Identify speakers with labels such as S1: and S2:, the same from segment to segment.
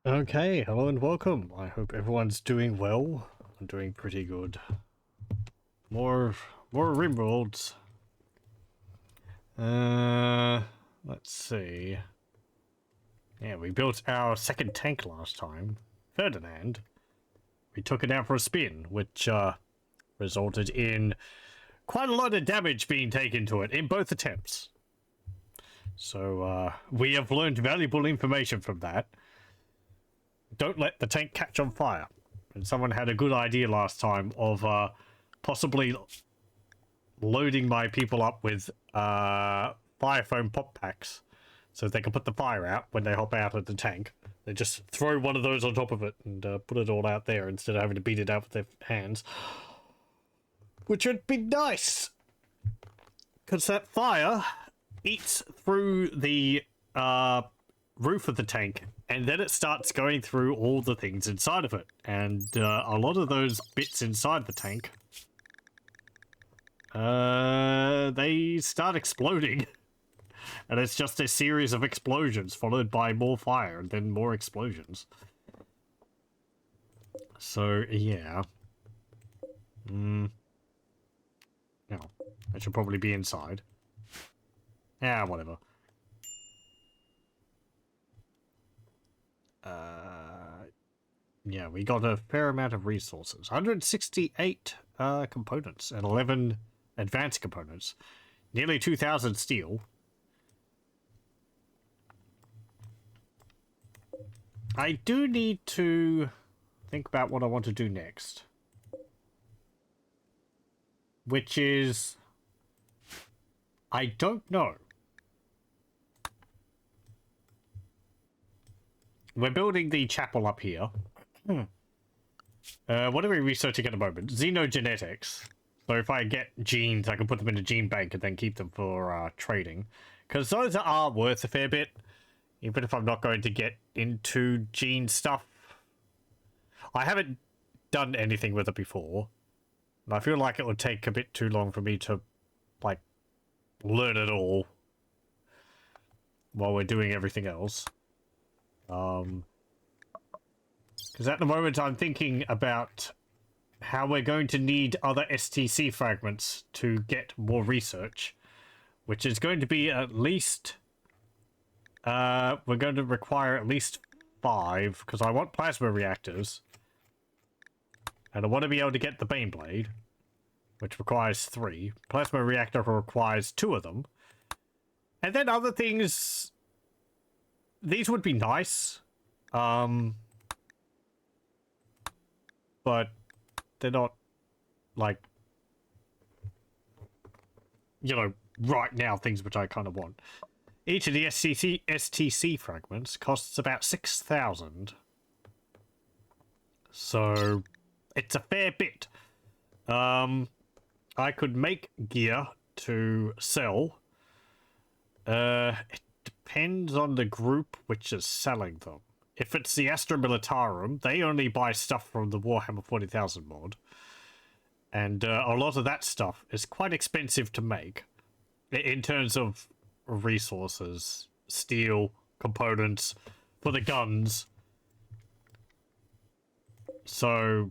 S1: Okay, hello and welcome. I hope everyone's doing well. I'm doing pretty good. More Rimworlds. Let's see. Yeah, we built our second tank last time, Ferdinand. We took it out for a spin, which resulted in quite a lot of damage being taken to it in both attempts. So we have learned valuable information from that. Don't let the tank catch on fire. And someone had a good idea last time of possibly loading my people up with fire foam pop packs so they can put the fire out when they hop out of the tank. They just throw one of those on top of it and put it all out there instead of having to beat it out with their hands. Which would be nice! Because that fire eats through the roof of the tank, and then it starts going through all the things inside of it. And a lot of those bits inside the tank, they start exploding. And it's just a series of explosions followed by more fire and then more explosions. So, yeah. No, I should probably be inside. Yeah, whatever. Yeah, we got a fair amount of resources. 168 components and 11 advanced components. Nearly 2,000 steel. I do need to think about what I want to do next. Which is... I don't know. We're building the chapel up here. What are we researching at the moment? Xenogenetics. So if I get genes, I can put them in a gene bank and then keep them for trading. Because those are worth a fair bit. Even if I'm not going to get into gene stuff. I haven't done anything with it before. And I feel like it would take a bit too long for me to, like, learn it all. While we're doing everything else. Because at the moment I'm thinking about how we're going to need other STC fragments to get more research. Which is going to be at least... we're going to require at least 5, because I want plasma reactors. And I want to be able to get the Baneblade, which requires 3. Plasma reactor requires 2 of them. And then other things... These would be nice. But they're not, like, you know, right now things which I kind of want. Each of the STC fragments costs about 6,000. So, it's a fair bit. I could make gear to sell. It depends on the group which is selling them. If it's the Astra Militarum, they only buy stuff from the Warhammer 40,000 mod. And a lot of that stuff is quite expensive to make. In terms of resources, steel, components, for the guns. So,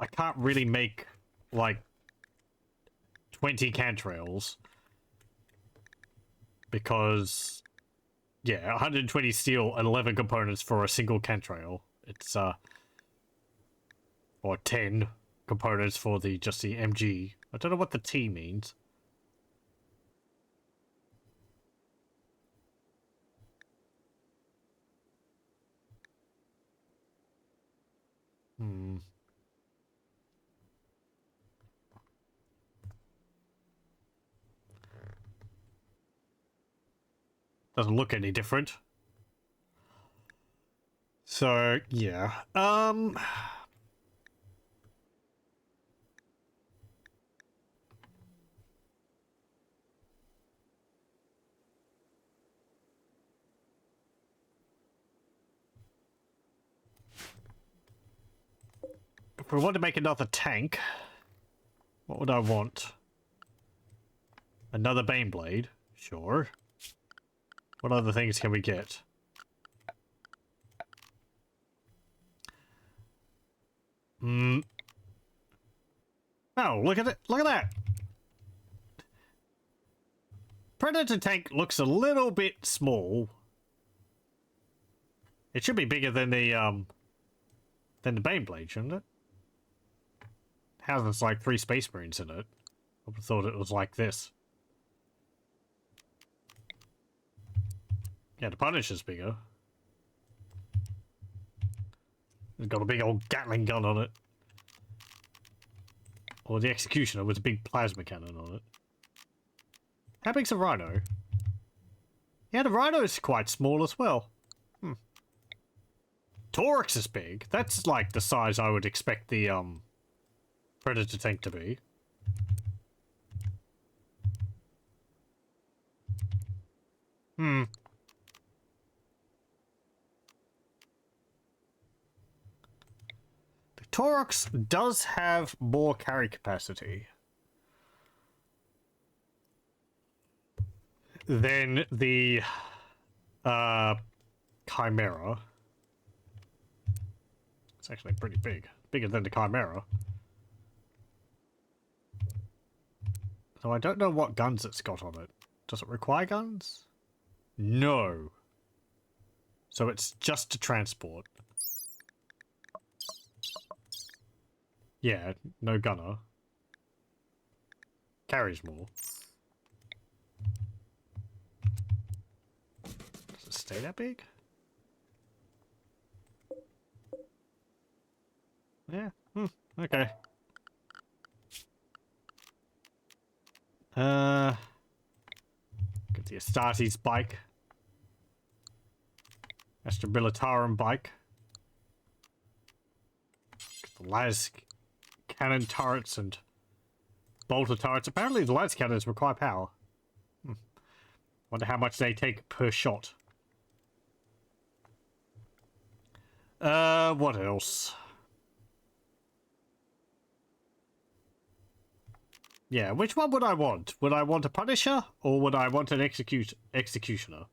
S1: I can't really make, like, 20 cantrails. Because... yeah, 120 steel and 11 components for a single cantrail. It's, or 10 components for just the MG. I don't know what the T means. Doesn't look any different. So, yeah. If we want to make another tank, what would I want? Another Baneblade? Sure. What other things can we get? Oh, look at it. Look at that. Predator tank looks a little bit small. It should be bigger than the Baneblade, shouldn't it? Has like 3 Space Marines in it. I would have thought it was like this. Yeah, the Punisher's bigger. It's got a big old Gatling gun on it. Or the Executioner with a big plasma cannon on it. How big's a Rhino? Yeah, the Rhino's quite small as well. Torx is big. That's like the size I would expect the Predator tank to be. The Torx does have more carry capacity than the Chimera. It's actually pretty big. Bigger than the Chimera. So I don't know what guns it's got on it. Does it require guns? No. So it's just to transport. Yeah, no gunner. Carries more. Does it stay that big? Yeah. Okay. Get the Astartes bike. Astrabilitarum bike. Get the las cannon turrets and bolter turrets. Apparently the las cannons require power. Wonder how much they take per shot. What else? Yeah, which one would I want? Would I want a Punisher or would I want an Executioner?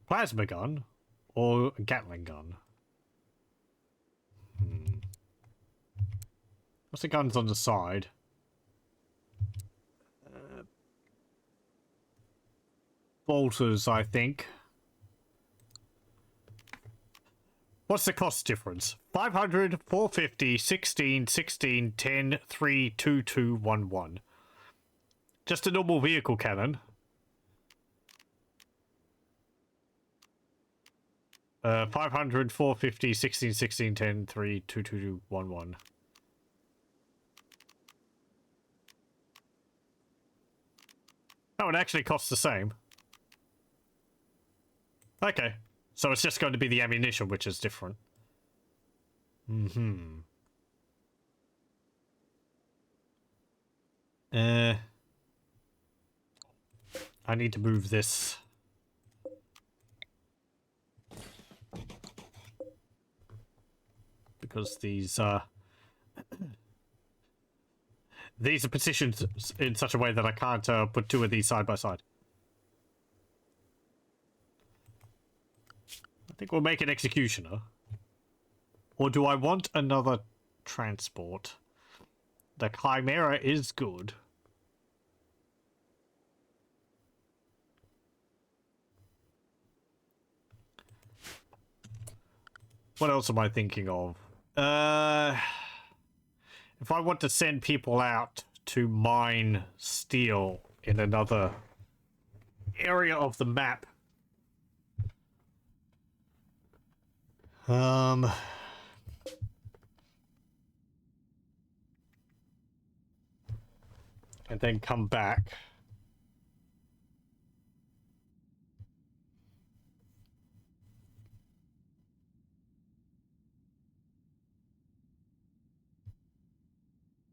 S1: Plasma gun or Gatling gun? What's the guns on the side? Bolters, I think. What's the cost difference? 500, 450, 16, 16, 10, 3, 2, 2, 1, 1. Just a normal vehicle cannon. 500, 450, 16, 16, 10, 3, 2, 2, 2, 1, 1. Oh, it actually costs the same. Okay. So it's just going to be the ammunition, which is different. I need to move this. Because these are positioned in such a way that I can't put 2 of these side by side. I think we'll make an Executioner. Or do I want another transport? The Chimera is good. What else am I thinking of? If I want to send people out to mine steel in another area of the map. And then come back.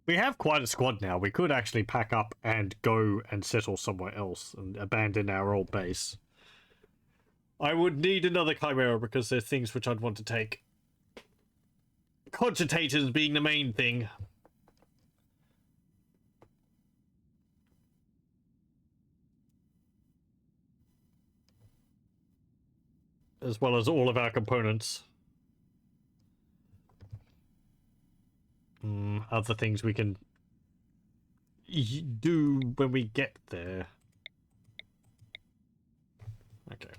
S1: We have quite a squad now. We could actually pack up and go and settle somewhere else and abandon our old base. I would need another Chimera because there's things which I'd want to take. Cogitators being the main thing. as well as all of our components. Other things we can do when we get there. Okay.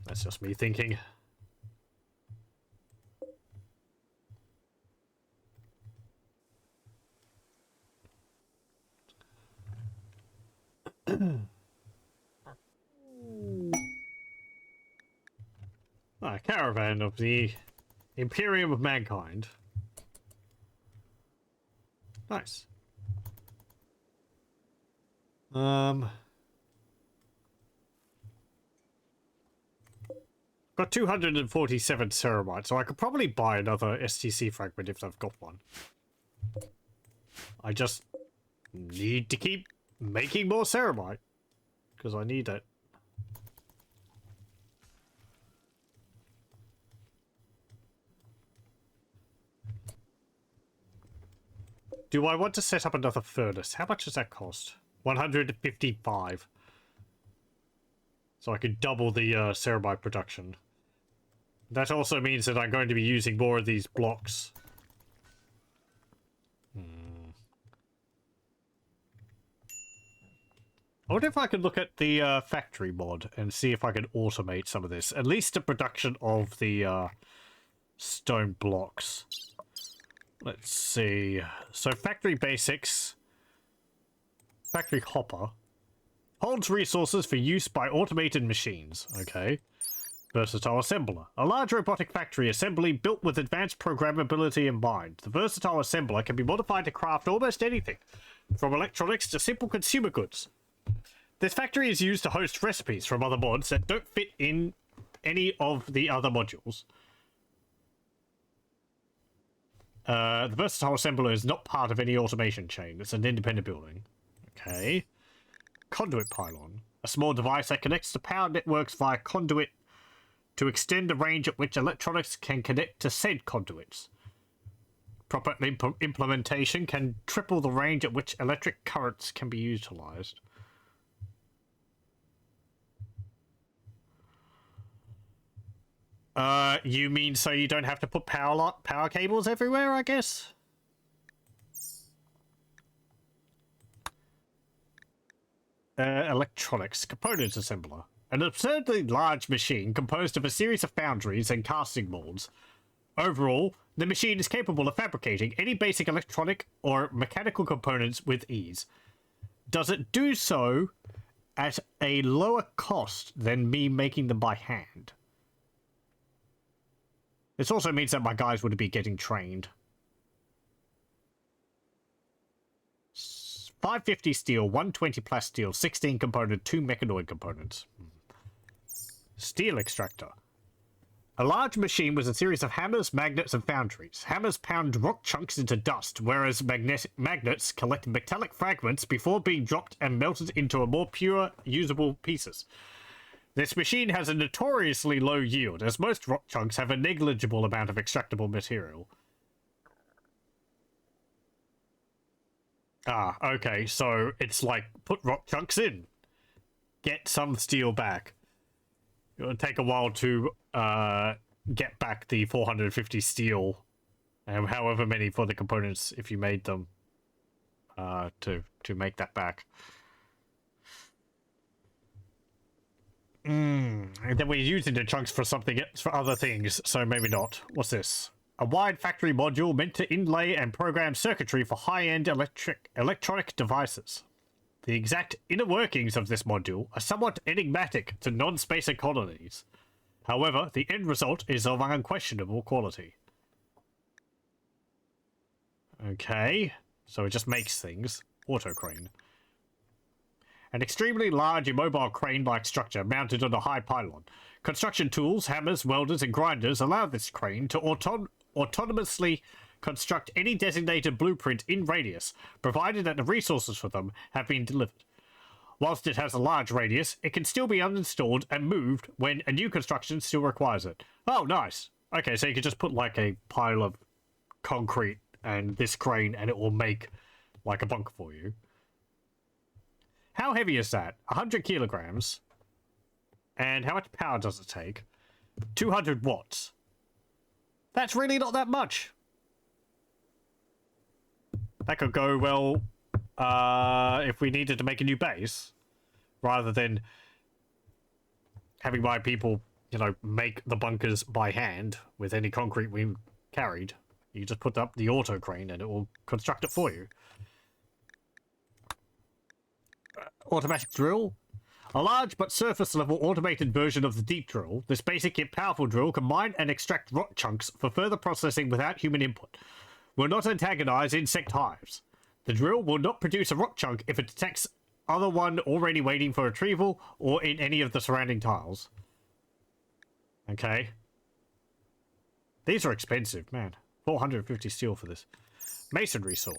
S1: That's just me thinking. Caravan of the Imperium of Mankind. Nice. Got 247 ceramite, so I could probably buy another STC fragment if I've got one. I just need to keep making more ceramite, because I need it. Do I want to set up another furnace? How much does that cost? 155. So I could double the ceramite production. That also means that I'm going to be using more of these blocks. I wonder if I could look at the factory mod and see if I can automate some of this. At least the production of the stone blocks. Let's see. So factory basics. Factory hopper. Holds resources for use by automated machines. Okay. Versatile assembler. A large robotic factory assembly built with advanced programmability in mind. The versatile assembler can be modified to craft almost anything, from electronics to simple consumer goods. This factory is used to host recipes from other mods that don't fit in any of the other modules. The versatile assembler is not part of any automation chain. It's an independent building. Okay. Conduit pylon. A small device that connects to power networks via conduit to extend the range at which electronics can connect to said conduits. Proper implementation can triple the range at which electric currents can be utilized. You mean so you don't have to put power cables everywhere, I guess? Electronics. Components assembler. An absurdly large machine composed of a series of foundries and casting molds. Overall, the machine is capable of fabricating any basic electronic or mechanical components with ease. Does it do so at a lower cost than me making them by hand? This also means that my guys would be getting trained. 550 steel, 120 plasteel, 16 component, 2 mechanoid components. Steel extractor. A large machine with a series of hammers, magnets, and foundries. Hammers pound rock chunks into dust, whereas magnets collect metallic fragments before being dropped and melted into a more pure, usable pieces. This machine has a notoriously low yield, as most rock chunks have a negligible amount of extractable material. Ah, okay, so it's like, put rock chunks in. Get some steel back. It'll take a while to get back the 450 steel, and however many for the components if you made them, to make that back. And then we're using the chunks for something else, for other things, so maybe not. What's this? A wide factory module meant to inlay and program circuitry for high-end electronic devices. The exact inner workings of this module are somewhat enigmatic to non-space economies. However, the end result is of unquestionable quality. Okay, so it just makes things. Auto crane. An extremely large immobile crane-like structure mounted on a high pylon. Construction tools, hammers, welders, and grinders allow this crane to autonomously construct any designated blueprint in radius, provided that the resources for them have been delivered. Whilst it has a large radius, it can still be uninstalled and moved when a new construction still requires it. Oh, nice. Okay, so you can just put like a pile of concrete and this crane and it will make like a bunker for you. How heavy is that? 100 kilograms. And how much power does it take? 200 watts. That's really not that much. That could go well if we needed to make a new base, rather than having my people, you know, make the bunkers by hand with any concrete we carried. You just put up the auto crane and it will construct it for you. Automatic drill. A large but surface-level automated version of the deep drill, this basic yet powerful drill can mine and extract rock chunks for further processing without human input. Will not antagonize insect hives. The drill will not produce a rock chunk if it detects other one already waiting for retrieval or in any of the surrounding tiles. Okay. These are expensive, man. 450 steel for this. Masonry saw.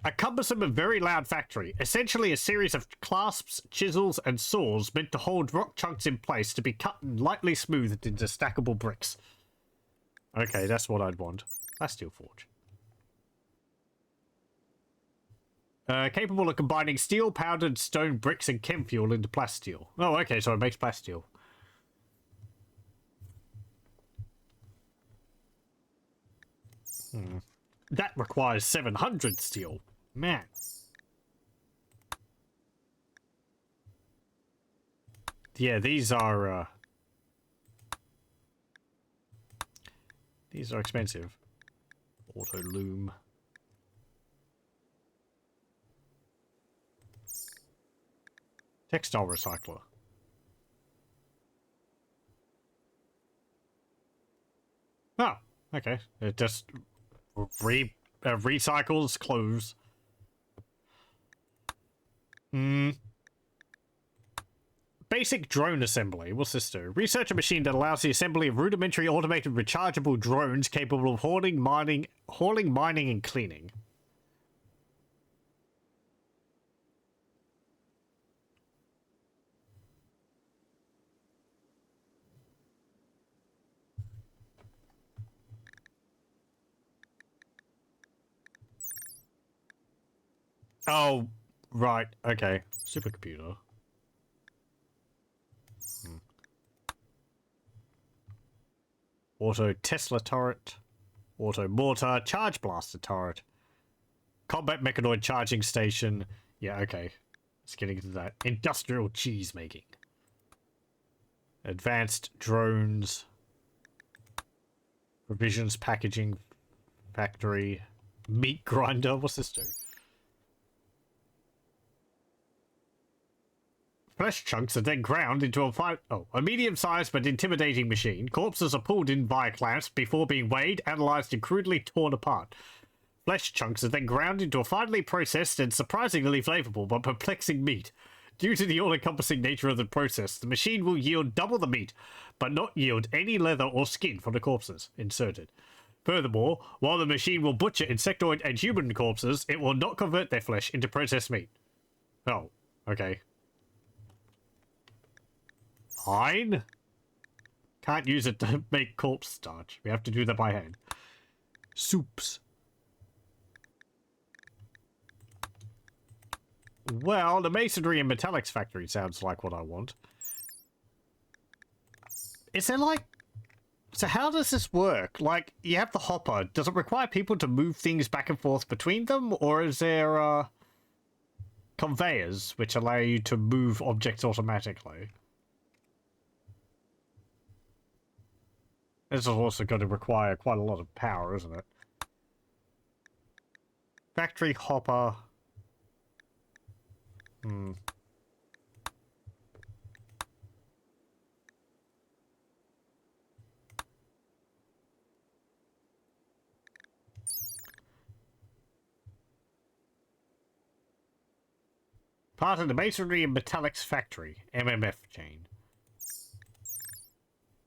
S1: A cumbersome and very loud factory, essentially a series of clasps, chisels, and saws meant to hold rock chunks in place to be cut and lightly smoothed into stackable bricks. Okay, that's what I'd want. A steel forge. Capable of combining steel, powdered stone bricks, and chem fuel into plasteel. Oh, okay, so it makes plasteel. That requires 700 steel. Man. Yeah, these are expensive. Auto loom. Textile recycler. Oh, okay. It just recycles clothes. Basic drone assembly. What's this do? Research a machine that allows the assembly of rudimentary automated rechargeable drones capable of hauling, mining, and cleaning. Oh, right. Okay. Supercomputer. Auto Tesla turret. Auto mortar. Charge blaster turret. Combat mechanoid charging station. Yeah, okay. Let's get into that. Industrial cheese making. Advanced drones. Provisions packaging factory. Meat grinder. What's this do? Flesh chunks are then ground into a medium-sized but intimidating machine. Corpses are pulled in via clamps before being weighed, analyzed, and crudely torn apart. Flesh chunks are then ground into a finely processed and surprisingly flavorful but perplexing meat. Due to the all-encompassing nature of the process, the machine will yield double the meat, but not yield any leather or skin from the corpses inserted. Furthermore, while the machine will butcher insectoid and human corpses, it will not convert their flesh into processed meat. Oh, okay. Fine. Can't use it to make corpse starch. We have to do that by hand. Soups. Well, the masonry and metallics factory sounds like what I want. Is there like... So how does this work? Like, you have the hopper. Does it require people to move things back and forth between them? Or is there conveyors which allow you to move objects automatically? This is also going to require quite a lot of power, isn't it? Factory hopper. Part of the masonry and metallics factory, MMF chain.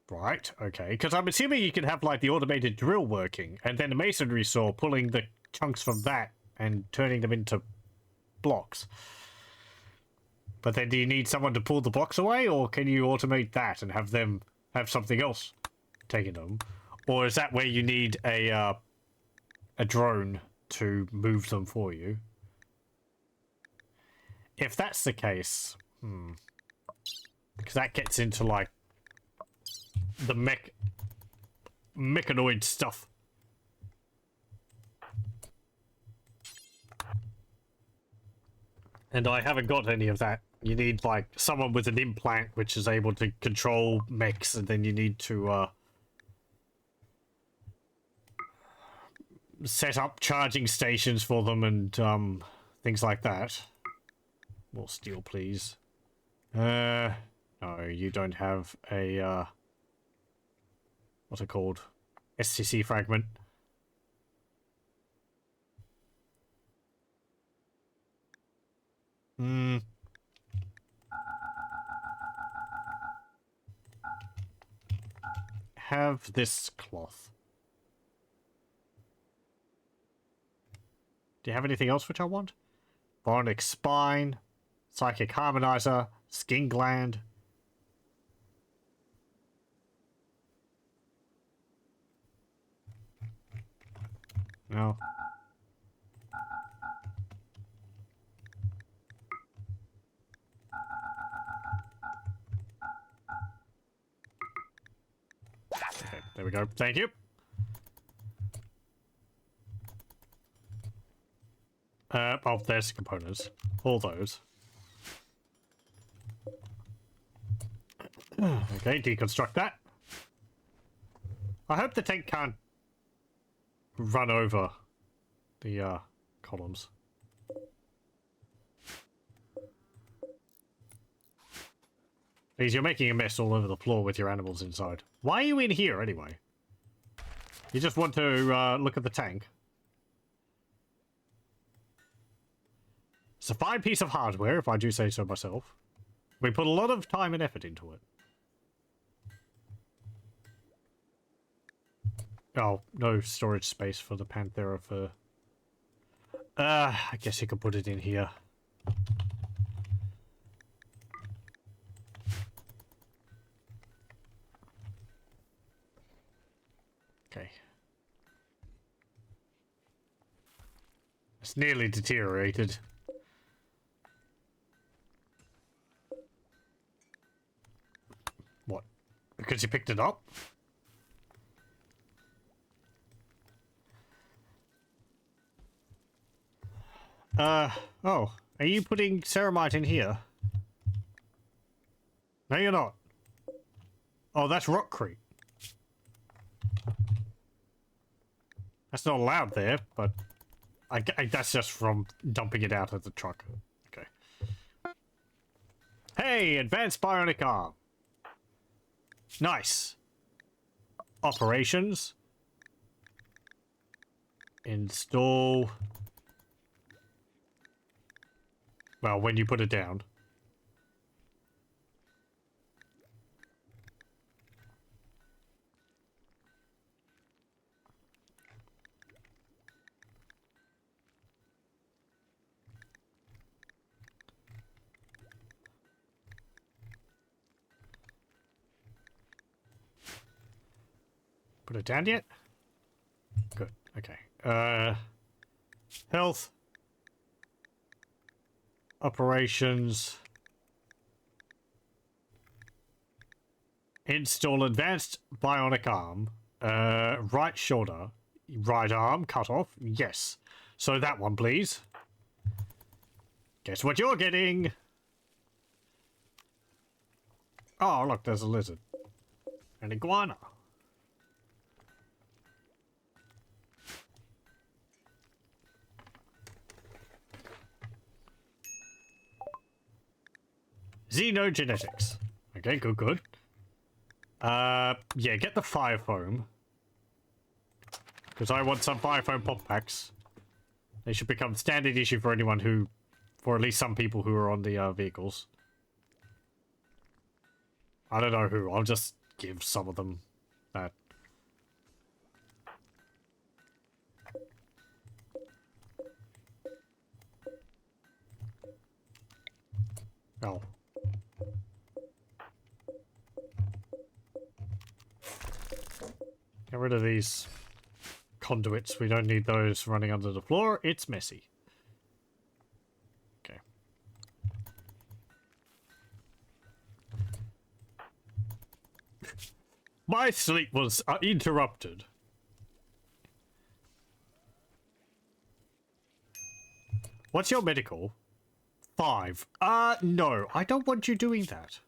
S1: Right, okay. Because I'm assuming you can have, like, the automated drill working, and then the masonry saw pulling the chunks from that and turning them into blocks. But then do you need someone to pull the blocks away, or can you automate that and have them have something else taking them? Or is that where you need a drone to move them for you? if that's the case, because that gets into like the mechanoid stuff. And I haven't got any of that. You need like someone with an implant which is able to control mechs, and then you need to set up charging stations for them and things like that. More steel, please. No, you don't have a what's it called? SCC fragment. Have this cloth. Do you have anything else which I want? Bionic spine, psychic harmonizer, skin gland. No. Okay, there we go. Thank you. Oh, there's the components. All those. Okay, deconstruct that. I hope the tank can't run over the columns. Please, you're making a mess all over the floor with your animals inside. Why are you in here anyway? You just want to look at the tank. It's a fine piece of hardware, if I do say so myself. We put a lot of time and effort into it. Oh, no storage space for the Panthera fur. I guess you could put it in here. Okay. It's nearly deteriorated. What? Because you picked it up? Oh. Are you putting ceramite in here? No, you're not. Oh, that's rockcrete. That's not allowed there, but that's just from dumping it out of the truck. Okay. Hey, advanced bionic arm. Nice. Operations. Install. Well, when you put it down. Put it down yet? Good. Okay. Health. Operations. Install advanced bionic arm. Right shoulder. Right arm cut off. Yes. So that one, please. Guess what you're getting? Oh, look, there's a lizard. An iguana. Xenogenetics. Okay, good, good. Yeah, get the fire foam. Because I want some fire foam pop packs. They should become standard issue for anyone who... For at least some people who are on the vehicles. I don't know who. I'll just give some of them that. Oh. Get rid of these conduits. We don't need those running under the floor. It's messy. Okay. My sleep was interrupted. What's your medical? 5. No, I don't want you doing that.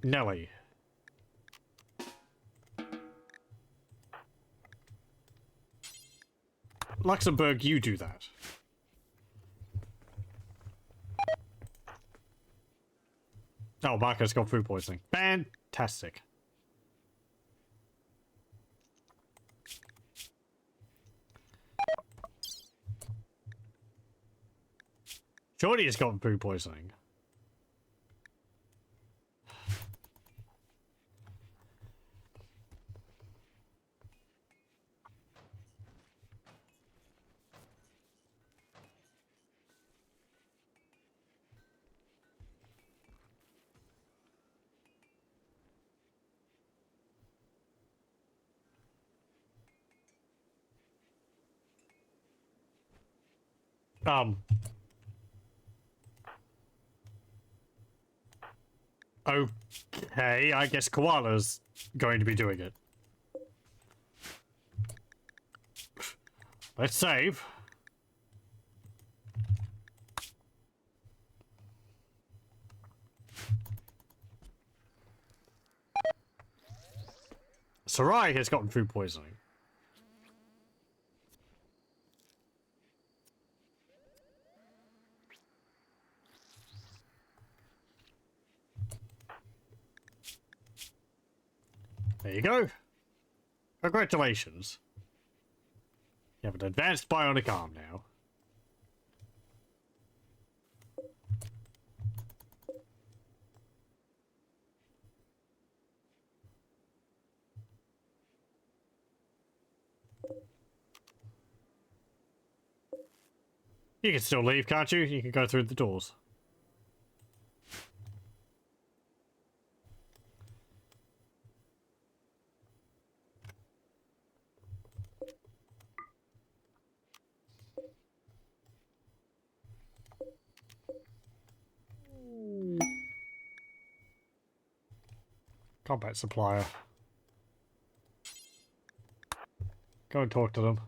S1: Nelly. Luxembourg, you do that. Oh, Marco's got food poisoning. Fantastic. Shorty has gotten food poisoning. Okay, I guess Koala's going to be doing it. Let's save. Sarai has gotten food poisoning. There you go. Congratulations. You have an advanced bionic arm now. You can still leave, can't you? You can go through the doors. Combat supplier. Go and talk to them.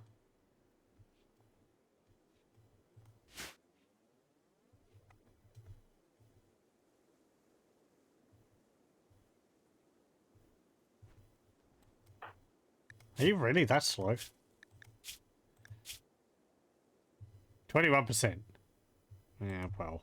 S1: Are you really that slow? 21%. Yeah, well.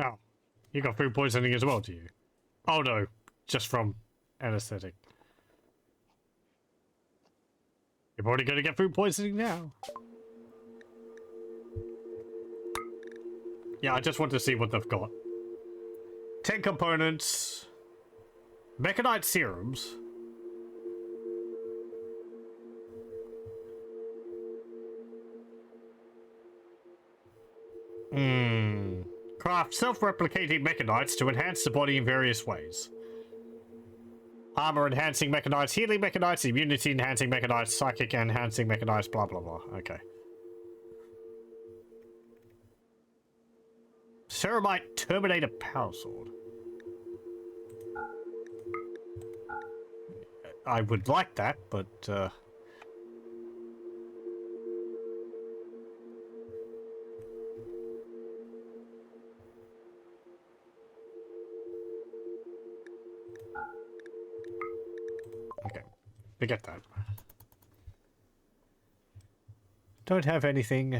S1: Oh, you got food poisoning as well, do you? Oh no, just from anesthetic. You're probably gonna get food poisoning now. Yeah, I just want to see what they've got. 10 components. Mechanite serums. Craft self-replicating mechanites to enhance the body in various ways. Armor enhancing mechanites, healing mechanites, immunity enhancing mechanites, psychic enhancing mechanites, blah blah blah. Okay. Ceramite Terminator Power Sword. I would like that, but okay. Forget that. Don't have anything.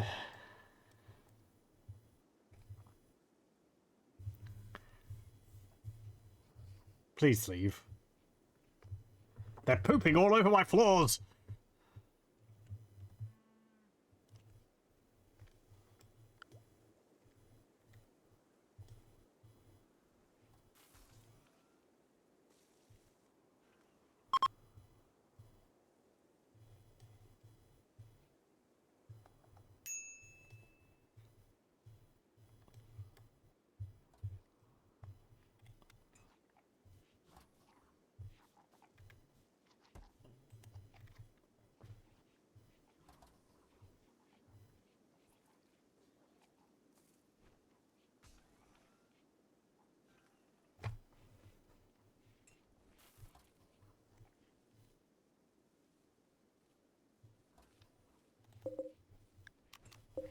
S1: Please leave. They're pooping all over my floors.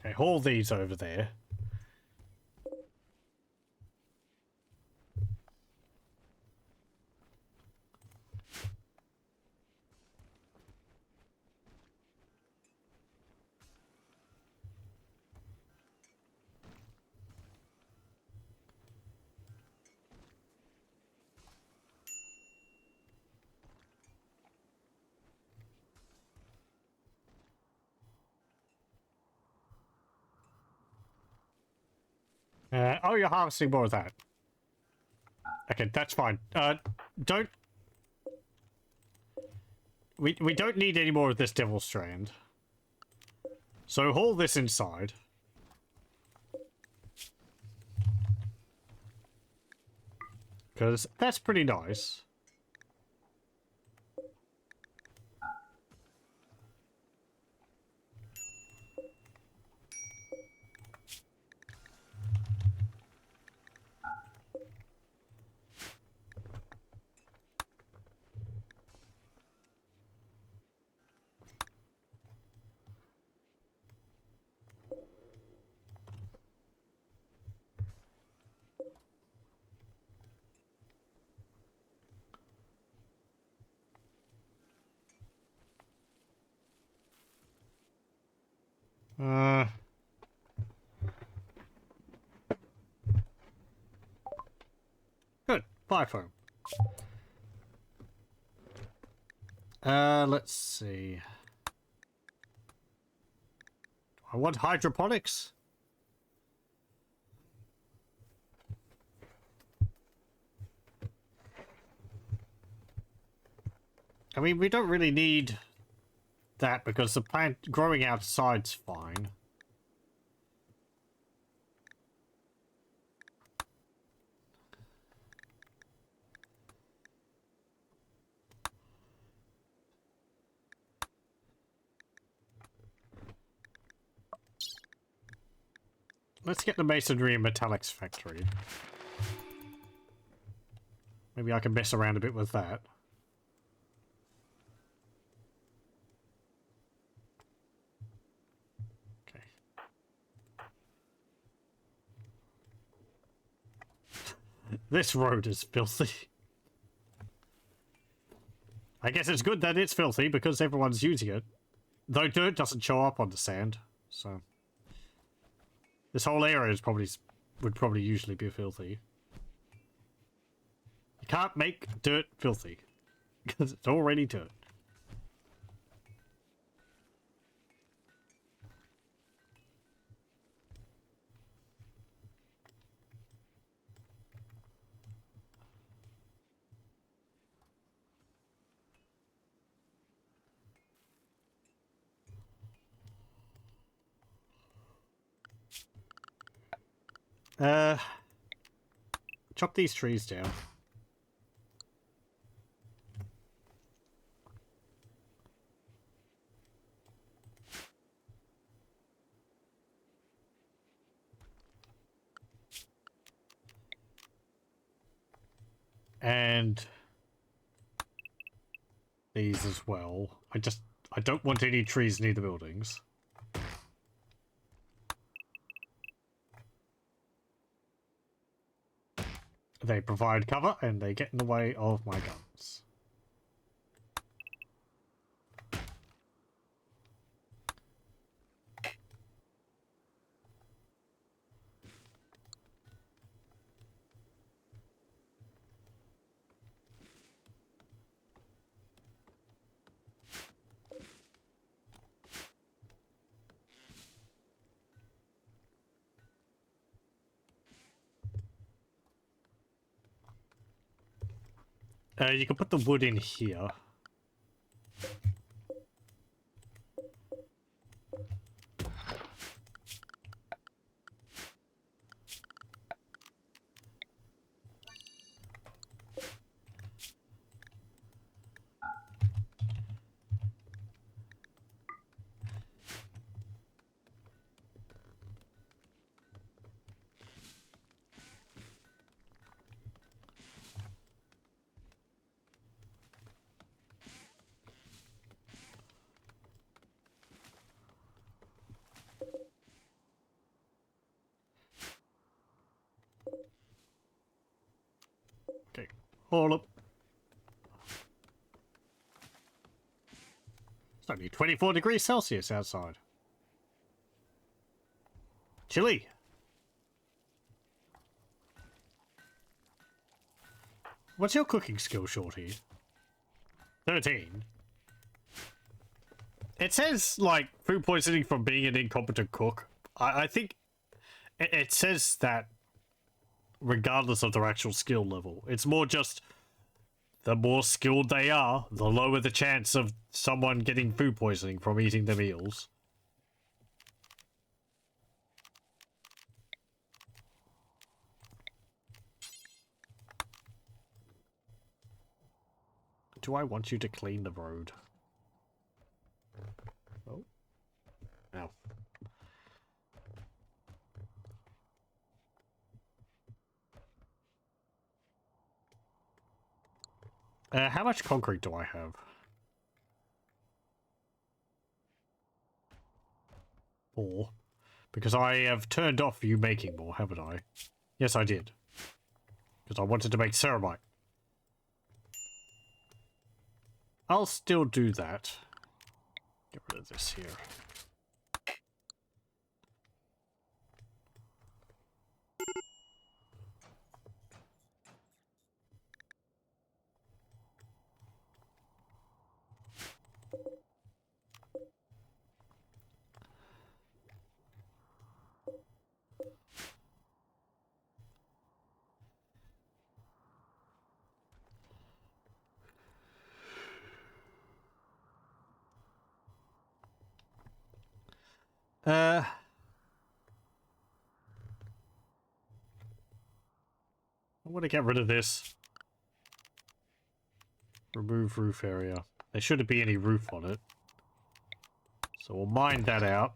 S1: Okay, haul these over there. Oh, you're harvesting more of that. Okay, that's fine. Don't... We don't need any more of this devil strand. So haul this inside. Because that's pretty nice. Good. Fire foam. Let's see. I want hydroponics. I mean, we don't really need that because the plant growing outside's fine. Let's get the masonry and metallics factory. Maybe I can mess around a bit with that. Okay. This road is filthy. I guess it's good that it's filthy because everyone's using it. Though dirt doesn't show up on the sand, so... This whole area is would probably usually be filthy. You can't make dirt filthy because it's already dirt. Chop these trees down. And these as well. I don't want any trees near the buildings. They provide cover and they get in the way of my guns. You can put the wood in here. Hold up. It's only 24 degrees Celsius outside. Chilly. What's your cooking skill, Shorty? 13. It says, like, food poisoning from being an incompetent cook. I think it says that regardless of their actual skill level. It's more just the more skilled they are, the lower the chance of someone getting food poisoning from eating the meals. Do I want you to clean the road? Oh. Ow. How much concrete do I have? 4. Because I have turned off you making more, haven't I? Yes, I did. Because I wanted to make ceramite. I'll still do that. Get rid of this here. I want to get rid of this. Remove roof area. There shouldn't be any roof on it. So we'll mine that out.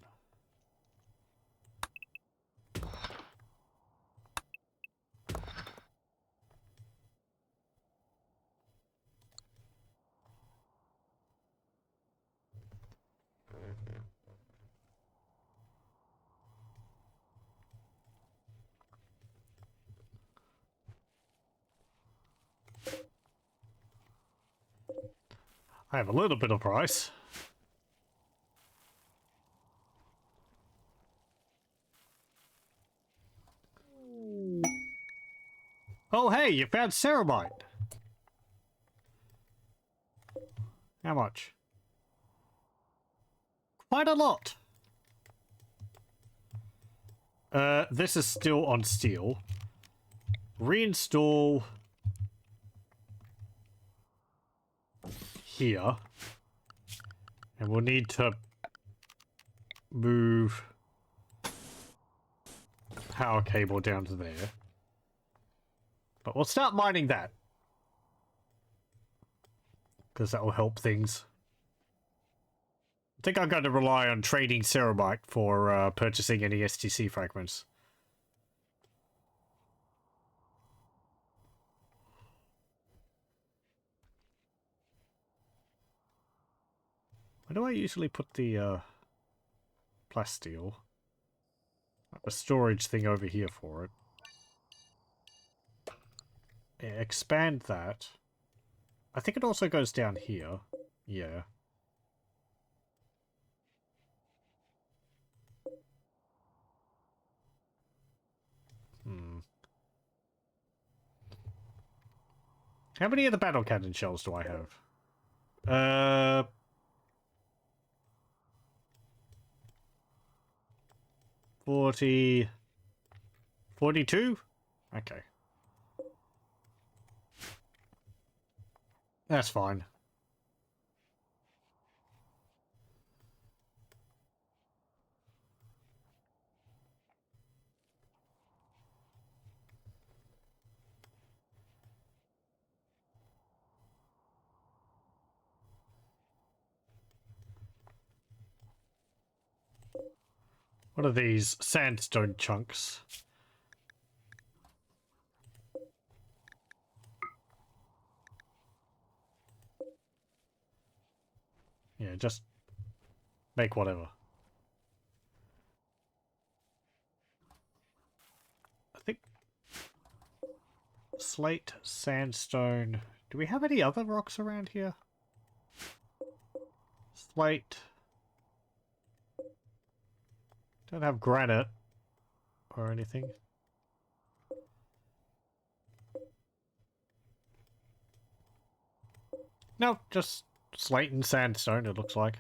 S1: I have a little bit of rice. Oh, hey, you found ceramite. How much? Quite a lot. This is still on steel. Reinstall here. And we'll need to move the power cable down to there. But we'll start mining that. Because that will help things. I think I'm going to rely on trading ceramite for purchasing any STC fragments. Where do I usually put the plasteel? I have a storage thing over here for it. Yeah, expand that. I think it also goes down here. Yeah. How many of the battle cannon shells do I have? 42? Okay. That's fine. What are these sandstone chunks? Yeah, just make whatever. I think slate, sandstone. Do we have any other rocks around here? Slate. Don't have granite or anything. No, just slate and sandstone, it looks like.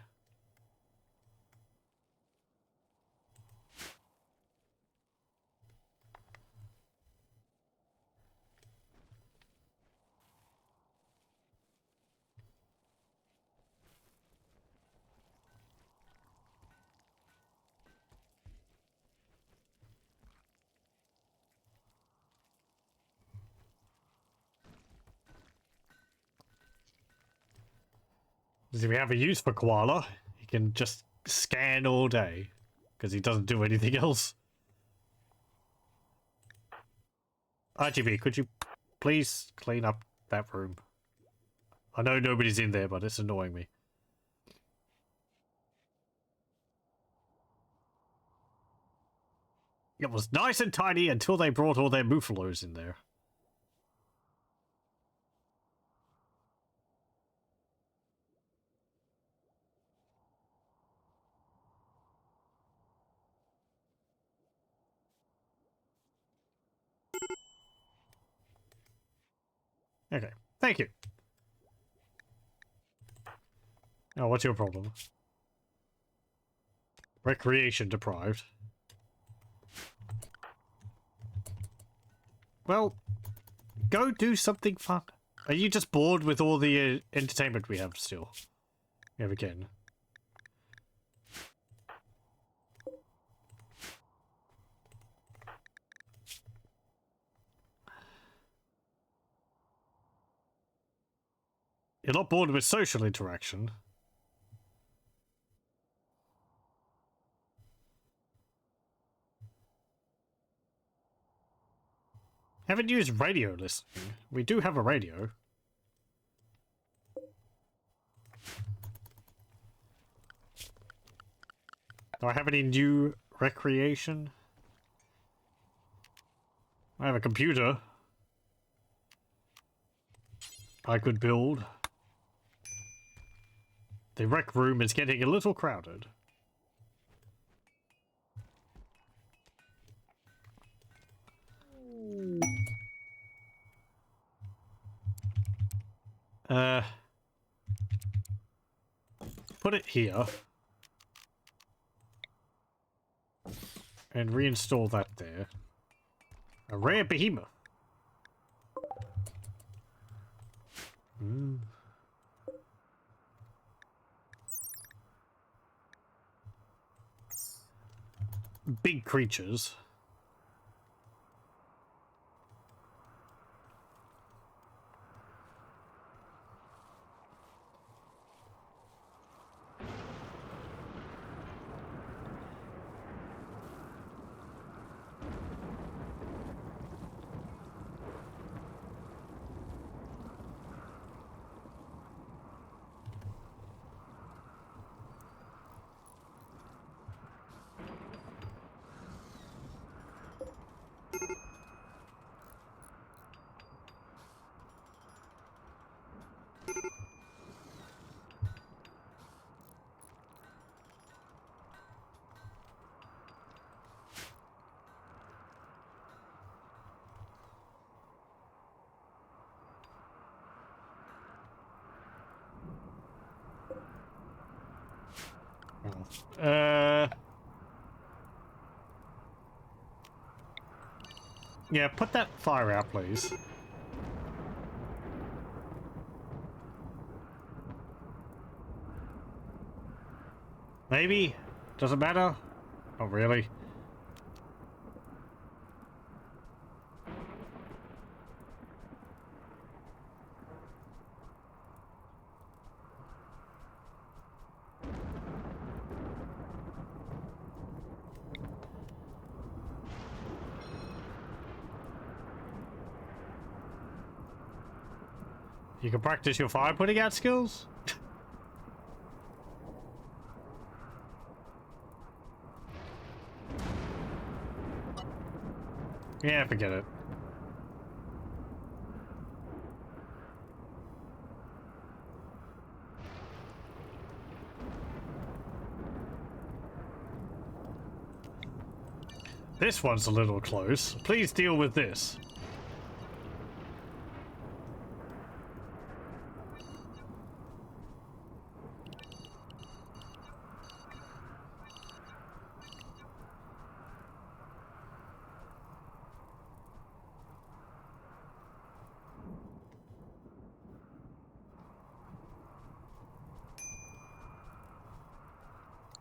S1: If we have a use for Koala, he can just scan all day, because he doesn't do anything else. RGB, could you please clean up that room? I know nobody's in there, but it's annoying me. It was nice and tidy until they brought all their Muffalos in there. Okay, thank you. Now, what's your problem? Recreation deprived. Well, go do something fun. Are you just bored with all the entertainment we have still? We have again. You're not bored with social interaction. Haven't used radio listening. We do have a radio. Do I have any new recreation? I have a computer I could build. The rec room is getting a little crowded. Put it here. And reinstall that there. A rare behemoth. Big creatures. Yeah, put that fire out, please. Maybe? Doesn't matter? Not really. You can practice your fire putting out skills? Yeah, forget it. This one's a little close. Please deal with this.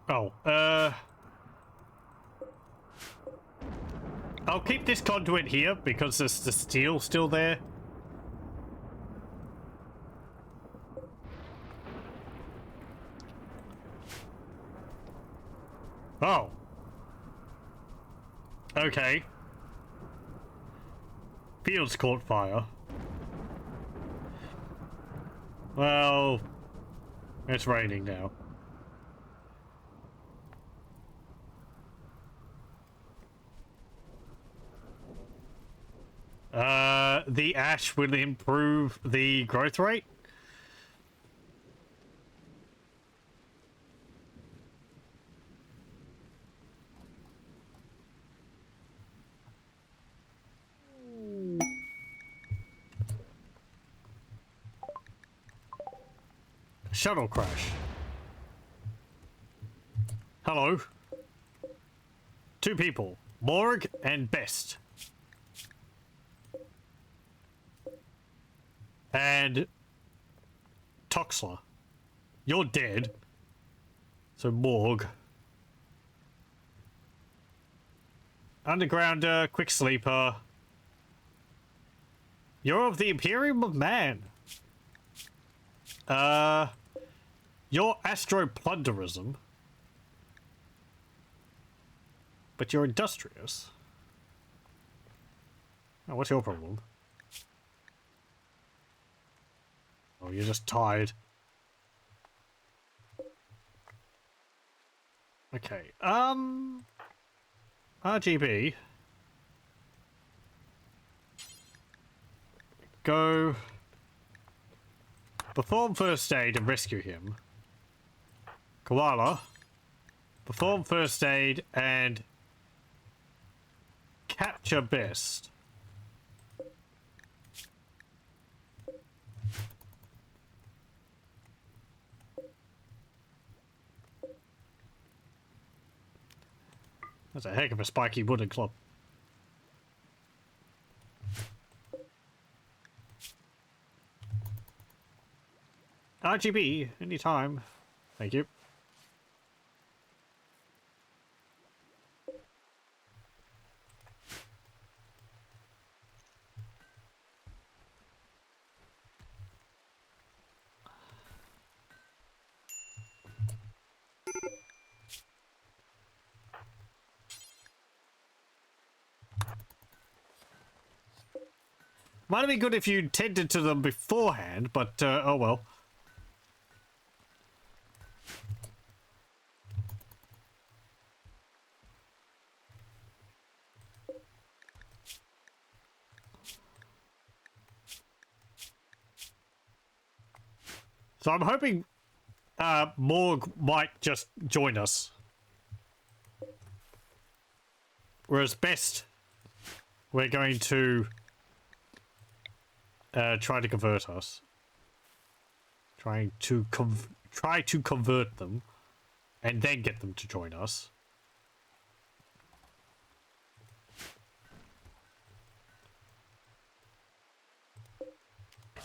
S1: Oh, I'll keep this conduit here because there's the steel still there. Oh. Okay. Field's caught fire. Well, it's raining now. The ash will improve the growth rate. Shuttle crash. Hello. 2 people, Morg and Best. And Toxler. You're dead. So Morg. Undergrounder, Quick Sleeper. You're of the Imperium of Man. You're Astro Plunderism. But you're industrious. Oh, what's your problem? Oh, you're just tired. Okay, RGB. Go. Perform first aid and rescue him. Koala. Perform first aid and capture Best. That's a heck of a spiky wooden club. RGB, anytime. Thank you. Might have been good if you tended to them beforehand, but oh well. So I'm hoping Morg might just join us. Whereas Best, we're going to try to convert us. Try to convert them and then get them to join us.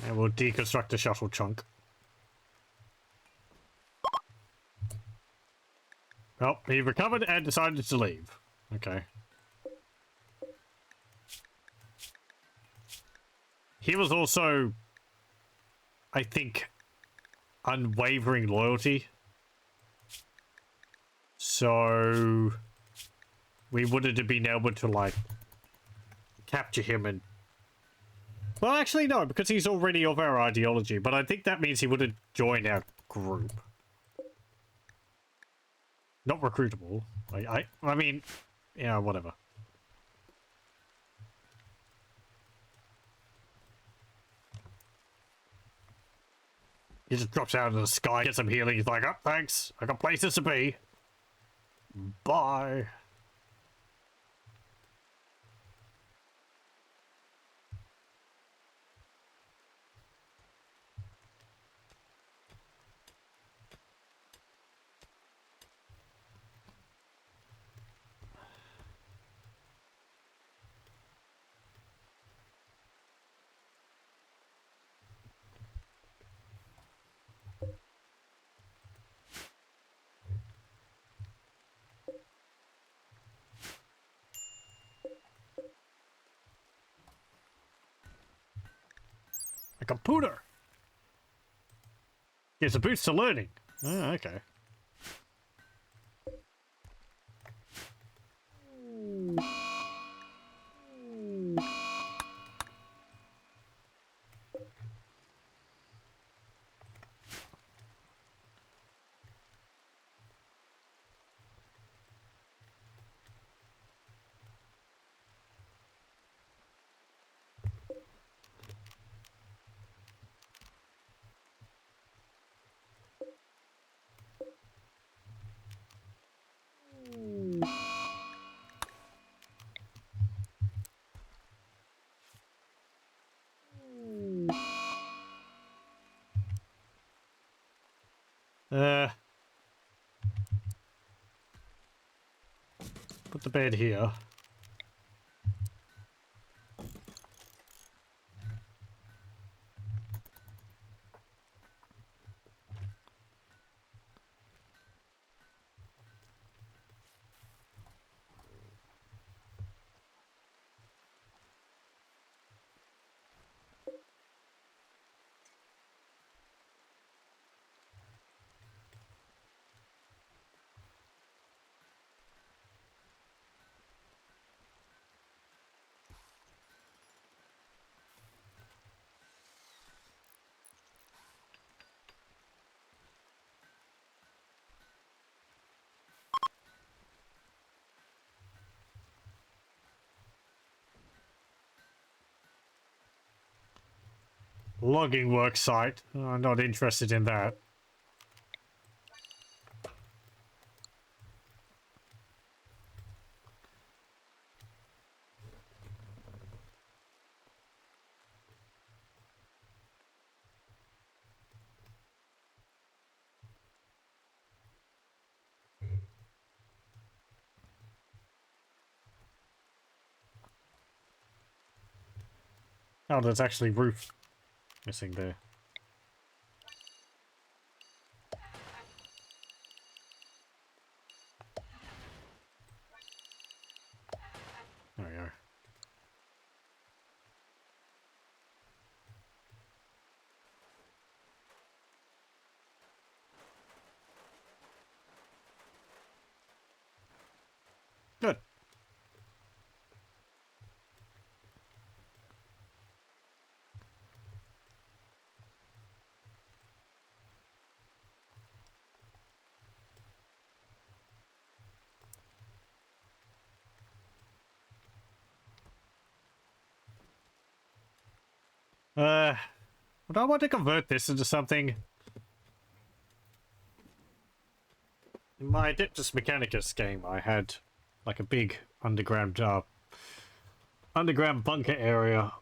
S1: And we'll deconstruct the shuttle chunk. Well, he recovered and decided to leave. Okay. He was also, I think, unwavering loyalty. So we wouldn't have been able to, like, capture him and... Well, actually, no, because he's already of our ideology, but I think that means he wouldn't join our group. Not recruitable. I mean, yeah, whatever. He just drops out of the sky, gets some healing. He's like, oh, thanks. I got places to be. Bye. computer. Gives a boost to learning. Oh, okay. Put the bed here. Logging work site. Oh, I'm not interested in that. Oh, there's actually roof missing there. There we go. Good. Would I want to convert this into something? In my Adeptus Mechanicus game, I had like a big underground bunker area.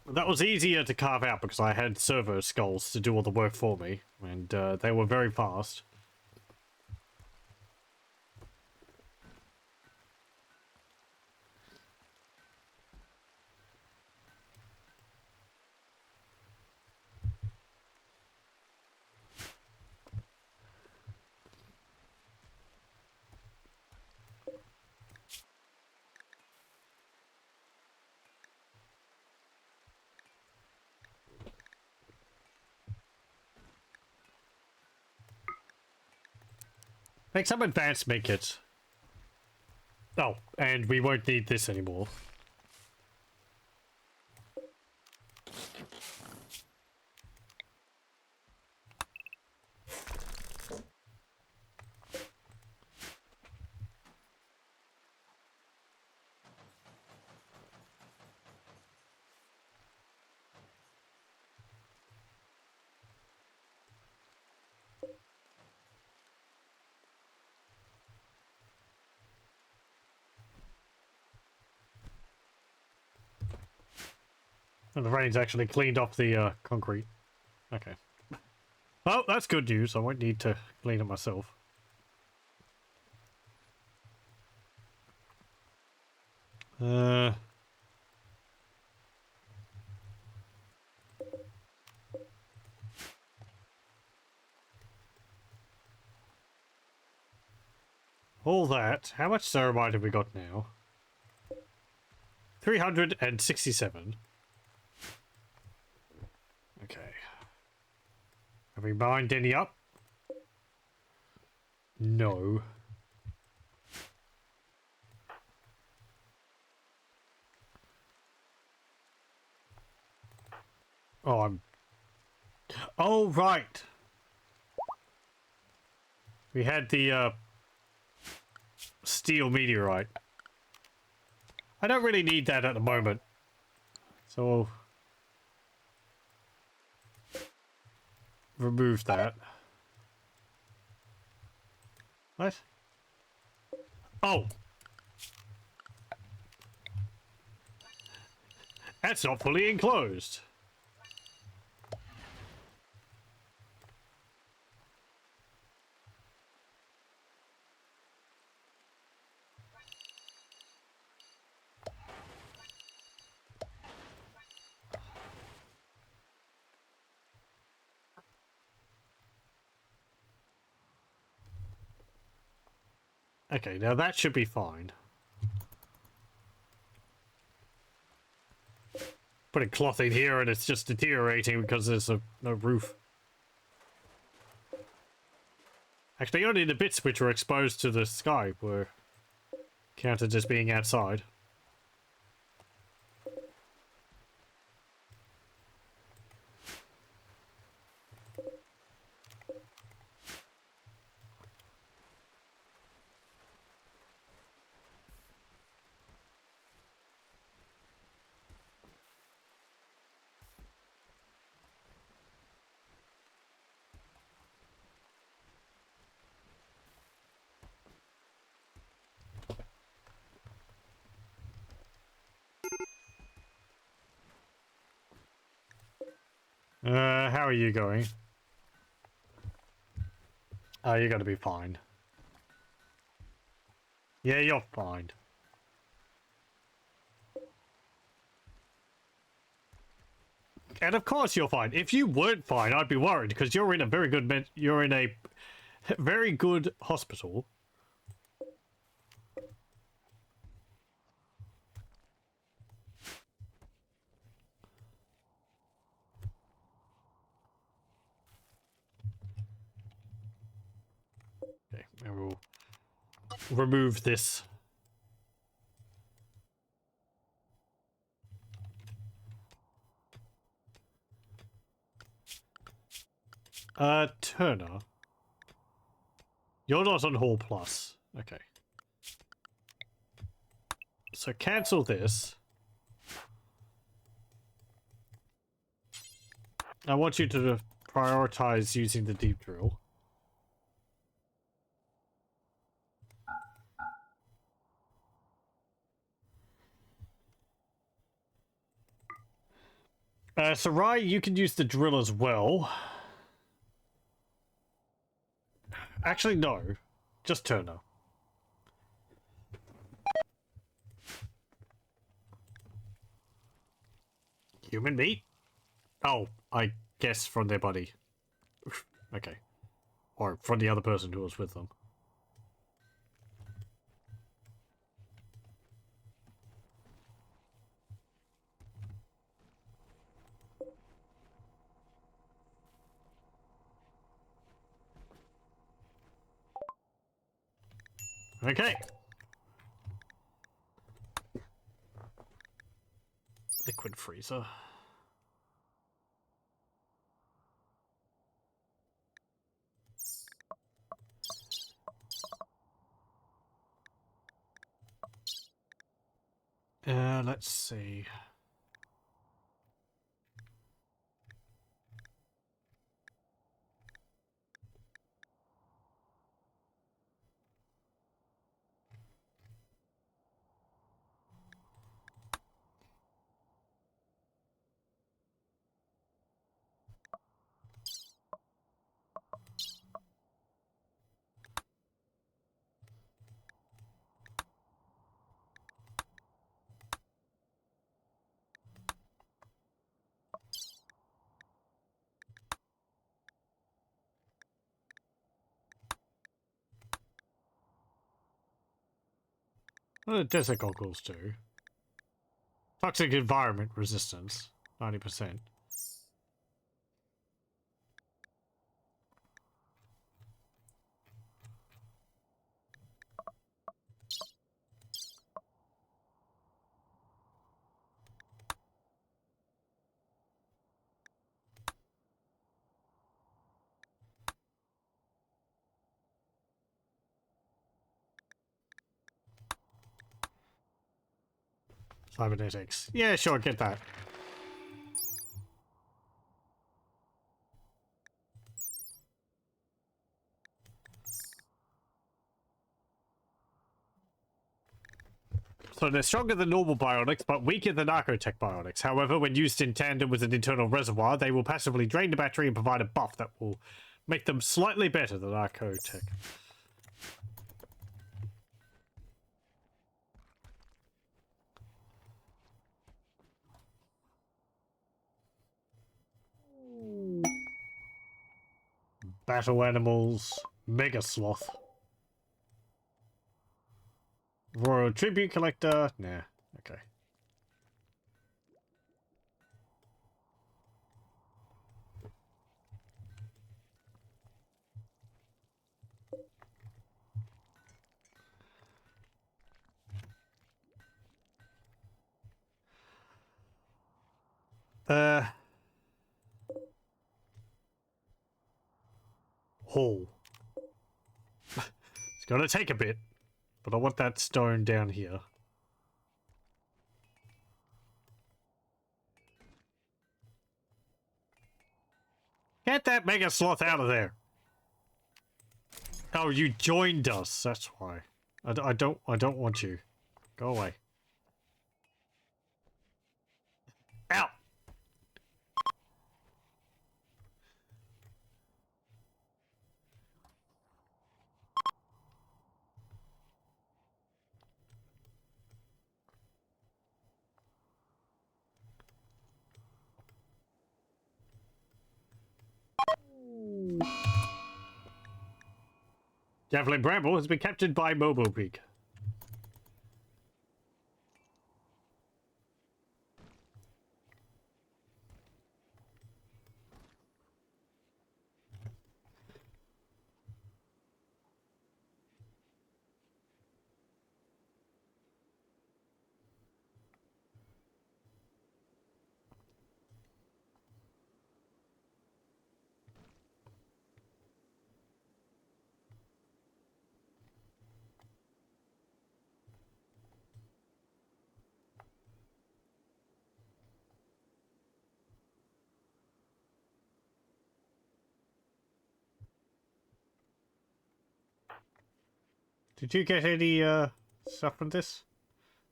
S1: That was easier to carve out because I had servo skulls to do all the work for me, and they were very fast. Make some advanced medkits. Oh, and we won't need this anymore. And the rain's actually cleaned off the concrete. Okay. Well, that's good news. I won't need to clean it myself. All that. How much ceramide have we got now? 367. Okay. Have we mined any up? No. Oh, I'm... Oh, right. We had the, steel meteorite. I don't really need that at the moment. So... remove that. What? Oh! That's not fully enclosed. Okay, now that should be fine. Putting cloth in here and it's just deteriorating because there's no roof. Actually, only the bits which were exposed to the sky were counted as being outside. How are you going? Oh, you're gonna be fine. Yeah, you're fine. And of course you're fine. If you weren't fine, I'd be worried because you're in a very good you're in a very good hospital. Okay, and we'll remove this. Turner. You're not on Hall Plus. Okay. So cancel this. I want you to prioritize using the deep drill. Sarai, you can use the drill as well. Actually, no. Just Turner. Human meat? Oh, I guess from their body. Okay. Or from the other person who was with them. Okay. Liquid freezer. Let's see. What do desert goggles do? Toxic environment resistance, 90%. Cybernetics. Yeah, sure, get that. So they're stronger than normal bionics, but weaker than narcotech bionics. However, when used in tandem with an internal reservoir, they will passively drain the battery and provide a buff that will make them slightly better than narcotech. Battle animals, Mega Sloth. Royal Tribute Collector, nah, okay. Hole. It's gonna take a bit, but I want that stone down here. Get that Mega Sloth out of there. Oh, you joined us. That's why. I don't want you. Go away. Out. Javelin Bramble has been captured by Mobile Pig. Did you get any stuff from this?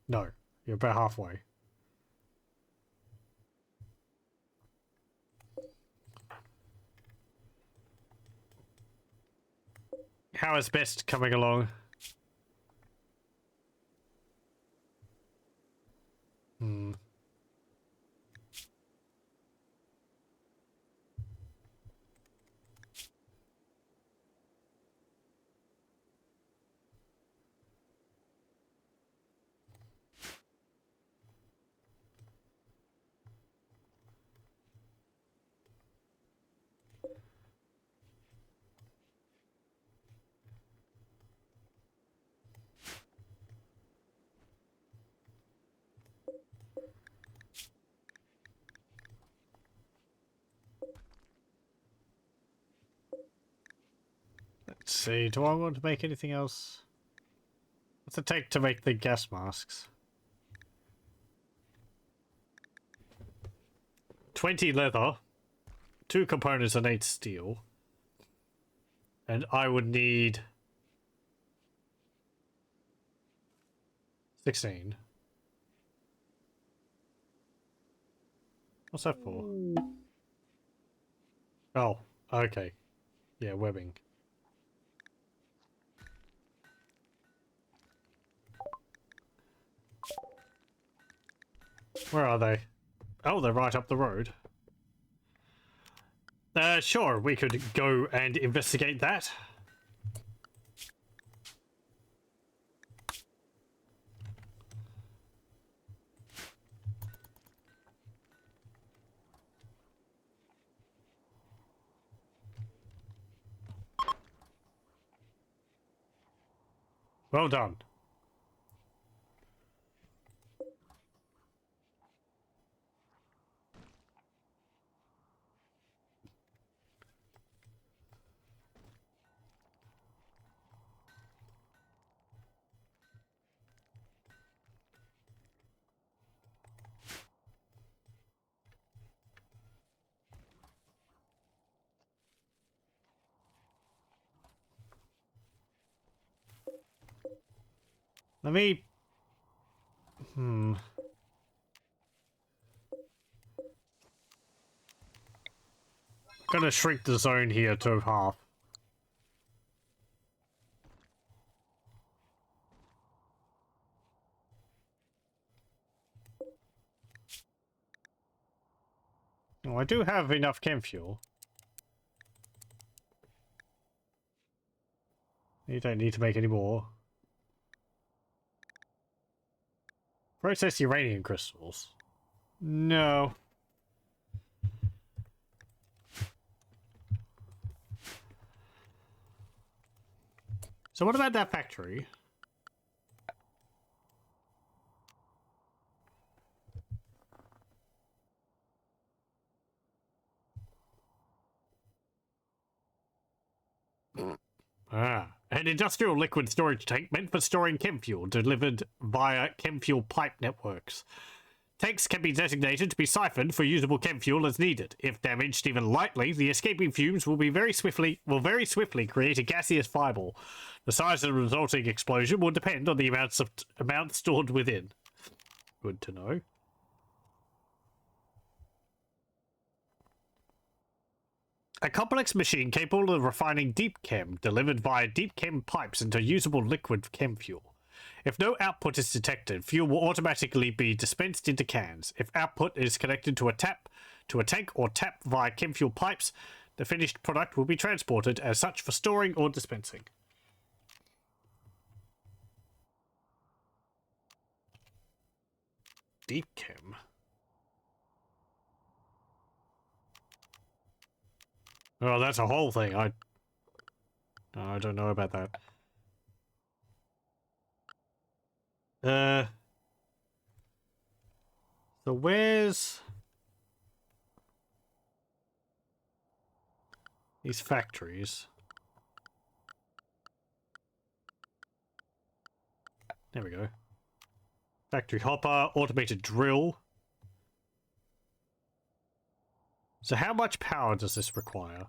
S1: No. You're about halfway. How is best coming along? Hmm. Let's see, do I want to make anything else? What's it take to make the gas masks? 20 leather, 2 components and 8 steel. And I would need 16. What's that for? Oh, okay. Yeah, webbing. Where are they? Oh, they're right up the road. Sure, we could go and investigate that. Well done. Let me... Gonna shrink the zone here to half. Oh, I do have enough chem fuel. You don't need to make any more. Process uranium crystals. No. So what about that factory? An industrial liquid storage tank meant for storing chem fuel delivered via chem fuel pipe networks. Tanks can be designated to be siphoned for usable chem fuel as needed. If damaged even lightly, the escaping fumes will very swiftly create a gaseous fireball. The size of the resulting explosion will depend on the amount stored within. Good to know. A complex machine capable of refining deep chem delivered via deep chem pipes into usable liquid chem fuel. If no output is detected, fuel will automatically be dispensed into cans. If output is connected to a tank or tap via chem fuel pipes, the finished product will be transported as such for storing or dispensing. Deep chem. Oh, that's a whole thing. I don't know about that. So where's these factories? There we go. Factory hopper, automated drill. So how much power does this require?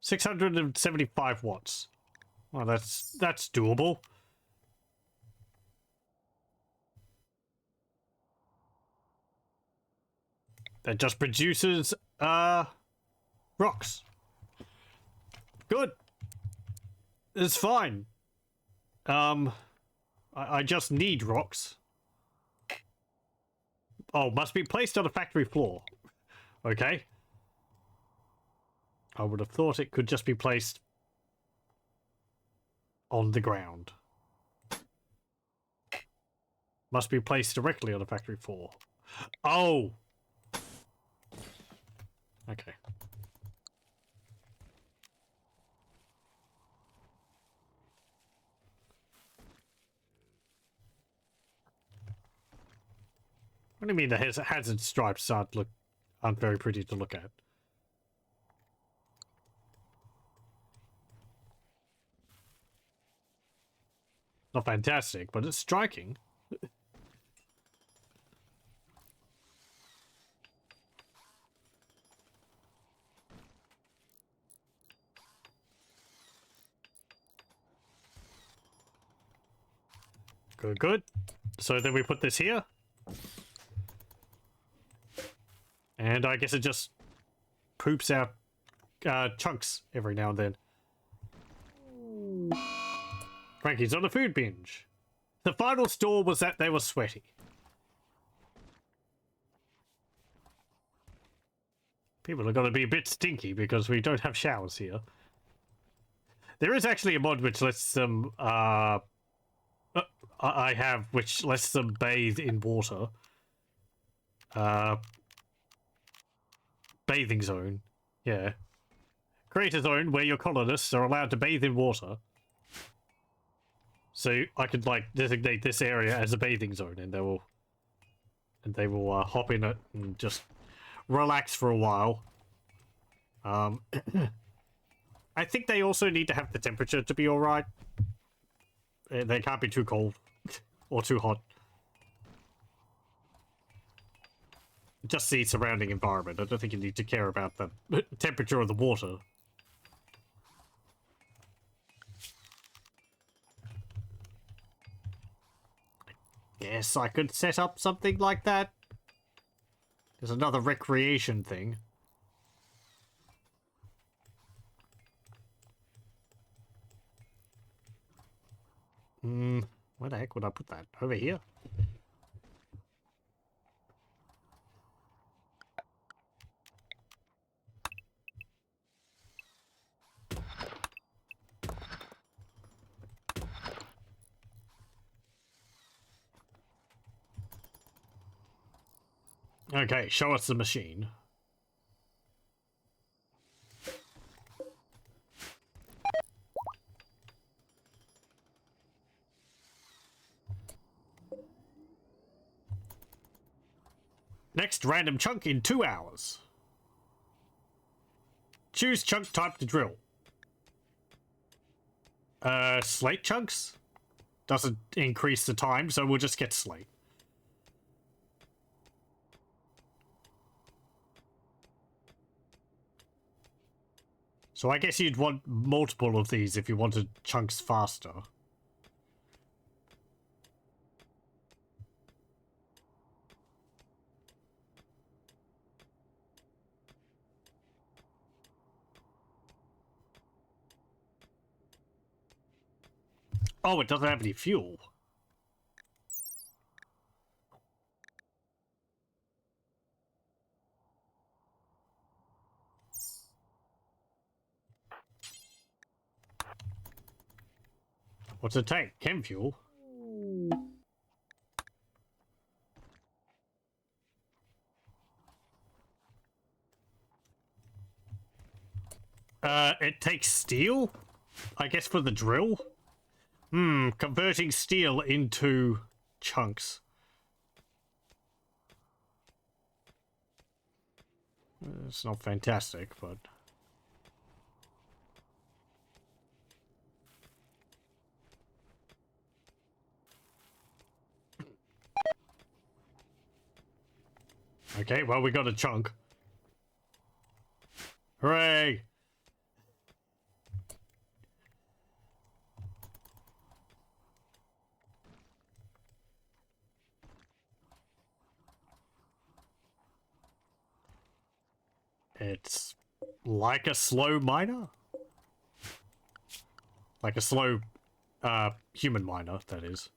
S1: 675 watts. Well, that's doable. That just produces rocks. Good. It's fine. I just need rocks. Oh, must be placed on a factory floor. Okay. I would have thought it could just be placed on the ground. Must be placed directly on a factory floor. Oh! Okay. What do you mean the hazard stripes aren't very pretty to look at? Not fantastic, but it's striking. Good, good. So then we put this here. And I guess it just poops out chunks every now and then. Frankie's on a food binge. The final store was that they were sweaty. People are going to be a bit stinky because we don't have showers here. There is actually a mod which lets them... which lets them bathe in water. Bathing zone. Yeah. Create a zone where your colonists are allowed to bathe in water. So I could like designate this area as a bathing zone, and they will hop in it and just relax for a while. I think they also need to have the temperature to be all right. They can't be too cold or too hot. Just the surrounding environment. I don't think you need to care about the temperature of the water. guess I could set up something like that. There's another recreation thing. Where the heck would I put that? Over here? Okay, show us the machine. Next random chunk in 2 hours. Choose chunk type to drill. Slate chunks? Doesn't increase the time, so we'll just get slate. So I guess you'd want multiple of these if you wanted chunks faster. Oh, it doesn't have any fuel. What's it take? Chem fuel? It takes steel? I guess for the drill? Converting steel into chunks. It's not fantastic, but... Okay, well, we got a chunk. Hooray! It's like a slow miner? Like a slow, human miner, that is.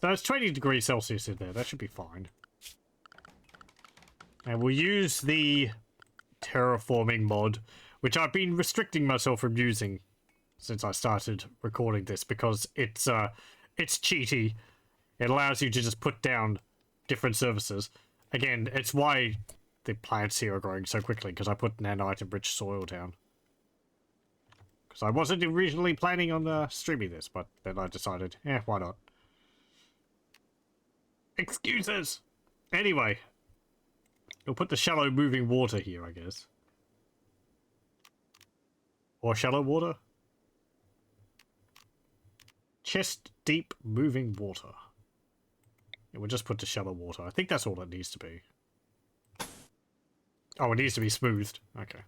S1: So it's 20 degrees Celsius in there. That should be fine. And we'll use the terraforming mod, which I've been restricting myself from using since I started recording this because it's cheaty. It allows you to just put down different services. Again, it's why the plants here are growing so quickly, because I put nanite-enriched soil down. Because I wasn't originally planning on streaming this, but then I decided, why not? Excuses! Anyway, we'll put the shallow moving water here, I guess. Or shallow water? Chest deep moving water. Yeah, we'll just put the shallow water. I think that's all it needs to be. Oh, it needs to be smoothed. Okay.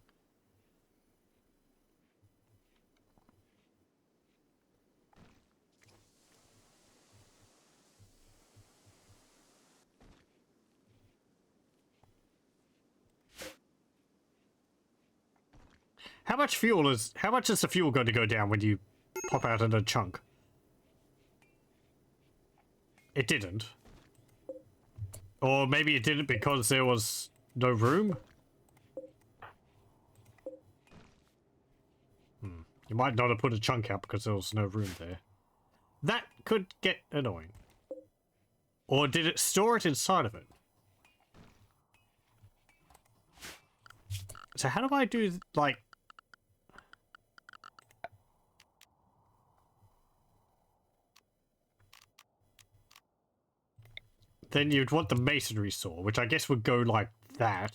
S1: How much is the fuel going to go down when you pop out in a chunk? It didn't. Or maybe it didn't because there was no room? You might not have put a chunk out because there was no room there. That could get annoying. Or did it store it inside of it? So how do I do, like... Then you'd want the masonry saw, which I guess would go like that.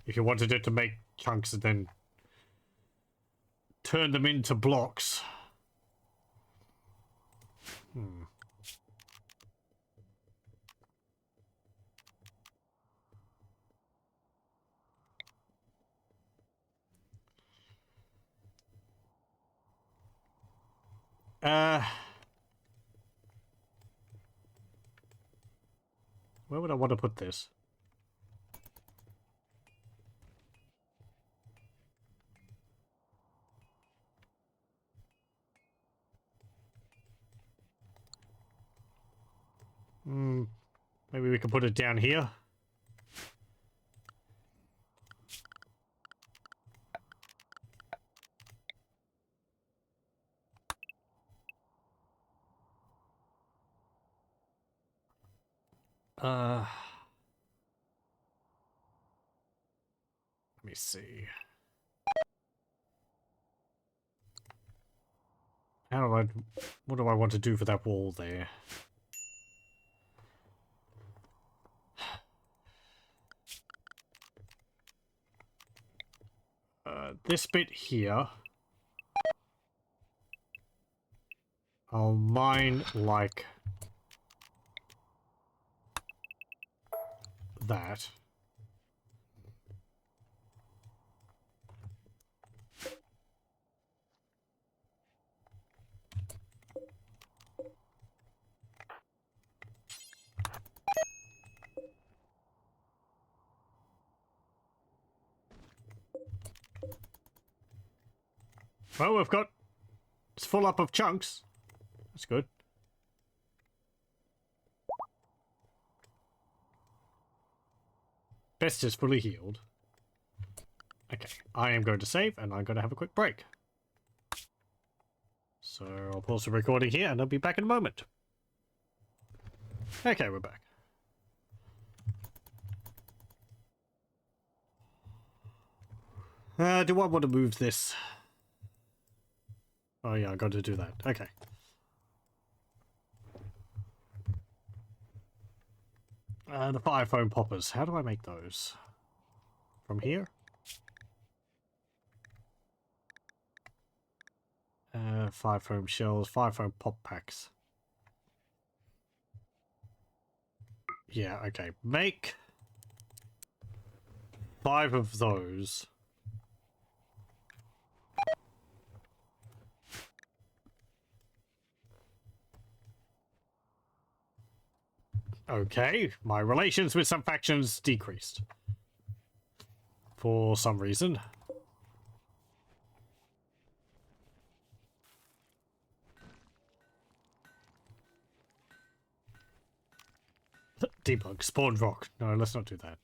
S1: If you wanted it to make chunks and then turn them into blocks. Hmm. Where would I want to put this? Maybe we can put it down here. Let me see. What do I want to do for that wall there? This bit here, I'll mine like that. Well, it's full up of chunks. That's good. Best is fully healed. Okay, I am going to save and I'm going to have a quick break. So I'll pause the recording here and I'll be back in a moment. Okay, we're back. Do I want to move this? Oh yeah, I got to do that. Okay. The fire foam poppers. How do I make those? From here? Fire foam shells, fire foam pop packs. Yeah, okay. Make 5 of those. Okay, my relations with some factions decreased. For some reason. Debug, spawned rock. No, let's not do that.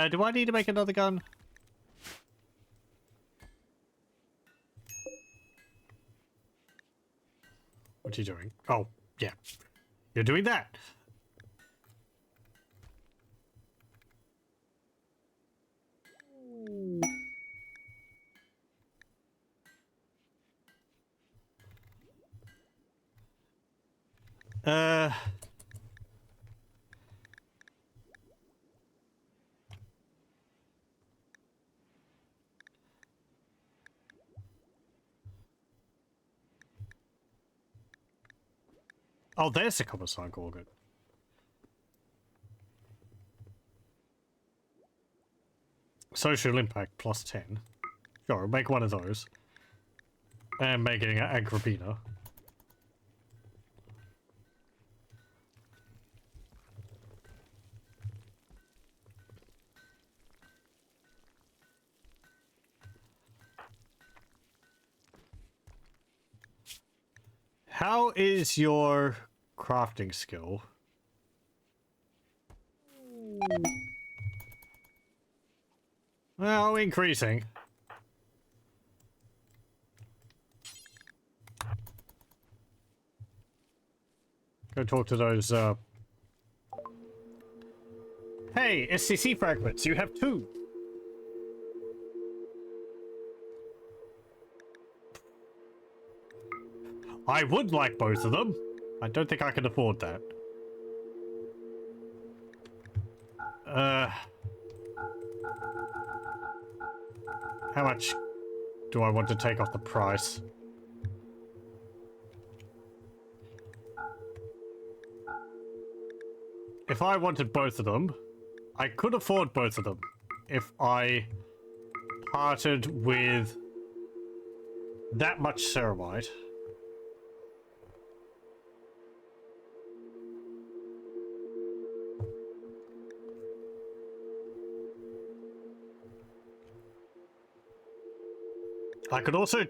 S1: Do I need to make another gun? What are you doing? Oh, yeah. You're doing that. Oh, there's the copper sign organ. Social impact plus 10. Sure, make one of those. And making an Agrippina. How is your crafting skill? Well, increasing. Go talk to those, Hey, SCC fragments, you have 2. I would like both of them. I don't think I can afford that. How much do I want to take off the price? If I wanted both of them, I could afford both of them if I parted with that much ceramite. I could also...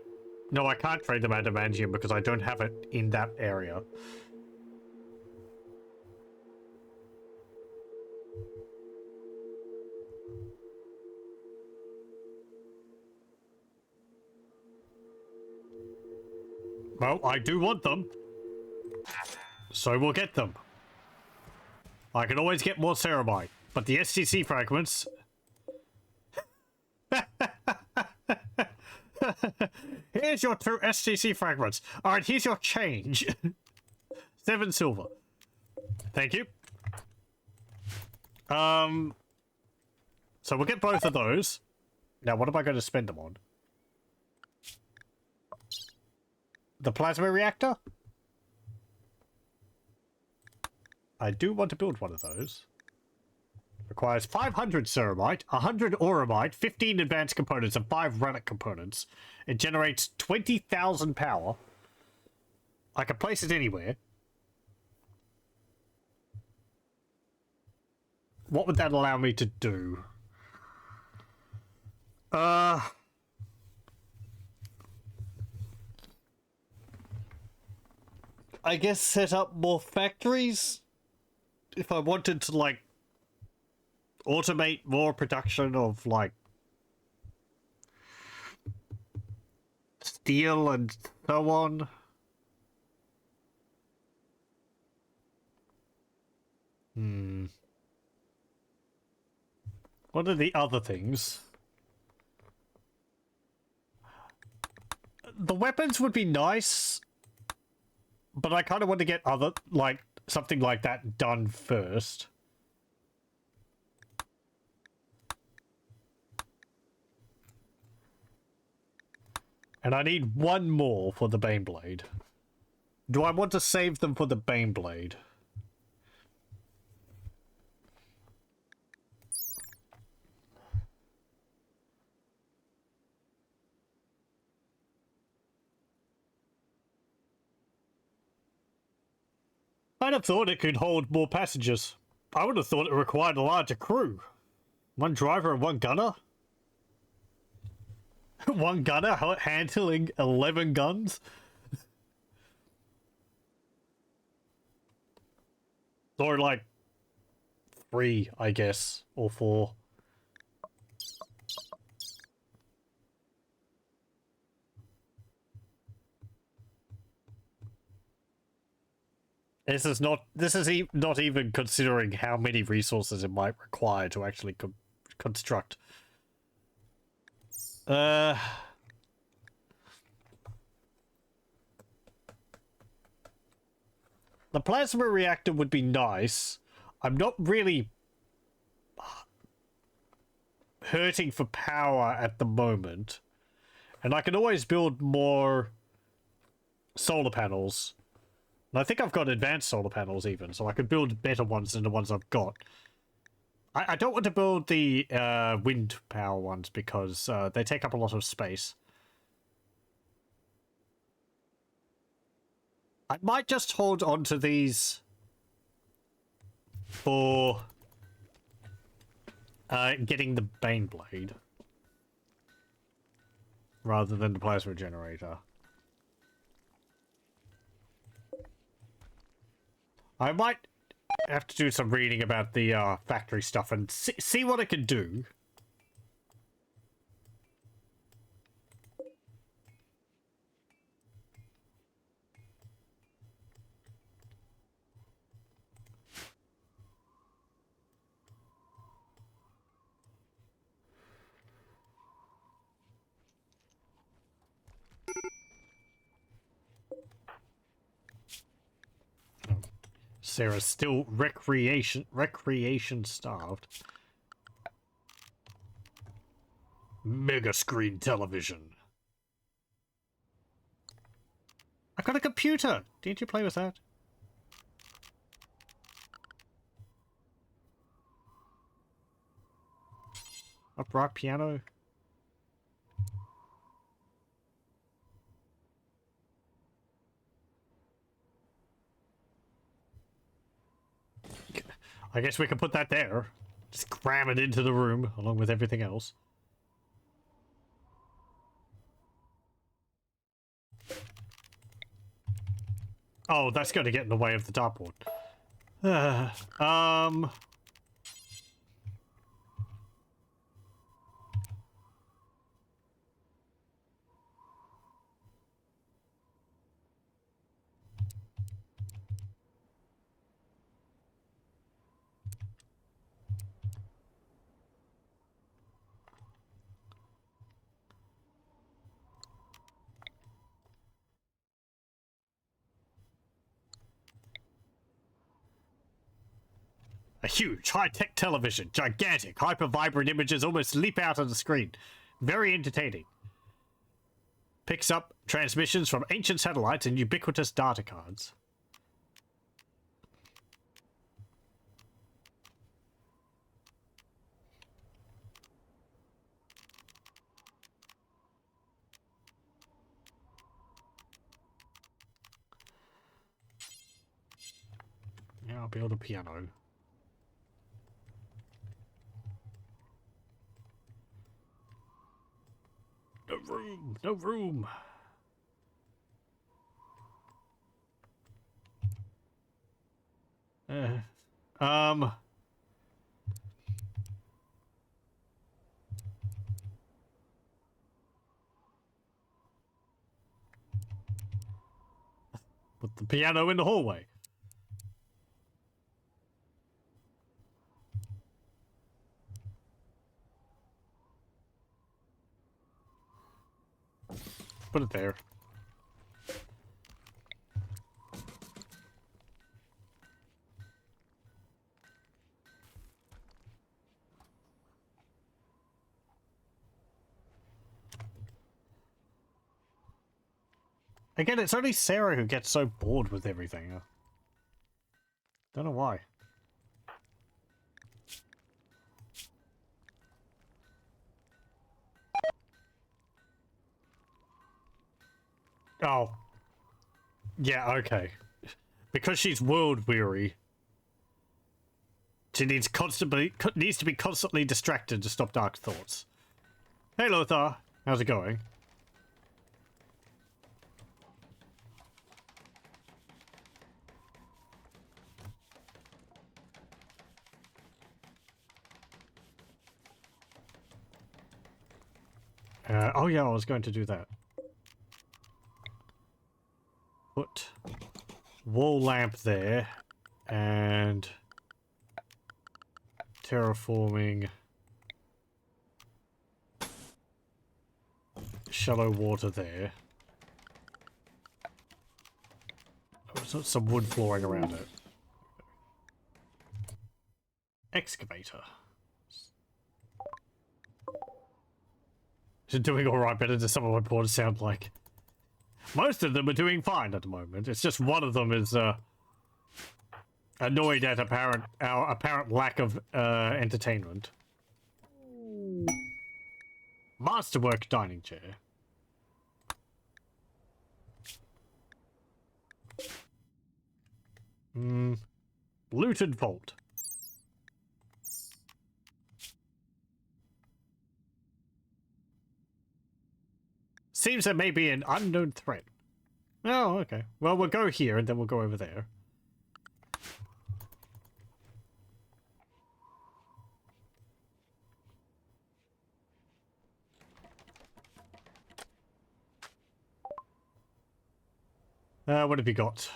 S1: No, I can't trade them adamantium because I don't have it in that area. Well, I do want them. So we'll get them. I can always get more ceramite, but the SCC fragments... Here's your 2 SCC fragments. Alright, here's your change. 7 silver. Thank you. So we'll get both of those. Now, what am I going to spend them on? The plasma reactor? I do want to build one of those. Requires 500 ceramite, 100 auramite, 15 advanced components, and 5 relic components. It generates 20,000 power. I can place it anywhere. What would that allow me to do? I guess set up more factories? If I wanted to, like, automate more production of, like, steel and so on. What are the other things? The weapons would be nice, but I kind of want to get other, like, something like that done first. And I need 1 more for the Baneblade. Do I want to save them for the Baneblade? I'd have thought it could hold more passengers. I would have thought it required a larger crew. 1 driver and 1 gunner? 1 gunner handling 11 guns? Or like 3, I guess, or 4. This is not even considering how many resources it might require to actually construct. The plasma reactor would be nice. I'm not really hurting for power at the moment. And I can always build more solar panels. And I think I've got advanced solar panels even, so I could build better ones than the ones I've got. I don't want to build the wind power ones because they take up a lot of space. I might just hold on to these for getting the Baneblade rather than the plasma generator. I might have to do some reading about the factory stuff and see what it can do. Sarah's still recreation starved. Mega screen television. I've got a computer. Didn't you play with that? Upright piano. I guess we can put that there. Just cram it into the room along with everything else. Oh, that's going to get in the way of the dartboard. A huge, high-tech television. Gigantic, hyper-vibrant images almost leap out of the screen. Very entertaining. Picks up transmissions from ancient satellites and ubiquitous data cards. Yeah, I'll build a piano. No room, no room. Um. Put the piano in the hallway. Put it there. Again, it's only Sarah who gets so bored with everything. Don't know why. Oh. Yeah, okay. Because she's world weary. She needs to be constantly distracted to stop dark thoughts. Hey Lothar, how's it going? Oh yeah, I was going to do that. Put wall lamp there and terraforming shallow water there. Oh, some wood flooring around it. Excavator. Is it doing alright? Better than some of my boards sound like. Most of them are doing fine at the moment. It's just one of them is annoyed at our apparent lack of entertainment. Masterwork dining chair. Looted vault. Seems there may be an unknown threat. Oh, okay. Well, we'll go here and then we'll go over there. What have you got?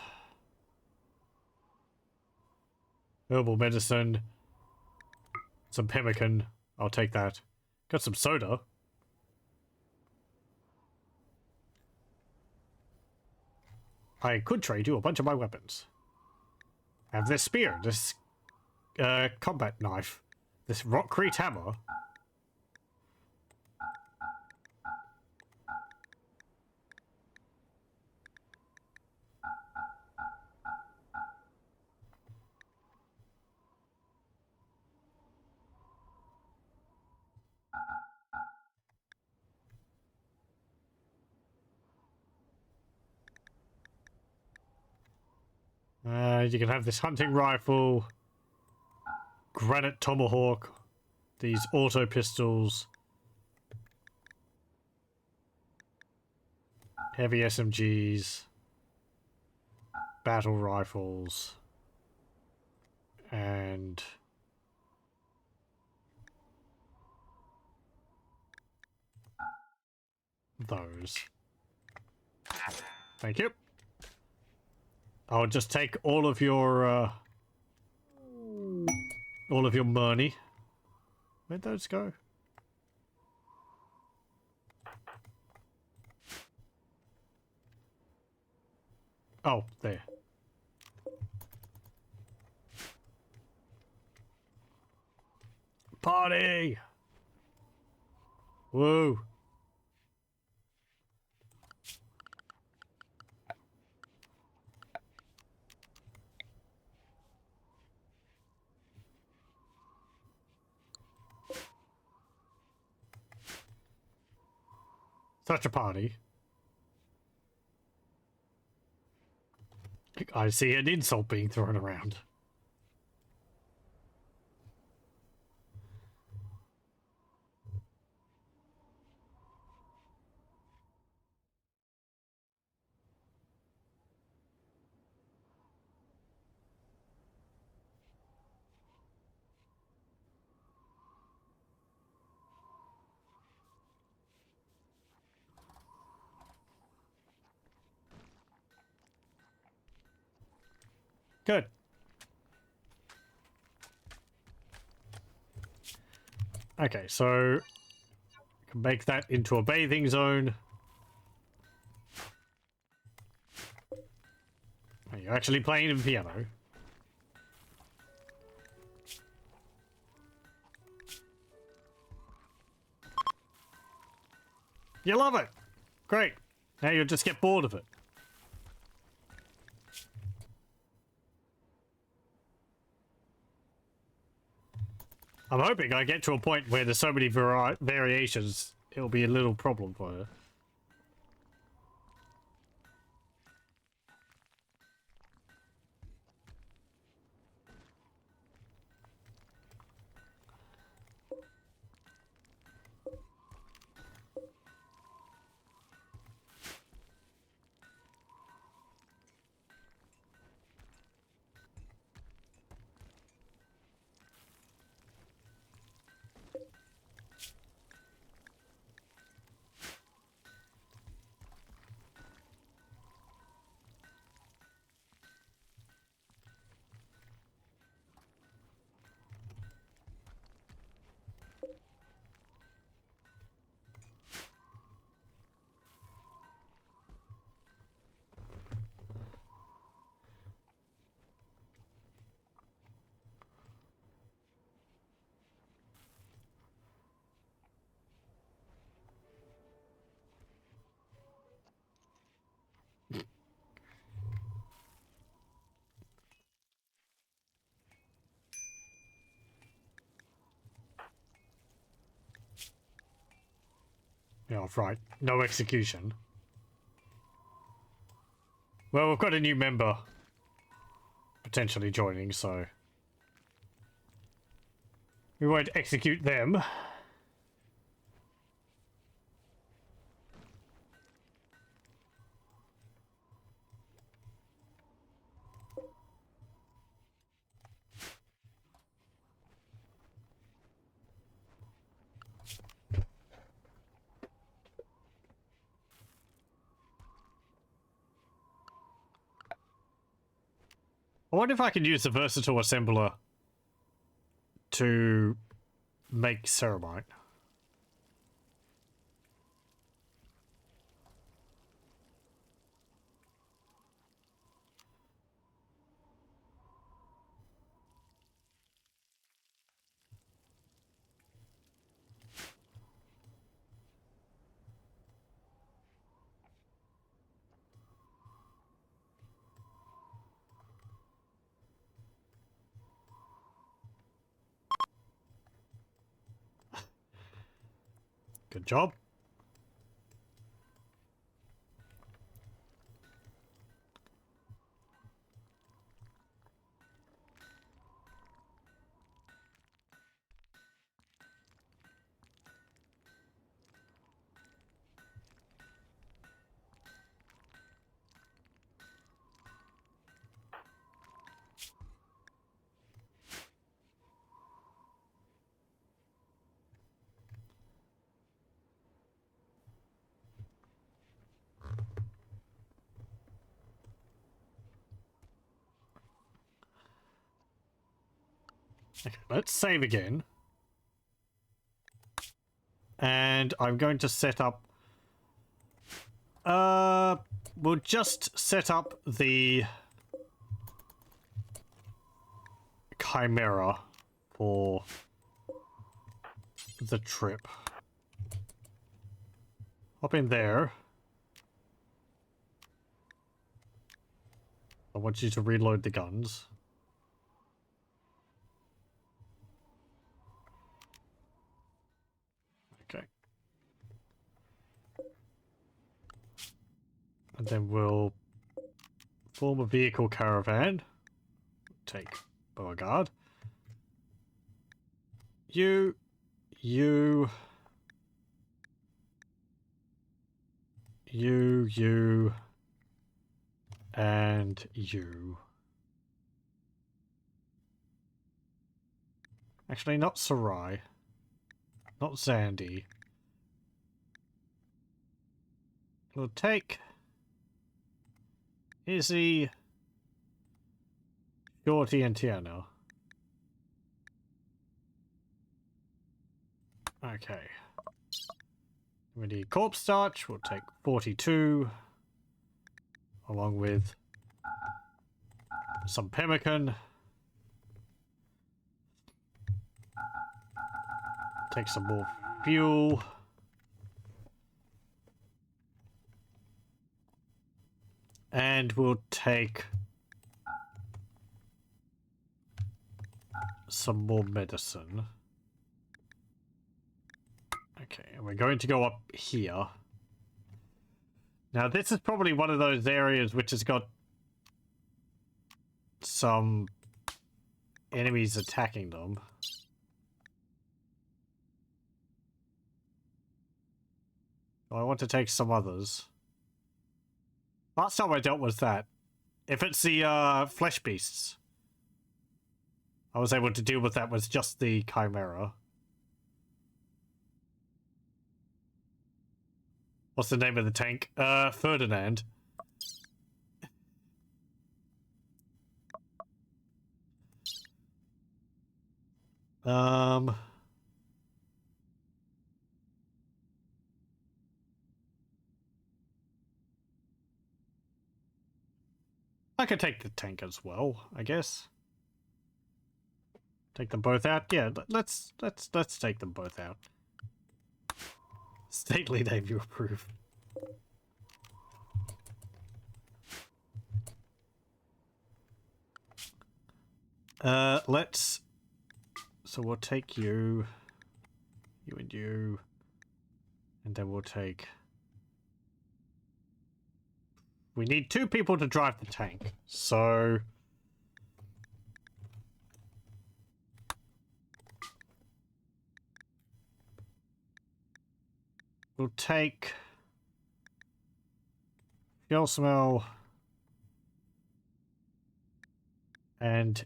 S1: Herbal medicine. Some pemmican. I'll take that. Got some soda. I could trade you a bunch of my weapons. I have this spear, this combat knife, this rockcrete hammer. You can have this hunting rifle, granite tomahawk, these auto pistols, heavy SMGs, battle rifles, and those. Thank you. I'll just take all of your money. Where'd those go? Oh, there. Party! Woo! Such a party. I see an insult being thrown around. Good. Okay, so can make that into a bathing zone. Are you actually playing the piano? You love it! Great. Now you'll just get bored of it. I'm hoping I get to a point where there's so many variations, it'll be a little problem for her. Yeah, right. No execution. Well, we've got a new member potentially joining, so we won't execute them. I wonder if I could use the versatile assembler to make ceramite. Good job. Okay, let's save again. And I'm going to set up... we'll just set up the Chimera for the trip. Hop in there. I want you to reload the guns. Okay. And then we'll form a vehicle caravan. Take Beauregard. You, and you. Actually, not Sarai. Not Zandy. We'll take Izzy, Shorty, and Tiana. Okay. We need corpse starch. We'll take 42. Along with some pemmican. Take some more fuel. And we'll take some more medicine. Okay, and we're going to go up here. Now, this is probably one of those areas which has got some enemies attacking them. I want to take some others. Last time I dealt with that. If it's the flesh beasts, I was able to deal with that with just the Chimera. What's the name of the tank? Ferdinand. I could take the tank as well, I guess. Take them both out? Yeah, let's take them both out. Stately name you approve. Let's... So we'll take you... You and you... And then we'll take... We need 2 people to drive the tank, so... We'll take... Fuel Smell... And...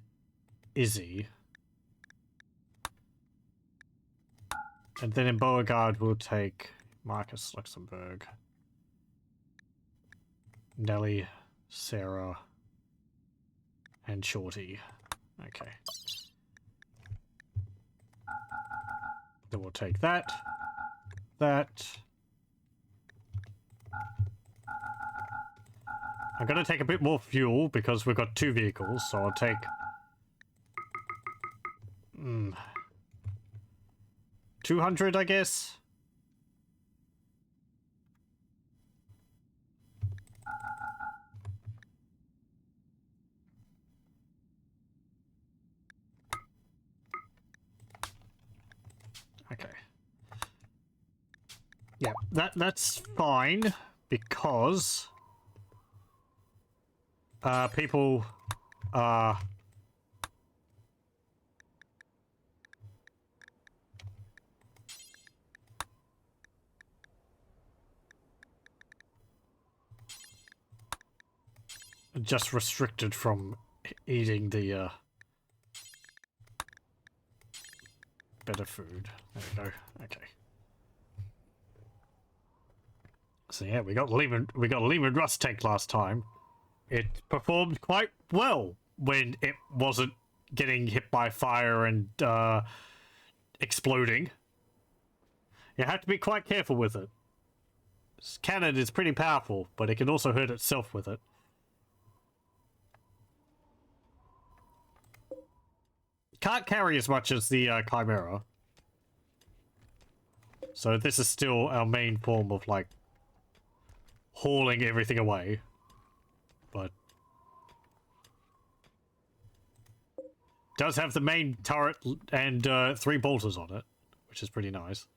S1: Izzy. And then in Beauregard we'll take Marcus Luxembourg, Nelly, Sarah, And Shorty. Okay. Then we'll take that. That. I'm going to take a bit more fuel because we've got 2 vehicles, so I'll take... 200, I guess? Okay. Yeah, that's fine because people just restricted from eating the better food. There we go. Okay. So yeah, we got Lehman Rust tank last time. It performed quite well when it wasn't getting hit by fire and exploding. You have to be quite careful with it. This cannon is pretty powerful, but it can also hurt itself with it. Can't carry as much as the Chimera. So this is still our main form of, like, hauling everything away. But does have the main turret and 3 bolters on it, which is pretty nice.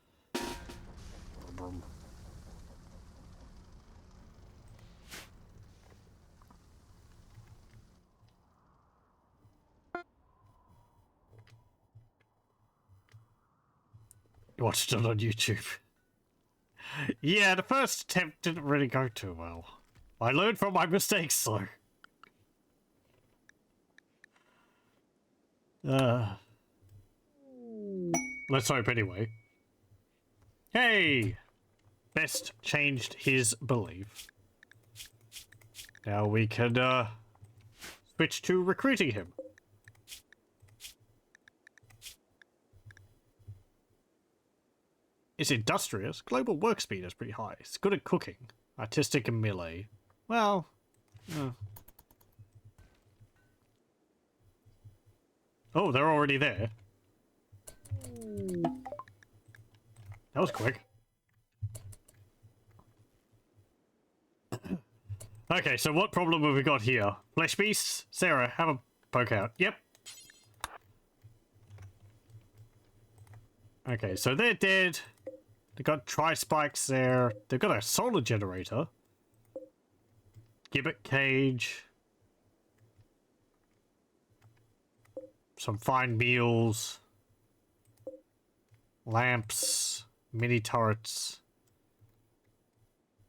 S1: Watched it on YouTube. Yeah, the first attempt didn't really go too well. I learned from my mistakes, though. Let's hope anyway. Hey! Best changed his belief. Now we can switch to recruiting him. It's industrious. Global work speed is pretty high. It's good at cooking. Artistic and melee. Well... Oh, they're already there. That was quick. Okay, so what problem have we got here? Flesh beasts? Sarah, have a poke out. Yep. Okay, so they're dead. They've got tri-spikes there. They've got a solar generator. Gibbet cage. Some fine meals. Lamps. Mini turrets.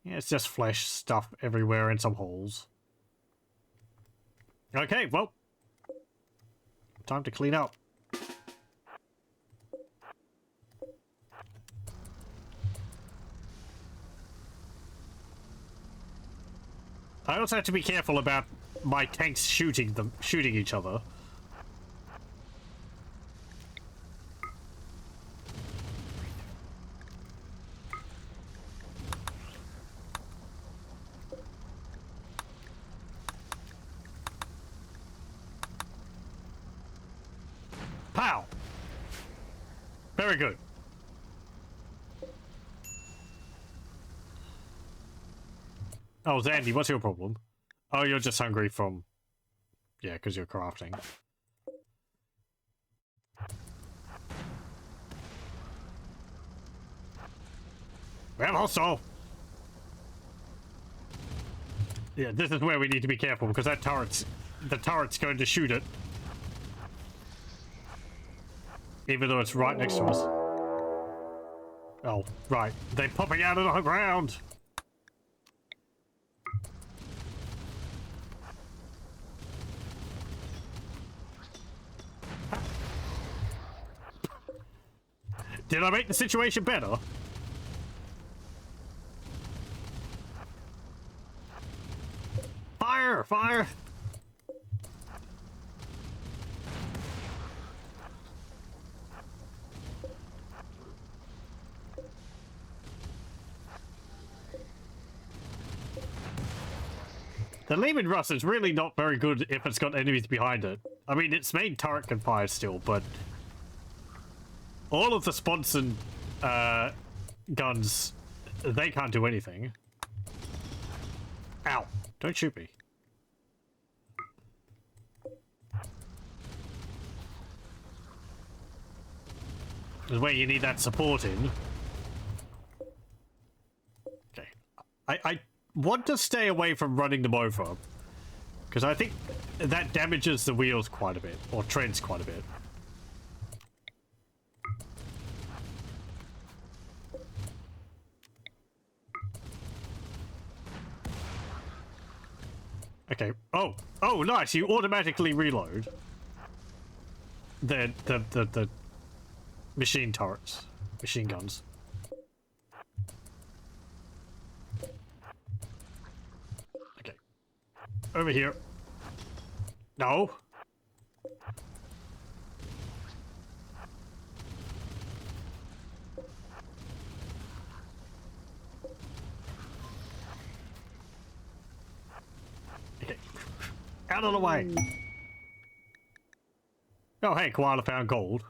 S1: Yeah, it's just flesh stuff everywhere and some holes. Okay, well. Time to clean up. I also have to be careful about my tanks shooting each other. Pow! Very good. Oh, Zandy, what's your problem? Oh, you're just hungry from... Yeah, because you're crafting. We have hostile! Yeah, this is where we need to be careful, because that the turret's going to shoot it. Even though it's right next to us. Oh, right. They're popping out of the ground! Did I make the situation better? Fire! Fire! The Lehman Russ is really not very good if it's got enemies behind it. I mean, its main turret can fire still, but all of the Sponson guns, they can't do anything. Ow! Don't shoot me. This is where you need that support in. Okay. I want to stay away from running them over, because I think that damages the wheels quite a bit, or treads quite a bit. Okay. Oh, nice! You automatically reload the machine turrets, machine guns. Okay. Over here. No. Okay. Out of the way. Oh, hey, koala found gold.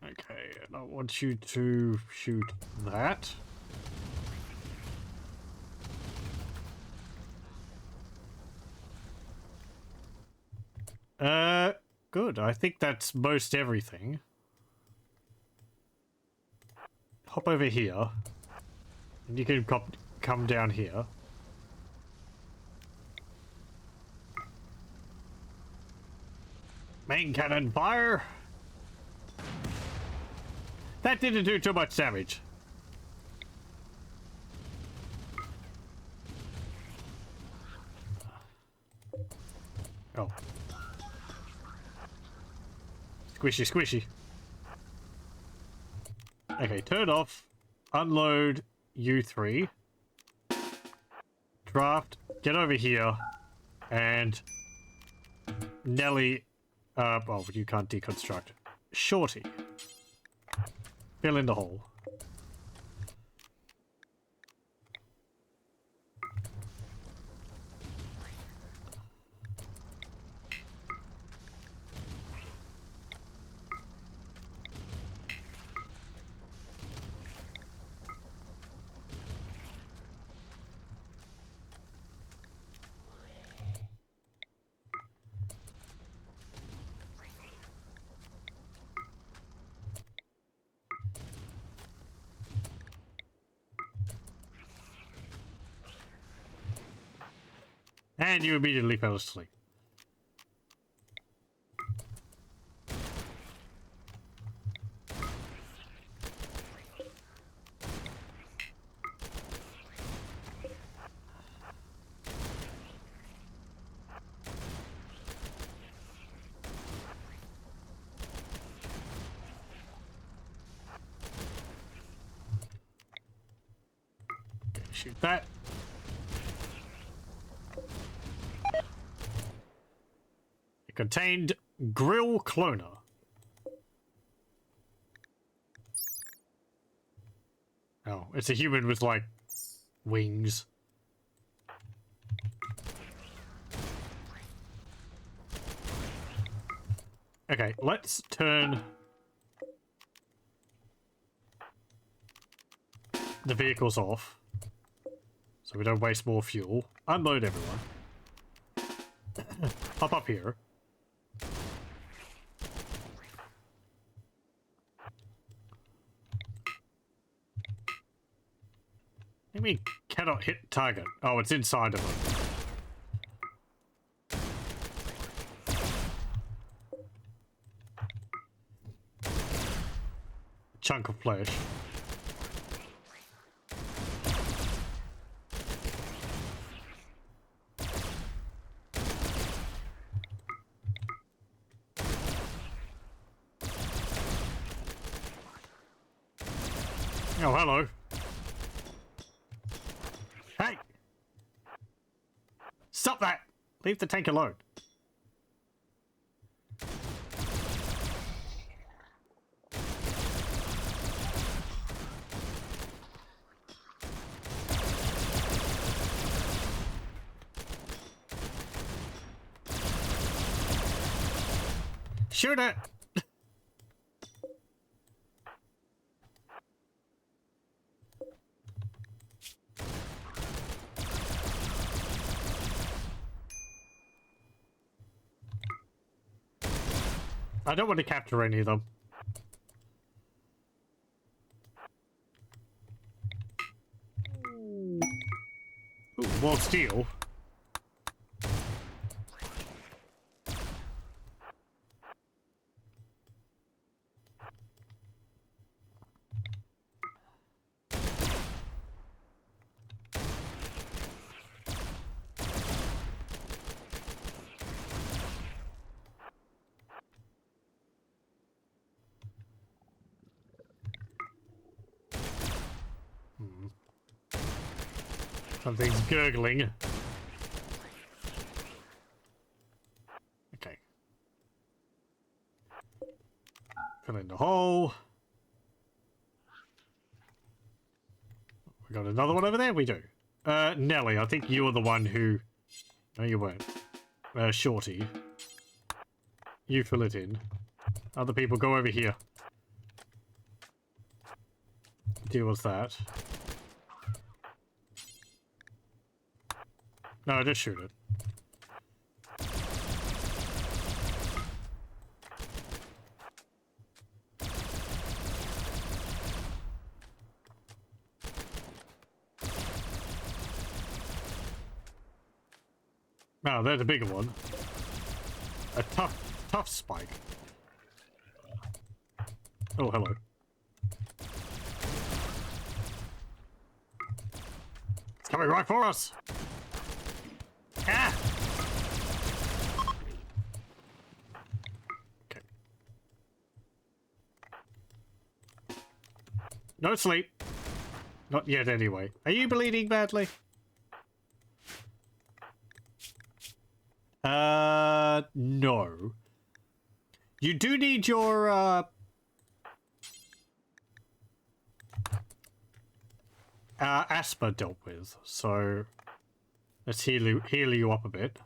S1: Okay, and I want you to shoot that. Good. I think that's most everything. Hop over here. And you can come down here. Main cannon fire! That didn't do too much damage. Oh. Squishy, squishy. Okay, turn off. Unload U3. Draft. Get over here. And... Nelly... oh, you can't deconstruct. Shorty. Fill in the hole. And you immediately fell asleep. Shoot that. It contained grill cloner. Oh, it's a human with, like, wings. Okay, let's turn the vehicles off so we don't waste more fuel. Unload everyone. Hop up here. What do you mean cannot hit target? Oh, it's inside of it. Chunk of flesh. Oh, hello. Hey! Stop that! Leave the tank alone. Shoot it! I don't want to capture any of them. Ooh, more steel. Something's gurgling. Okay. Fill in the hole. We got another one over there? We do. Nelly, I think you were the one who... No, you weren't. Shorty. You fill it in. Other people go over here. Deal with that. No, just shoot it. Oh, there's a bigger one. A tough spike. Oh, hello. It's coming right for us! Ah! Okay. No sleep. Not yet, anyway. Are you bleeding badly? No. You do need your, asthma dealt with, so let's heal you up a bit.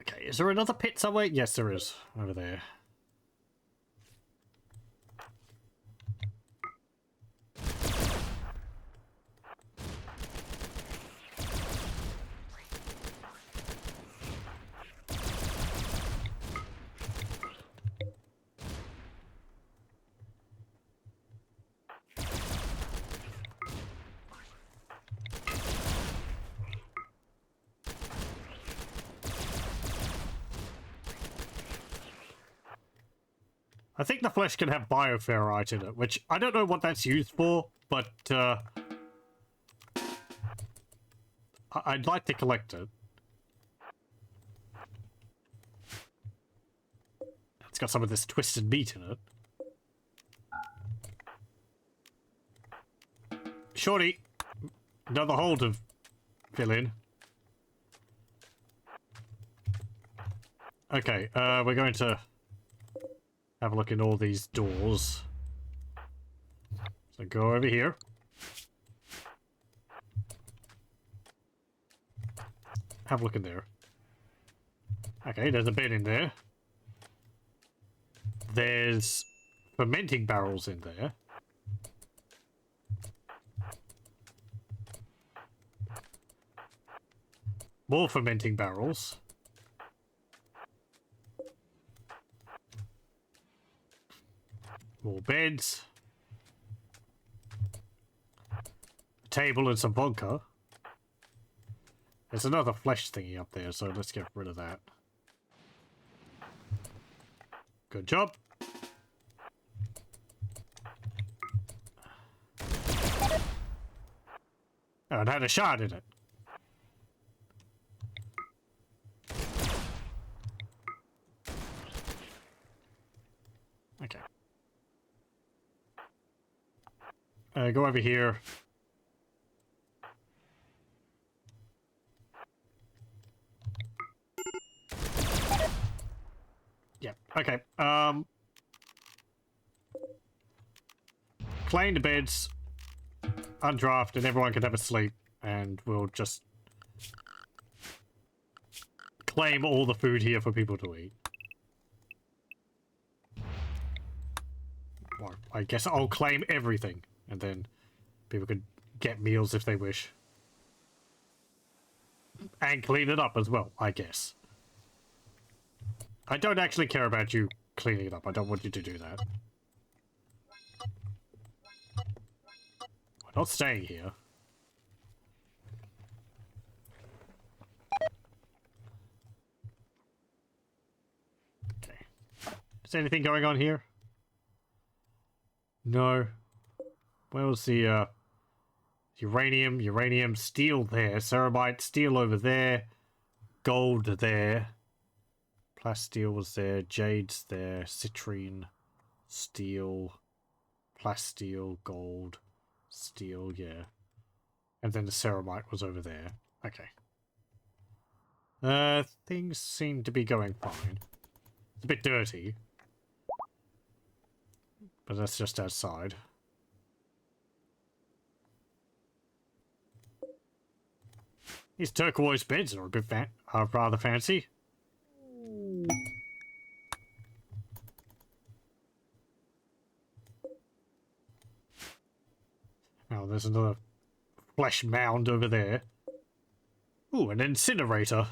S1: Okay, is there another pit somewhere? Yes, there is. Over there. I think the flesh can have bioferrite in it, which I don't know what that's used for, but I'd like to collect it. It's got some of this twisted meat in it. Shorty, another hole to fill in. Okay, we're going to have a look in all these doors. So go over here. Have a look in there. Okay, there's a bed in there. There's fermenting barrels in there. More fermenting barrels. More beds. A table and some vodka. There's another flesh thingy up there, so let's get rid of that. Good job. Oh, it had a shard in it. Okay. Go over here. Yeah, okay. claim the beds, undraft, and everyone can have a sleep, and we'll just claim all the food here for people to eat. Well, I guess I'll claim everything, and then people can get meals if they wish. And clean it up as well, I guess. I don't actually care about you cleaning it up. I don't want you to do that. We're not staying here. Okay. Is there anything going on here? No. Where's the, uranium, steel there, ceramite, steel over there, gold there, plasteel was there, jade's there, citrine, steel, plasteel, gold, steel, yeah. And then the ceramite was over there. Okay. Things seem to be going fine. It's a bit dirty. But that's just outside. These turquoise beds are a bit rather fancy. Oh, there's another flesh mound over there. Ooh, an incinerator.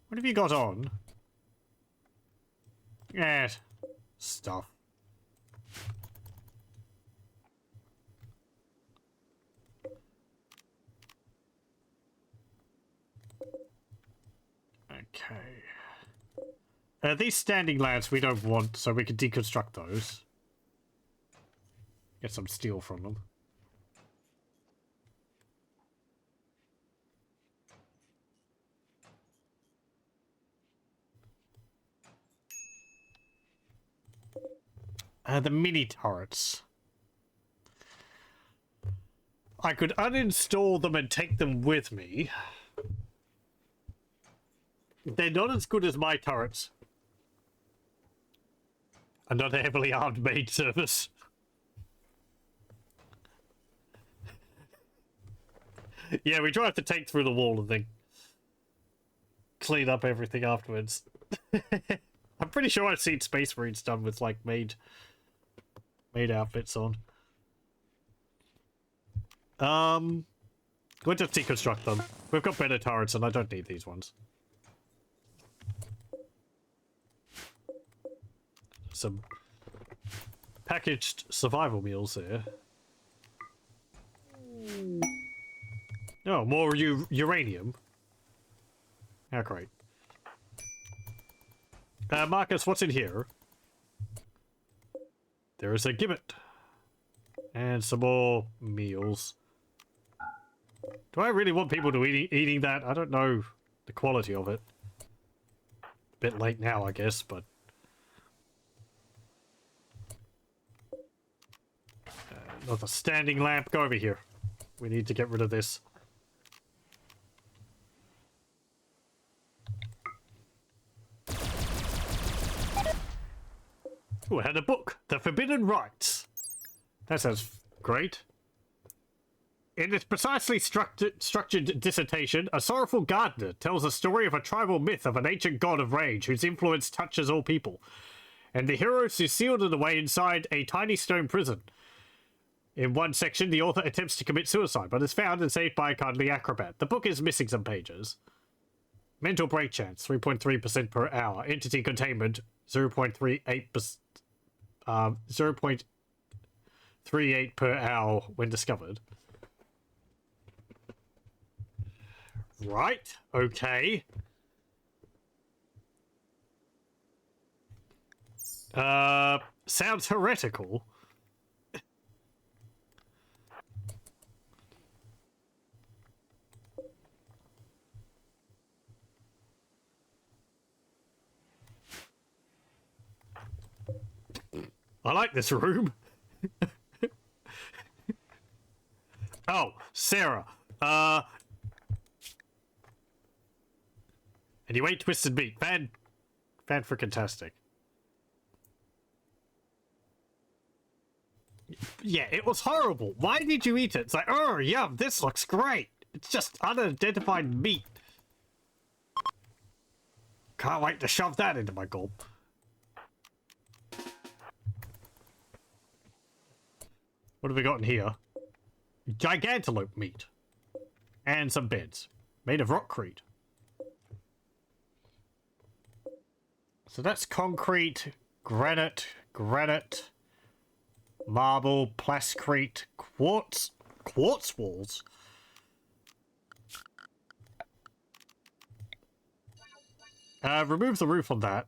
S1: What have you got on? Eh, stuff. Okay. These standing lamps we don't want, so we can deconstruct those. Get some steel from them. The mini turrets. I could uninstall them and take them with me. They're not as good as my turrets. And not a heavily armed maid service. Yeah, we do have to take through the wall and then clean up everything afterwards. I'm pretty sure I've seen Space Marines done with, like, maid outfits on. We'll just deconstruct them. We've got better turrets and I don't need these ones. Some packaged survival meals there. Oh, more uranium. How great. Marcus, what's in here? There is a gibbet. And some more meals. Do I really want people to eating that? I don't know the quality of it. A bit late now, I guess, but... Another standing lamp. Go over here. We need to get rid of this. Ooh, I had a book. The Forbidden Rites. That sounds great. In its precisely structured dissertation, a sorrowful gardener tells a story of a tribal myth of an ancient god of rage whose influence touches all people, and the heroes who sealed it away inside a tiny stone prison. In one section, the author attempts to commit suicide, but is found and saved by a cuddly acrobat. The book is missing some pages. Mental break chance, 3.3% per hour. Entity containment, 0.38%. 0.38 per hour when discovered. Right, okay. Sounds heretical. I like this room. Oh, Sarah. And you ate twisted meat. Fan-frickin-tastic. Yeah, it was horrible. Why did you eat it? It's like, oh, yum, this looks great. It's just unidentified meat. Can't wait to shove that into my gulp. What have we got in here? Gigantelope meat. And some beds. Made of rockcrete. So that's concrete, granite, marble, plascrete, quartz walls. Remove the roof on that.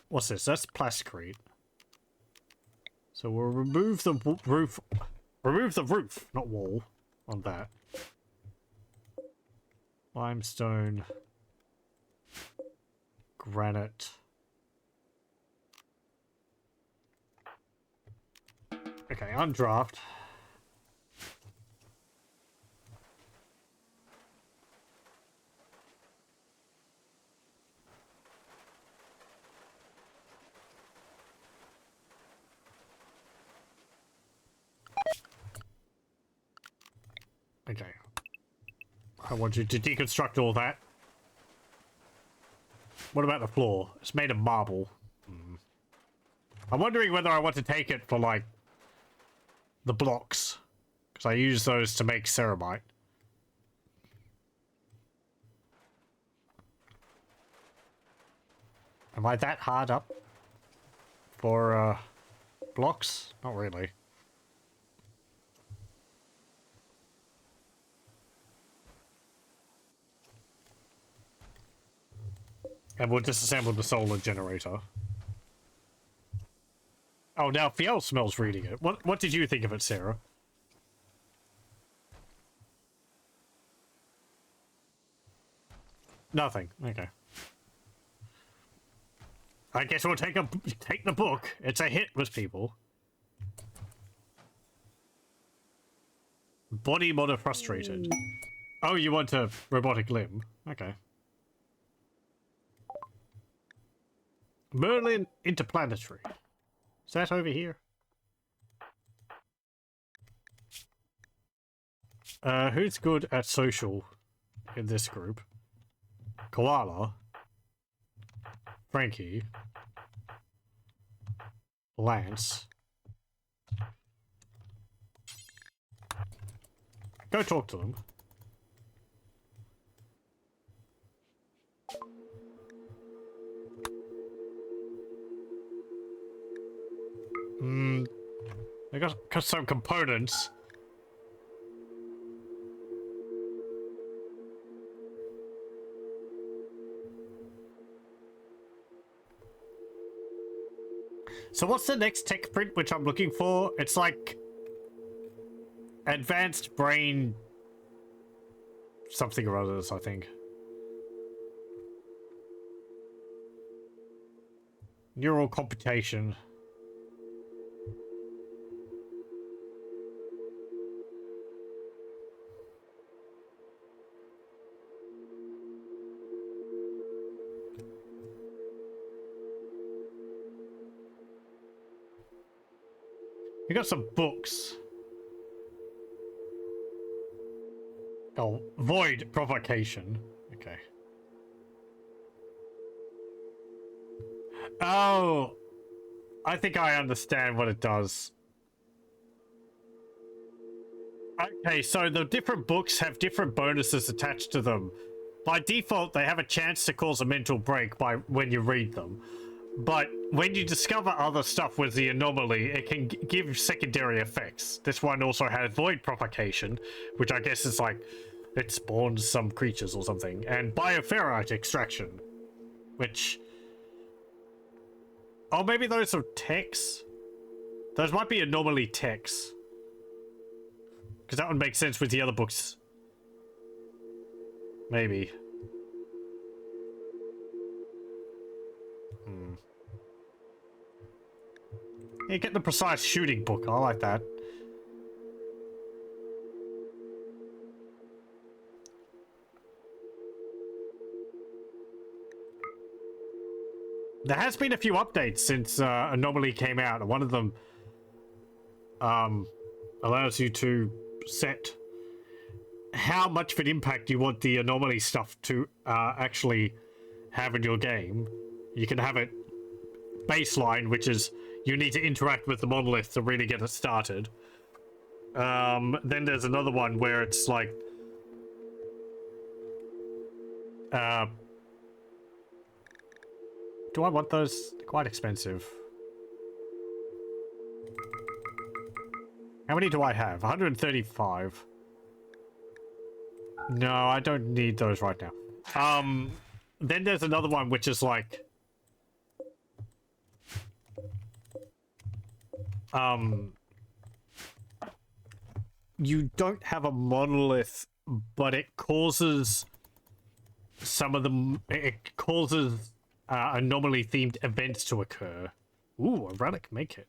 S1: What's this? That's plascrete. So we'll remove the roof. Remove the roof, not wall, on that. Limestone. Granite. Okay, undraft. Okay. I want you to deconstruct all that. What about the floor? It's made of marble. I'm wondering whether I want to take it for, like, the blocks. Because I use those to make ceramite. Am I that hard up for, blocks? Not really. And we'll disassemble the solar generator. Oh, now Fiel smells reading it. What did you think of it, Sarah? Nothing. Okay. I guess we'll take the book. It's a hit with people. Body modder frustrated. Oh, you want a robotic limb? Okay. Merlin Interplanetary. Is that over here? Who's good at social in this group? Koala. Frankie. Lance. Go talk to them. I got some components. So what's the next tech print which I'm looking for? It's like advanced brain something or others, I think. Neural computation. We got some books. Oh, void provocation. Okay. Oh, I think I understand what it does. Okay, so the different books have different bonuses attached to them. By default, they have a chance to cause a mental break by when you read them. But when you discover other stuff with the anomaly, it can give secondary effects. This one also has void provocation, which I guess is like it spawns some creatures or something, and bioferrite extraction, which... Oh, maybe those are techs? Those might be anomaly techs. Because that would make sense with the other books. Maybe. Yeah, get the precise shooting book. I like that. There has been a few updates since Anomaly came out. One of them allows you to set how much of an impact you want the Anomaly stuff to actually have in your game. You can have it baseline, which is you need to interact with the monolith to really get it started. Then there's another one where it's like do I want those? They're quite expensive. How many do I have? 135. No, I don't need those right now. Then there's another one which is like you don't have a monolith, but it causes some of them. It causes anomaly themed events to occur. Ooh, a relic make it.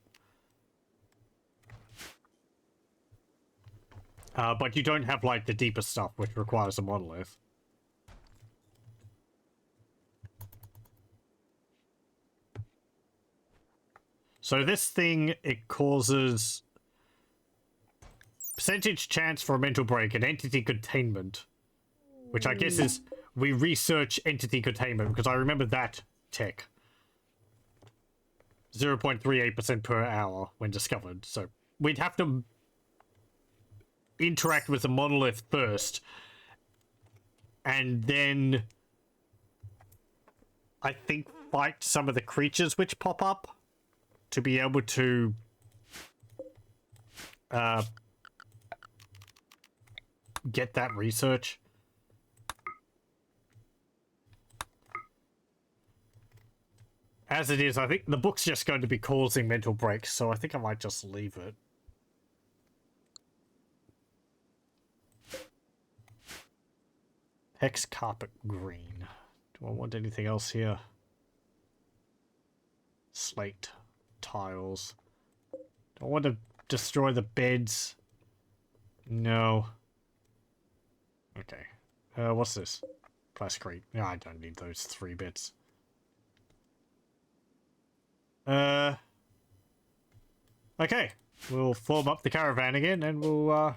S1: But you don't have like the deeper stuff which requires a monolith. So this thing, it causes percentage chance for a mental break and entity containment, which I guess is we research entity containment because I remember that tech. 0.38% per hour when discovered. So we'd have to interact with the monolith first and then I think fight some of the creatures which pop up to be able to get that research. As it is, I think the book's just going to be causing mental breaks, so I think I might just leave it. Hex carpet green. Do I want anything else here? Slate tiles. Do I want to destroy the beds? No. Okay. What's this? Plasticrete. No, I don't need those 3 bits. Okay. We'll form up the caravan again and we'll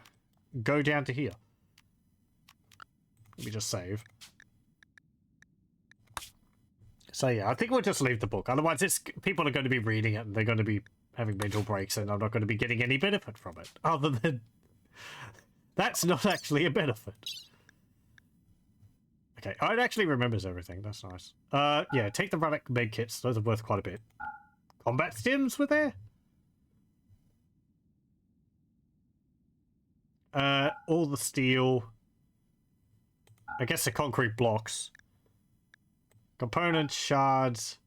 S1: go down to here. Let me just save. So yeah, I think we'll just leave the book. Otherwise, people are going to be reading it and they're going to be having mental breaks and I'm not going to be getting any benefit from it. Other than... That's not actually a benefit. Okay, oh, it actually remembers everything. That's nice. Yeah, take the relic med kits. Those are worth quite a bit. Combat stims were there? All the steel. I guess the concrete blocks. Components, shards.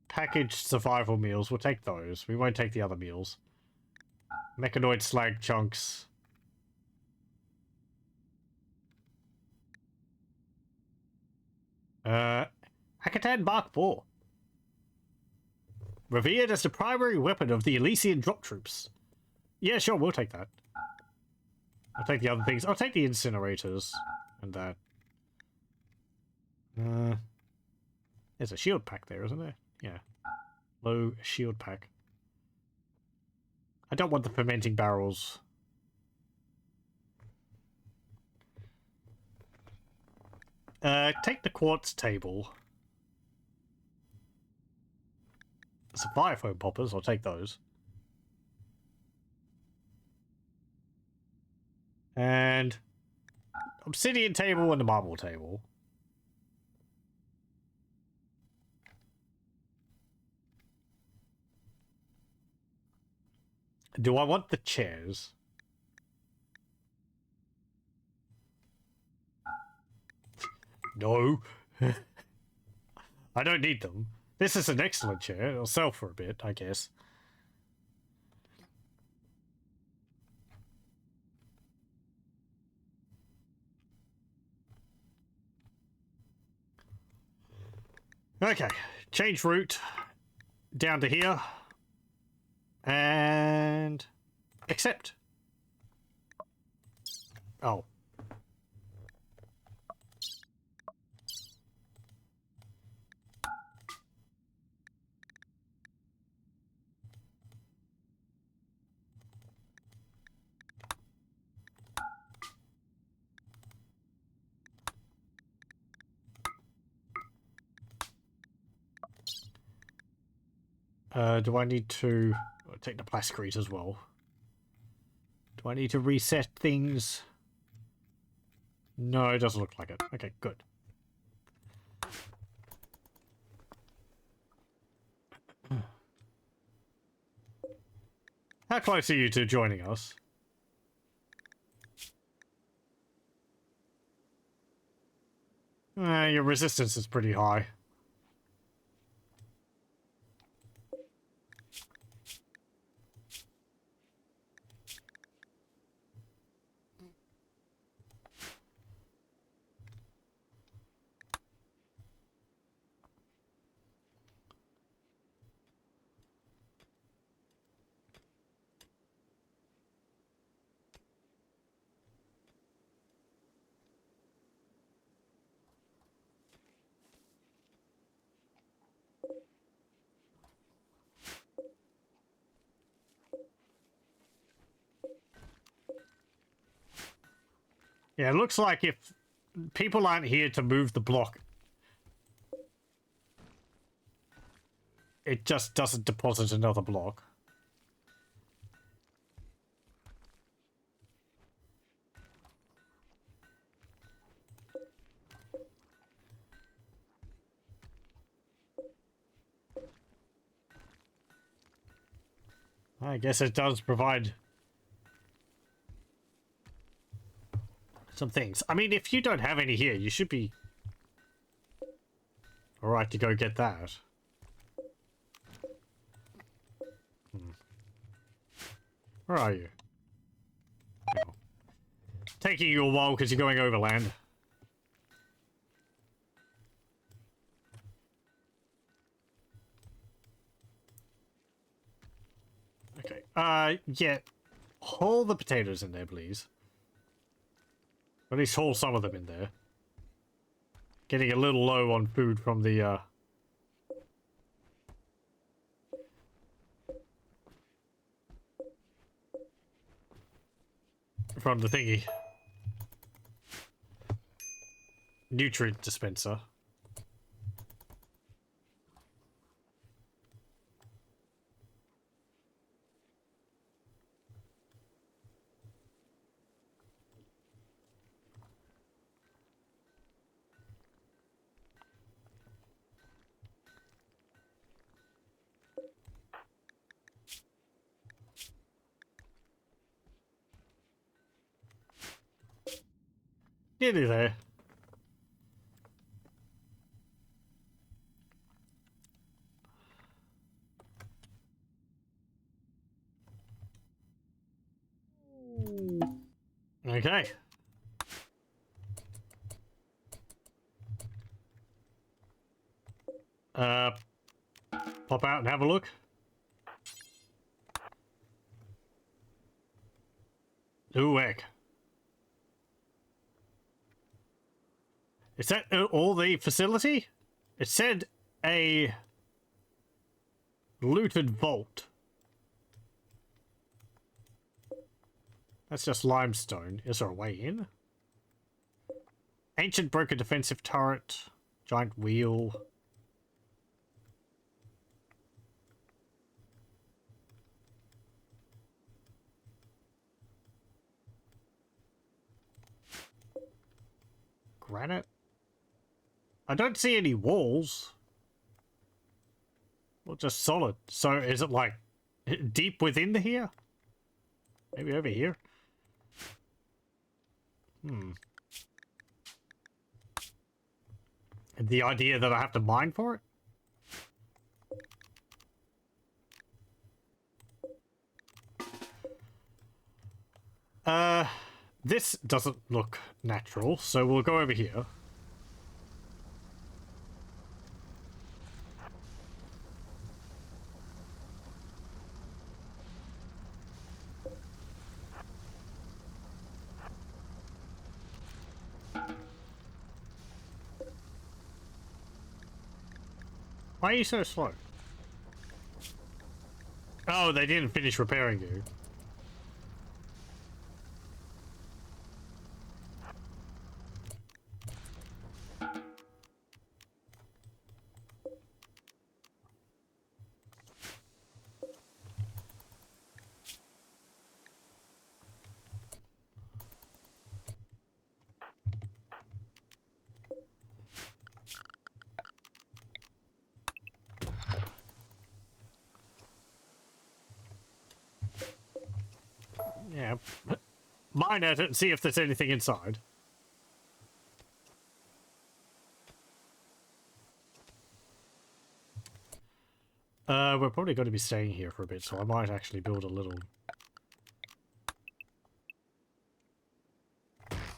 S1: Packaged survival meals. We'll take those. We won't take the other meals. Mechanoid slag chunks. Hakatan Mark 4. Revered as the primary weapon of the Elysian drop troops. Yeah, sure, we'll take that. I'll take the other things. I'll take the incinerators and that. There's a shield pack there, isn't there? Yeah. Low shield pack. I don't want the fermenting barrels. Take the quartz table. Some fire foam poppers, I'll take those. And obsidian table and the marble table. Do I want the chairs? No. I don't need them. This is an excellent chair. It'll sell for a bit, I guess. Okay. Change route. Down to here. And... accept. Oh. Do I need to take the plascrete as well? Do I need to reset things? No, it doesn't look like it. Okay, good. How close are you to joining us? Your resistance is pretty high. Yeah, it looks like if people aren't here to move the block, it just doesn't deposit another block. I guess it does provide some things. I mean, if you don't have any here, you should be alright to go get that. Where are you? Oh. Taking you a while because you're going overland. Okay. Yeah. Haul the potatoes in there, please. At least haul some of them in there. Getting a little low on food from the, from the thingy. Nutrient dispenser. Nearly there. Okay. Pop out and have a look. Ooh, heck. Is that all the facility? It said a looted vault. That's just limestone. Is there a way in? Ancient broken defensive turret. Giant wheel. Granite? I don't see any walls. Well, just solid. So is it like deep within here? Maybe over here? The idea that I have to mine for it? This doesn't look natural, so we'll go over here. Why are you so slow? Oh, they didn't finish repairing you. Yeah. Mine at it and see if there's anything inside. We're probably going to be staying here for a bit, so I might actually build a little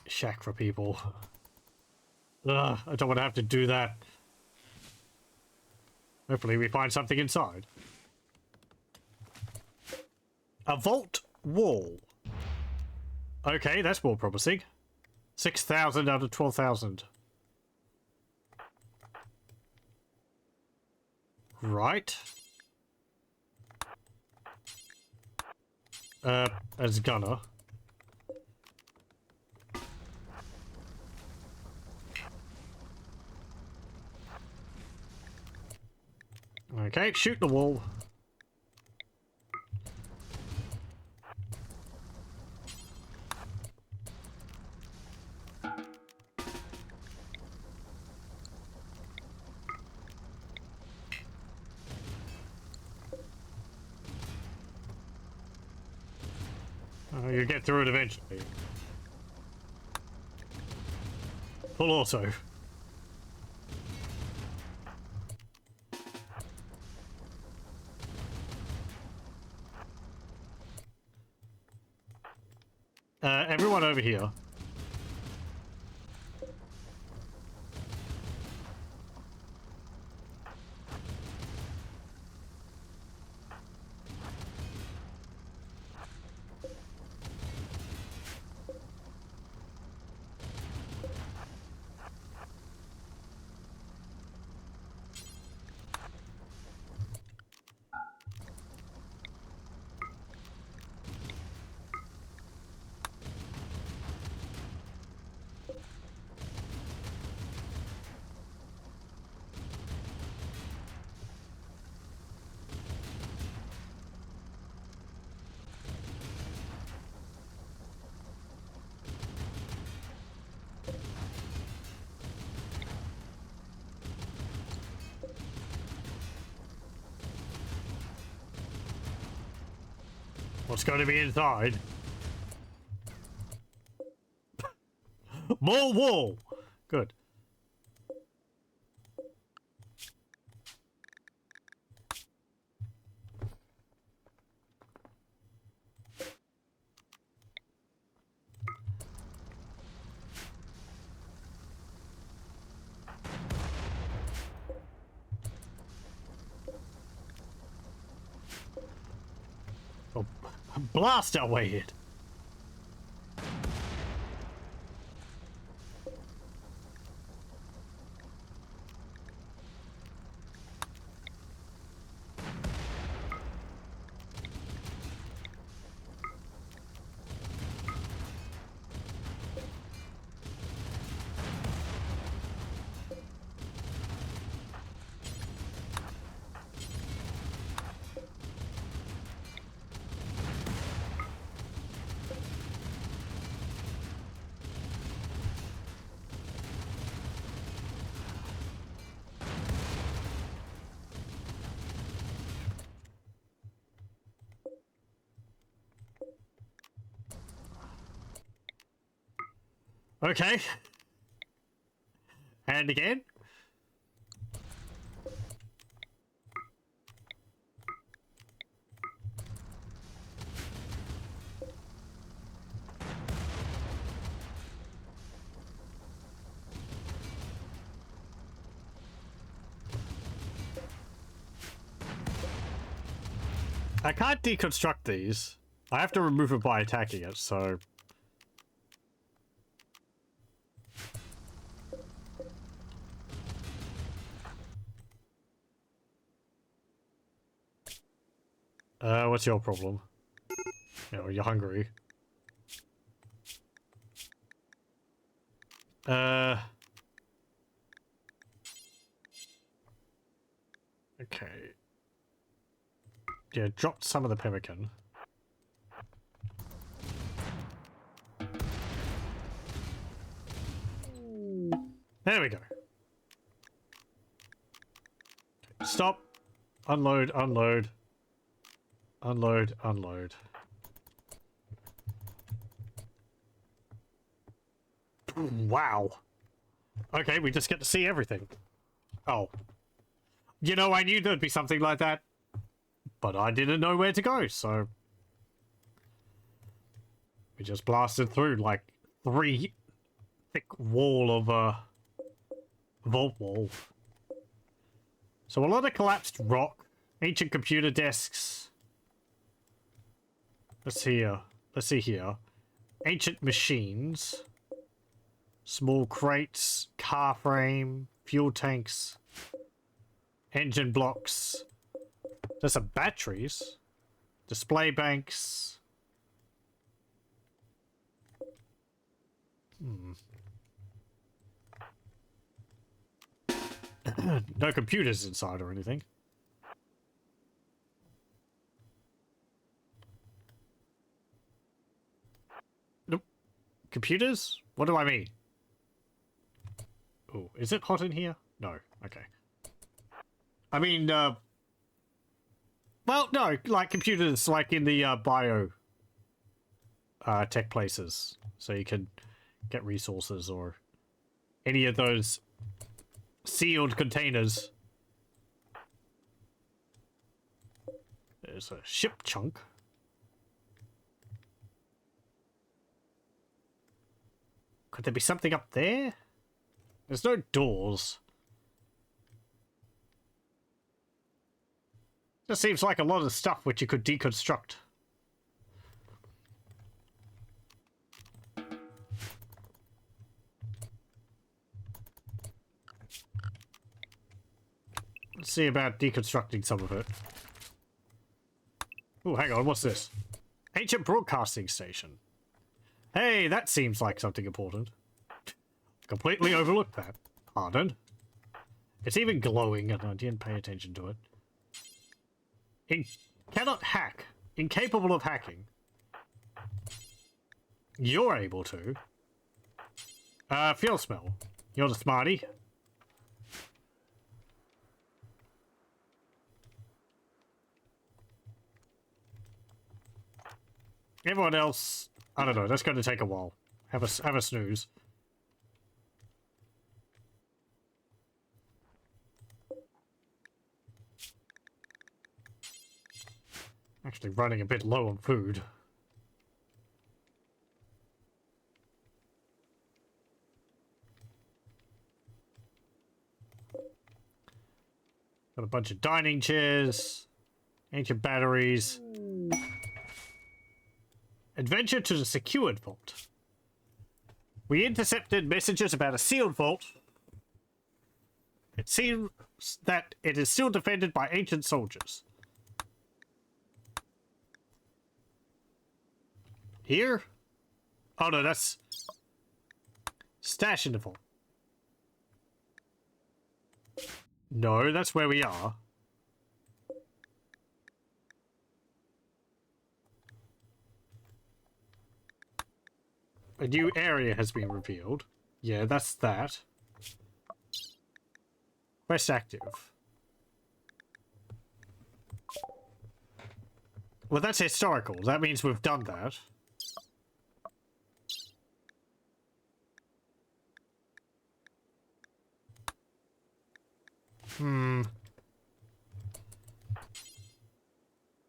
S1: shack for people. Ugh, I don't want to have to do that. Hopefully we find something inside. A vault wall. Okay, that's more promising. 6,000 out of 12,000. Right. As gunner. Okay, shoot the wall. You'll get through it eventually. Full auto. Everyone over here. What's going to be inside? More wall! Good. Oh, blast our way in. Okay. And again. I can't deconstruct these. I have to remove it by attacking it, so... what's your problem? You know, you're hungry. Okay. Yeah, dropped some of the pemmican. There we go. Stop. Unload, unload. Unload, unload. Wow. Okay, we just get to see everything. Oh. You know, I knew there'd be something like that, but I didn't know where to go, so... We just blasted through, like, 3 thick wall of, vault wall. So a lot of collapsed rock, ancient computer desks. Let's see here. Ancient machines. Small crates, car frame, fuel tanks, engine blocks. There's some batteries. Display banks. No computers inside or anything. Nope. Computers? What do I mean? Oh, is it hot in here? No. Okay. I mean, well, no, like computers, like in the bio tech places, so you can get resources or any of those sealed containers. There's a ship chunk. Could there be something up there? There's no doors. Just seems like a lot of stuff which you could deconstruct. Let's see about deconstructing some of it. Oh, hang on, what's this? Ancient broadcasting station. Hey, that seems like something important. Completely overlooked that. Pardon? It's even glowing and I didn't pay attention to it. Cannot hack. Incapable of hacking. You're able to. Fuel smell. You're the smarty. Everyone else, I don't know, that's going to take a while. Have a snooze. Actually running a bit low on food. Got a bunch of dining chairs, ancient batteries. Adventure to the secured vault. We intercepted messages about a sealed vault. It seems that it is still defended by ancient soldiers. Here? Oh no, that's stash in the vault. No, that's where we are. A new area has been revealed. Yeah, that's that. Quest active. Well, that's historical. That means we've done that.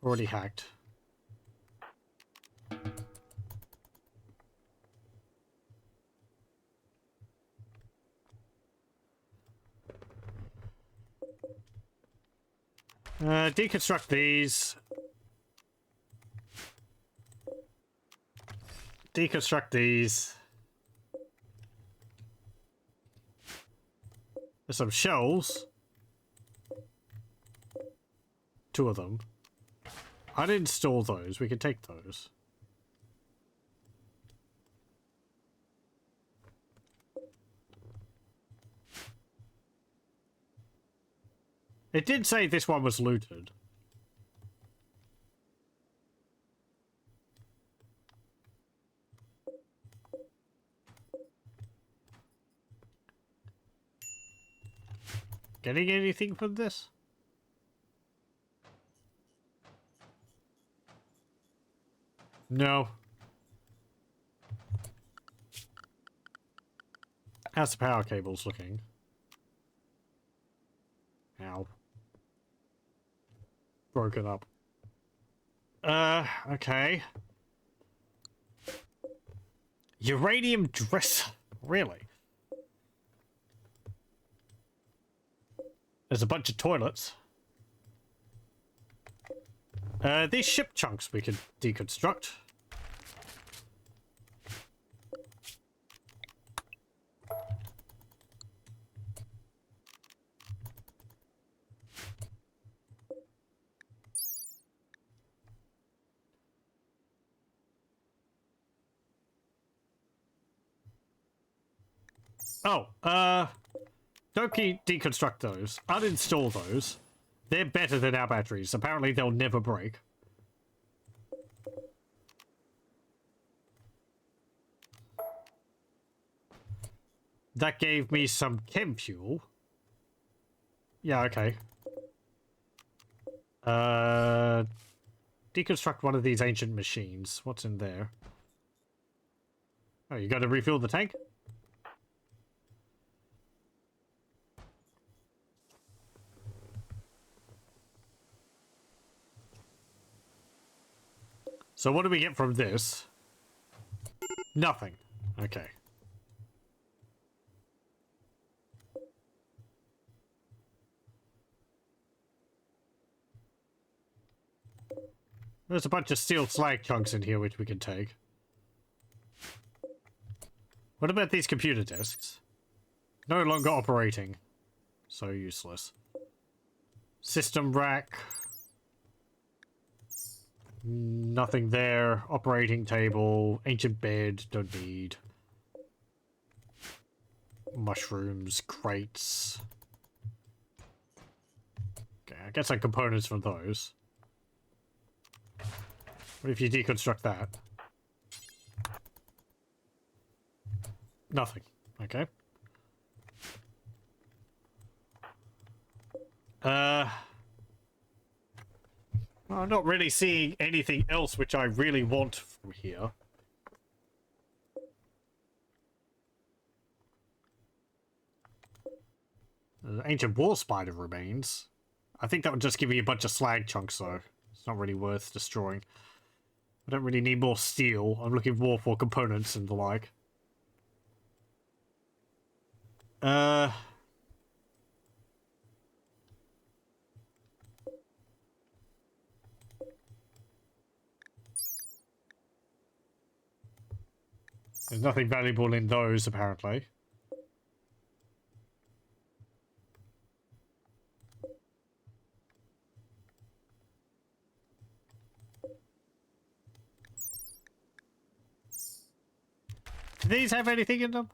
S1: Already hacked. Deconstruct these. Deconstruct these. There's some shells. 2 of them. I didn't install those. We can take those. It did say this one was looted. Getting anything from this? No. How's the power cables looking? Ow. Broken up. Okay. Uranium dress. Really? There's a bunch of toilets. These ship chunks we could deconstruct. Oh, don't deconstruct those. Uninstall those. They're better than our batteries. Apparently they'll never break. That gave me some chem fuel. Yeah, okay. Deconstruct one of these ancient machines. What's in there? Oh, you gotta refill the tank? So what do we get from this? Nothing. Okay. There's a bunch of steel slag chunks in here which we can take. What about these computer desks? No longer operating. So useless. System rack. Nothing there. Operating table. Ancient bed. Don't need. Mushrooms. Crates. Okay, I get some components from those. What if you deconstruct that? Nothing. Okay. I'm not really seeing anything else which I really want from here. Ancient war spider remains. I think that would just give me a bunch of slag chunks, though. It's not really worth destroying. I don't really need more steel. I'm looking more for components and the like. There's nothing valuable in those, apparently. Do these have anything in them?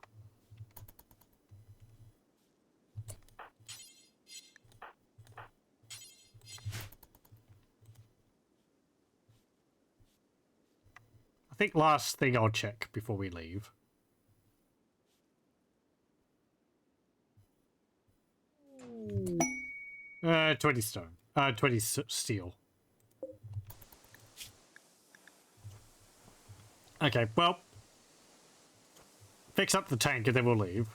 S1: I think last thing I'll check before we leave. Uh, 20 stone. 20 steel. Okay, well. Fix up the tank and then we'll leave.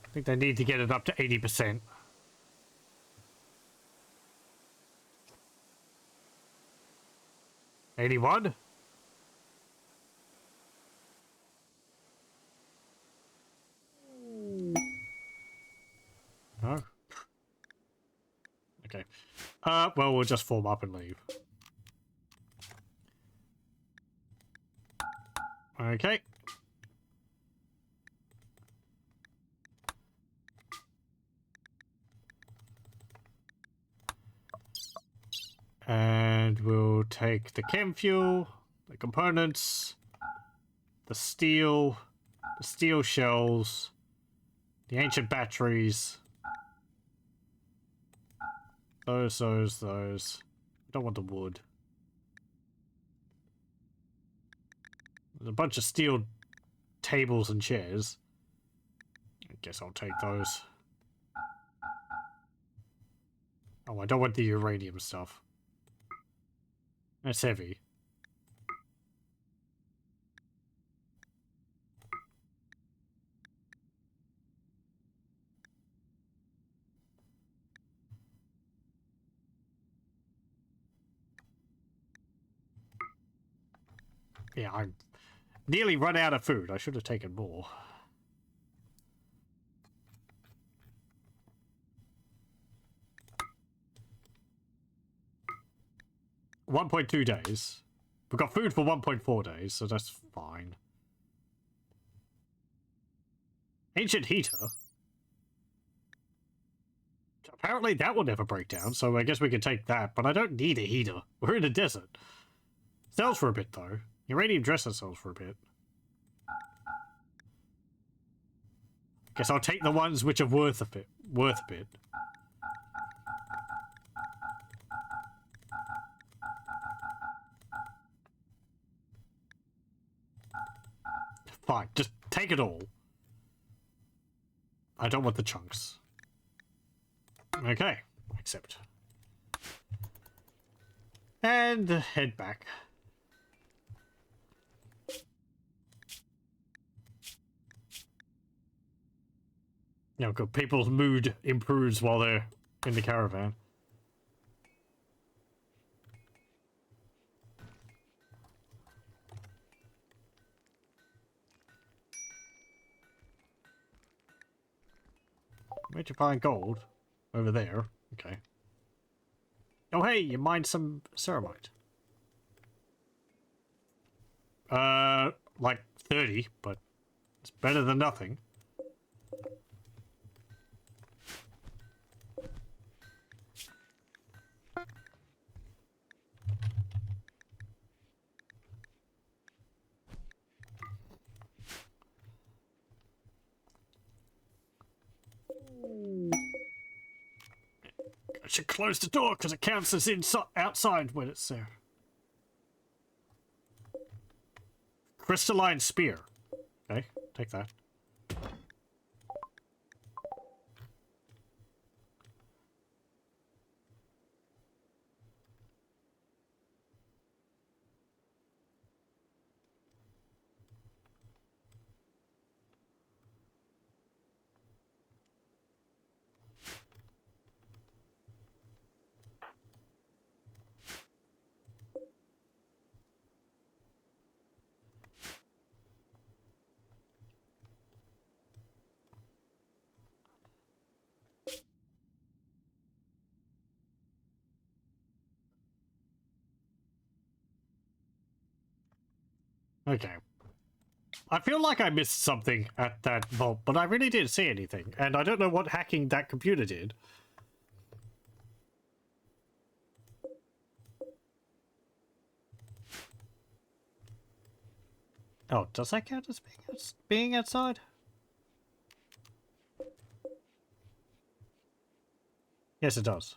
S1: I think they need to get it up to 80%. $81? No? Okay. Well, we'll just form up and leave. Okay. And we'll take the chem fuel, the components, the steel shells, the ancient batteries. Those. I don't want the wood. There's a bunch of steel tables and chairs. I guess I'll take those. Oh, I don't want the uranium stuff. That's heavy. Yeah, I nearly run out of food. I should have taken more. $1.2 days. We've got food for 1.4 days, so that's fine. Ancient heater. Apparently that will never break down, so I guess we can take that, but I don't need a heater. We're in a desert. Sells for a bit, though. Uranium dresser sells for a bit. Guess I'll take the ones which are worth a bit. Fine, just take it all. I don't want the chunks. Okay, accept. And head back. You know, good. People's mood improves while they're in the caravan. Where'd you find gold? Over there. Okay. Oh, hey, you mined some ceramite. Like 30, but it's better than nothing. I should close the door because it counts as outside when it's there. Crystalline spear. Okay, take that. Okay. I feel like I missed something at that vault, but I really didn't see anything. And I don't know what hacking that computer did. Oh, does that count as being outside? Yes, it does.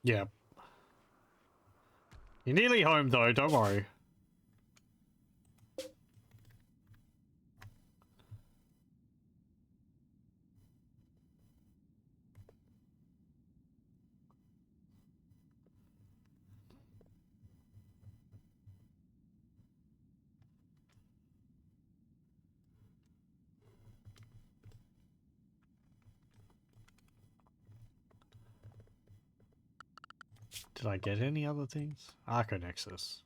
S1: Yeah. You're nearly home, though. Don't worry. Did I get any other things? Arco Nexus.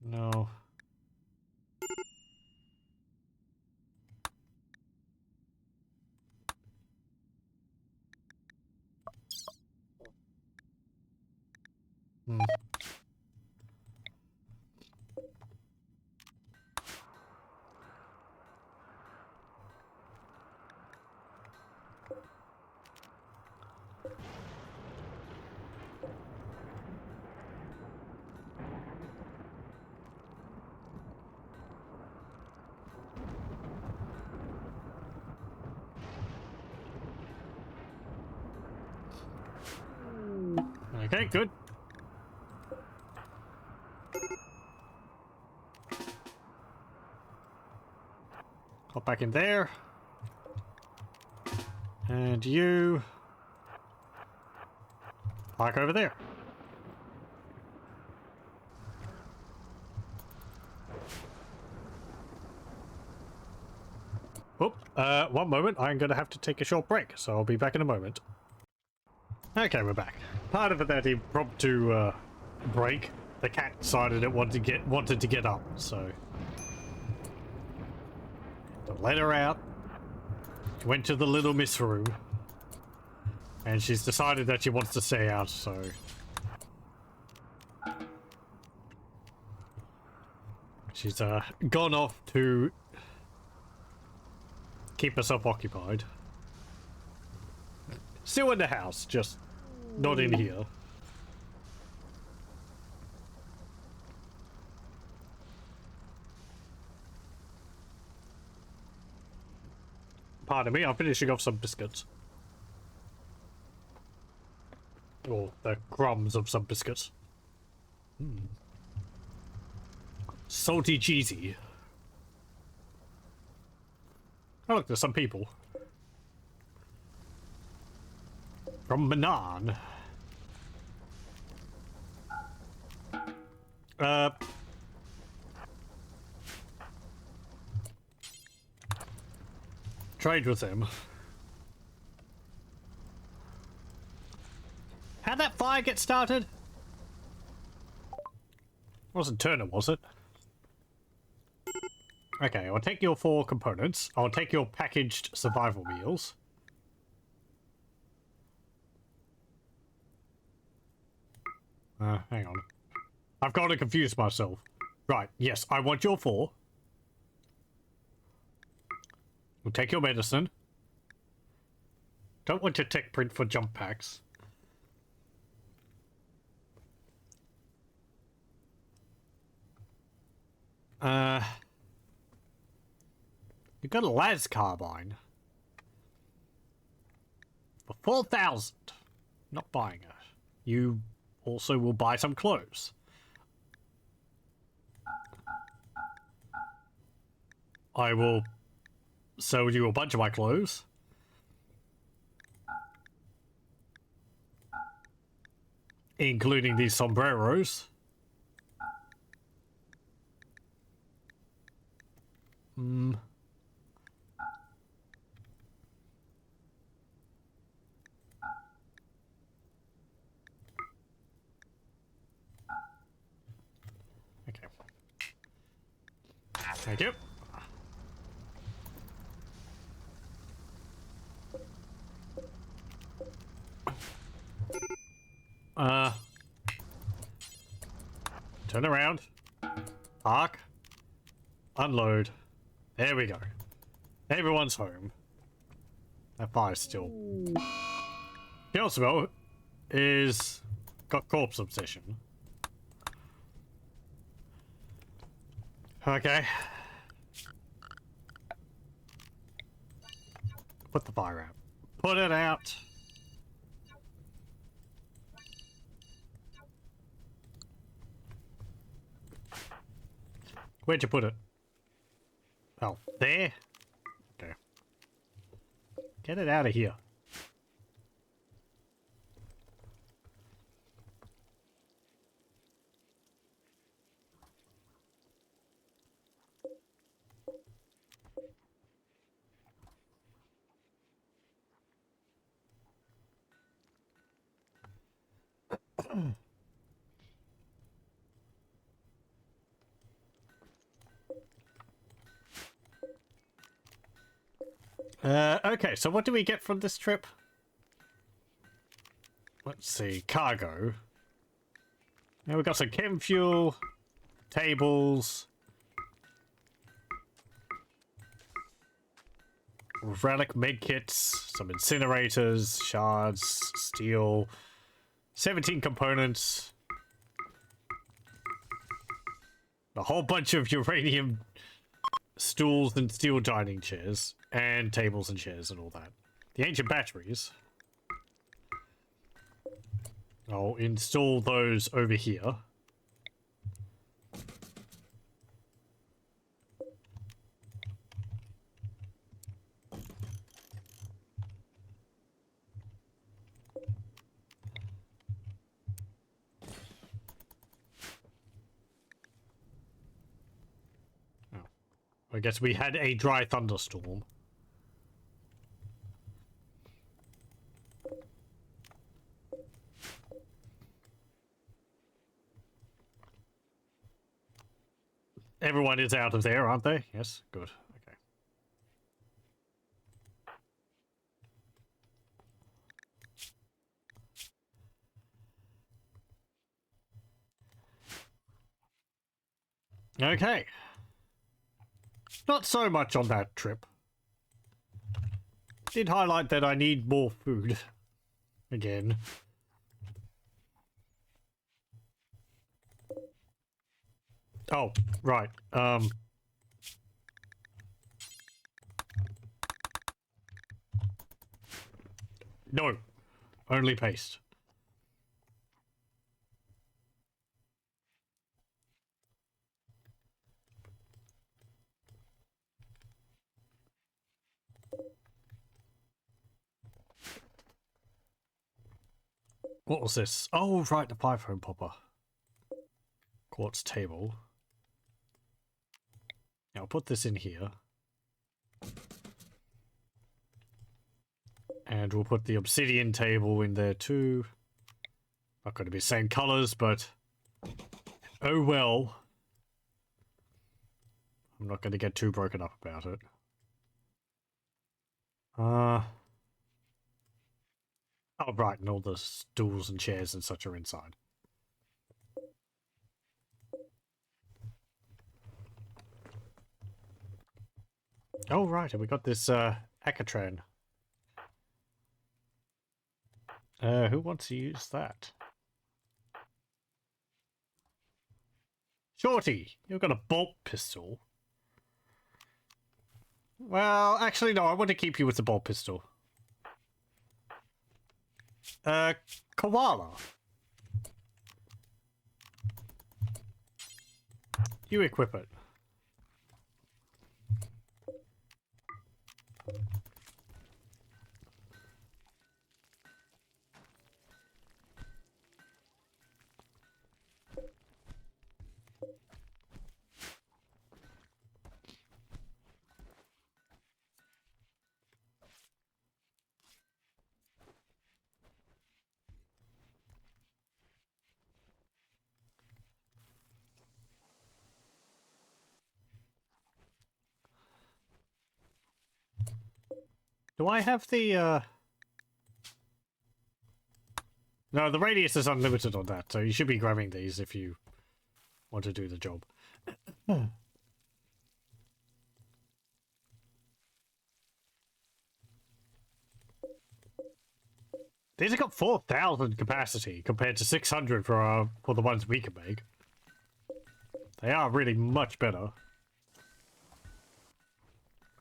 S1: No. Hmm. Okay, good. Hop back in there. And you... park over there. Oh, one moment. I'm going to have to take a short break, so I'll be back in a moment. Okay, we're back. Part of it that he prompted to break, the cat decided it wanted to get up, so to let her out. Went to the little miss room, and she's decided that she wants to stay out, so she's gone off to keep herself occupied. Still in the house, just not in here. Pardon me, I'm finishing off some biscuits. Or the crumbs of some biscuits. Salty cheesy. Oh look, there's some people. From Manan. Trade with him. How'd that fire get started? Wasn't Turner, was it? Okay, I'll take your 4 components. I'll take your packaged survival meals. Hang on. I've got to confuse myself. Right, yes, I want your 4. We'll take your medicine. Don't want your tech print for jump packs. You got a las carbine. For 4,000. Not buying it. You also will buy some clothes. I will sell you a bunch of my clothes. Including these sombreros. Okay. Thank you. Turn around. Park. Unload. There we go. Everyone's home. That fire's still... Gelswell is... got corpse obsession. Okay. Put the fire out. Put it out. Where'd you put it? Oh, there? Okay. Get it out of here. Okay, so what do we get from this trip? Let's see, cargo. Now we've got some chem fuel, tables, relic medkits, some incinerators, shards, steel, 17 components, a whole bunch of uranium stools and steel dining chairs, and tables and chairs and all that. The ancient batteries. I'll install those over here. I guess we had a dry thunderstorm. Everyone is out of there, aren't they? Yes, good. Okay. Okay. Not so much on that trip. Did highlight that I need more food. Again. Oh, right. No. Only paste. What was this? Oh, right, the python popper. Quartz table. Now I'll put this in here. And we'll put the obsidian table in there too. Not going to be the same colors, but oh well. I'm not going to get too broken up about it. Oh, right, and all the stools and chairs and such are inside. Oh, right, and we got this, Akatran. Who wants to use that? Shorty, you've got a bolt pistol. Well, actually, no, I want to keep you with the bolt pistol. Koala. You equip it. Do I have the, No, the radius is unlimited on that, so you should be grabbing these if you want to do the job. These have got 4,000 capacity compared to 600 for the ones we can make. They are really much better.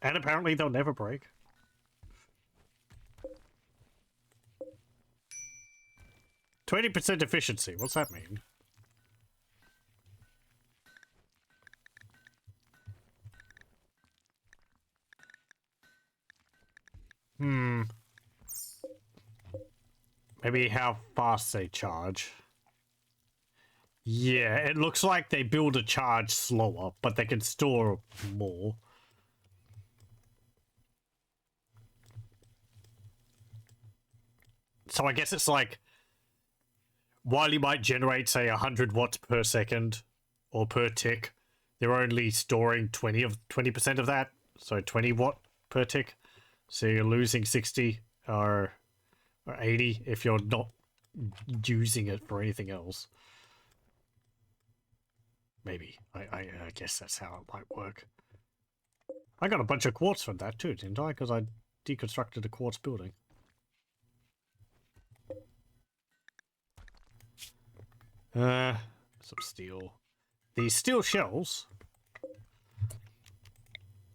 S1: And apparently they'll never break. 20% efficiency, what's that mean? Maybe how fast they charge. Yeah, it looks like they build a charge slower, but they can store more. So I guess it's like, while you might generate, say, 100 watts per second or per tick, they're only storing 20% of that, so 20 watt per tick. So you're losing 60 or 80 if you're not using it for anything else. Maybe. I guess that's how it might work. I got a bunch of quartz from that too, didn't I? Because I deconstructed a quartz building. Some steel. These steel shells,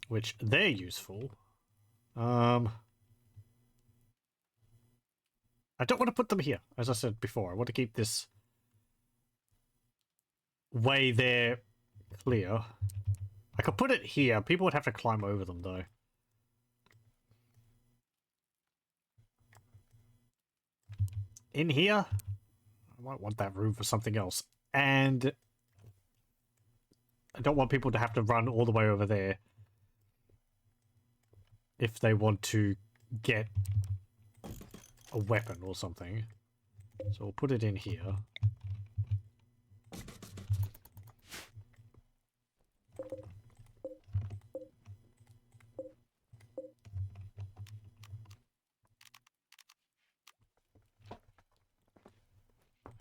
S1: which they're useful. I don't want to put them here, as I said before. I want to keep this way there clear. I could put it here. People would have to climb over them, though. In here? I might want that room for something else. And I don't want people to have to run all the way over there if they want to get a weapon or something. So we'll put it in here.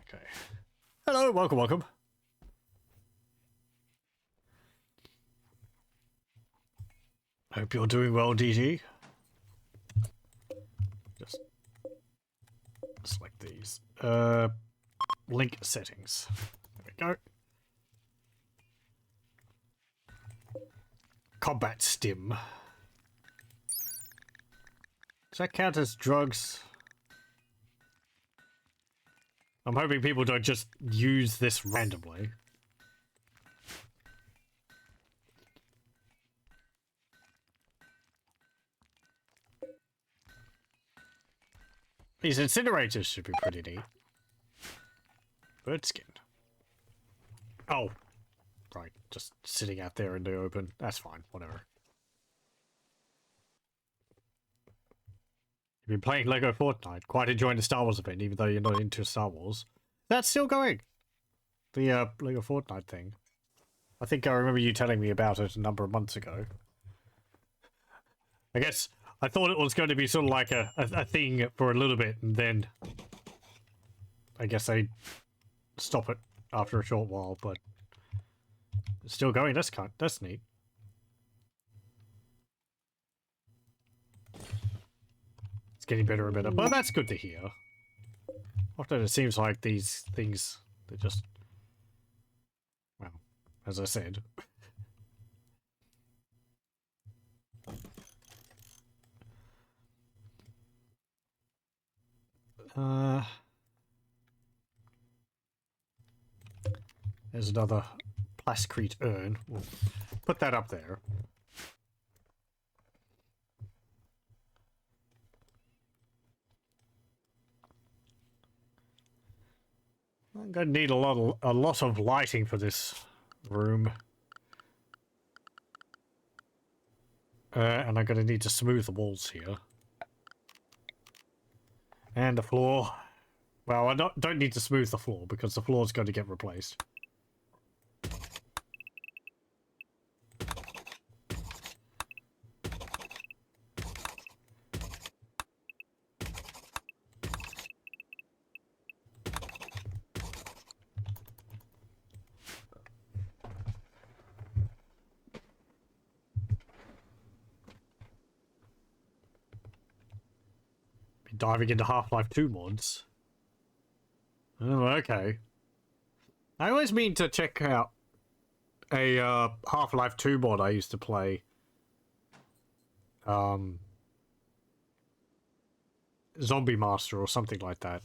S1: Okay. Hello, welcome, welcome. Hope you're doing well, DG. Just select these. Link settings. There we go. Combat stim. Does that count as drugs? I'm hoping people don't just use this randomly. These incinerators should be pretty neat. Bird skin. Oh. Right, just sitting out there in the open. That's fine, whatever. You've been playing Lego Fortnite, quite enjoying the Star Wars event, even though you're not into Star Wars. That's still going. The Lego Fortnite thing. I think I remember you telling me about it a number of months ago. I guess I thought it was going to be sort of like a thing for a little bit, and then I guess they stop it after a short while, but it's still going. That's neat. It's getting better and better, but that's good to hear. Often it seems like these things, they're just, well, as I said. There's another plascrete urn. We'll put that up there. I'm going to need a lot of lighting for this room. And I'm going to need to smooth the walls here. And the floor. Well, I don't need to smooth the floor because the floor is going to get replaced. Diving into Half-Life 2 mods. Oh, okay. I always mean to check out a Half-Life 2 mod I used to play. Zombie Master or something like that.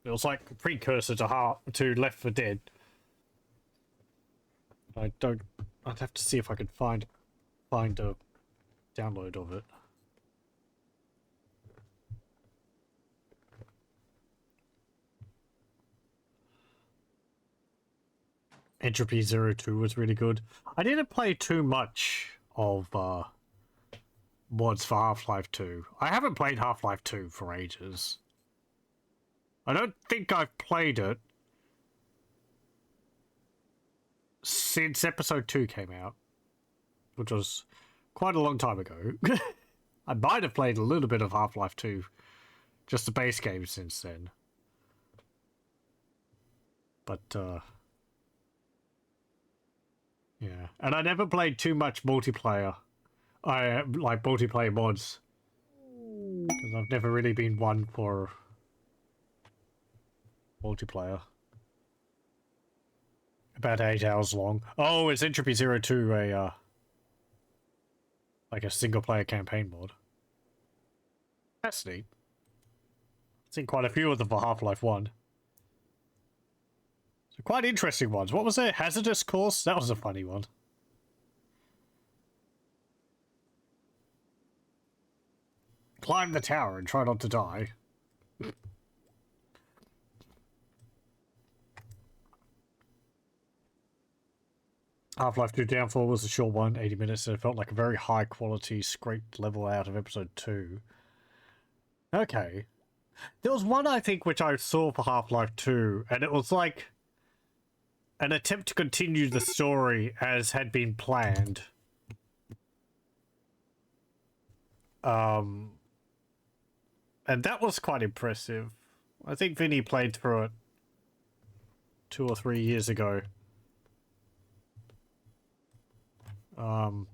S1: It was like a precursor to Left 4 Dead. I'd have to see if I could find a download of it. Entropy 02 was really good. I didn't play too much of mods for Half-Life 2. I haven't played Half-Life 2 for ages. I don't think I've played it since episode 2 came out, which was quite a long time ago. I might have played a little bit of Half-Life 2, just the base game since then. But, yeah. And I never played too much multiplayer. I like multiplayer mods. Because I've never really been one for multiplayer. About 8 hours long. Oh, is Entropy 02 a like a single player campaign mod? That's neat. I've seen quite a few of them for Half-Life 1. So quite interesting ones. What was it? Hazardous Course? That was a funny one. Climb the tower and try not to die. Half-Life 2 Downfall was a short one, 80 minutes, and it felt like a very high-quality, scraped level out of Episode 2. Okay. There was one, I think, which I saw for Half-Life 2, and it was like an attempt to continue the story as had been planned. And that was quite impressive. I think Vinny played through it 2 or 3 years ago. Was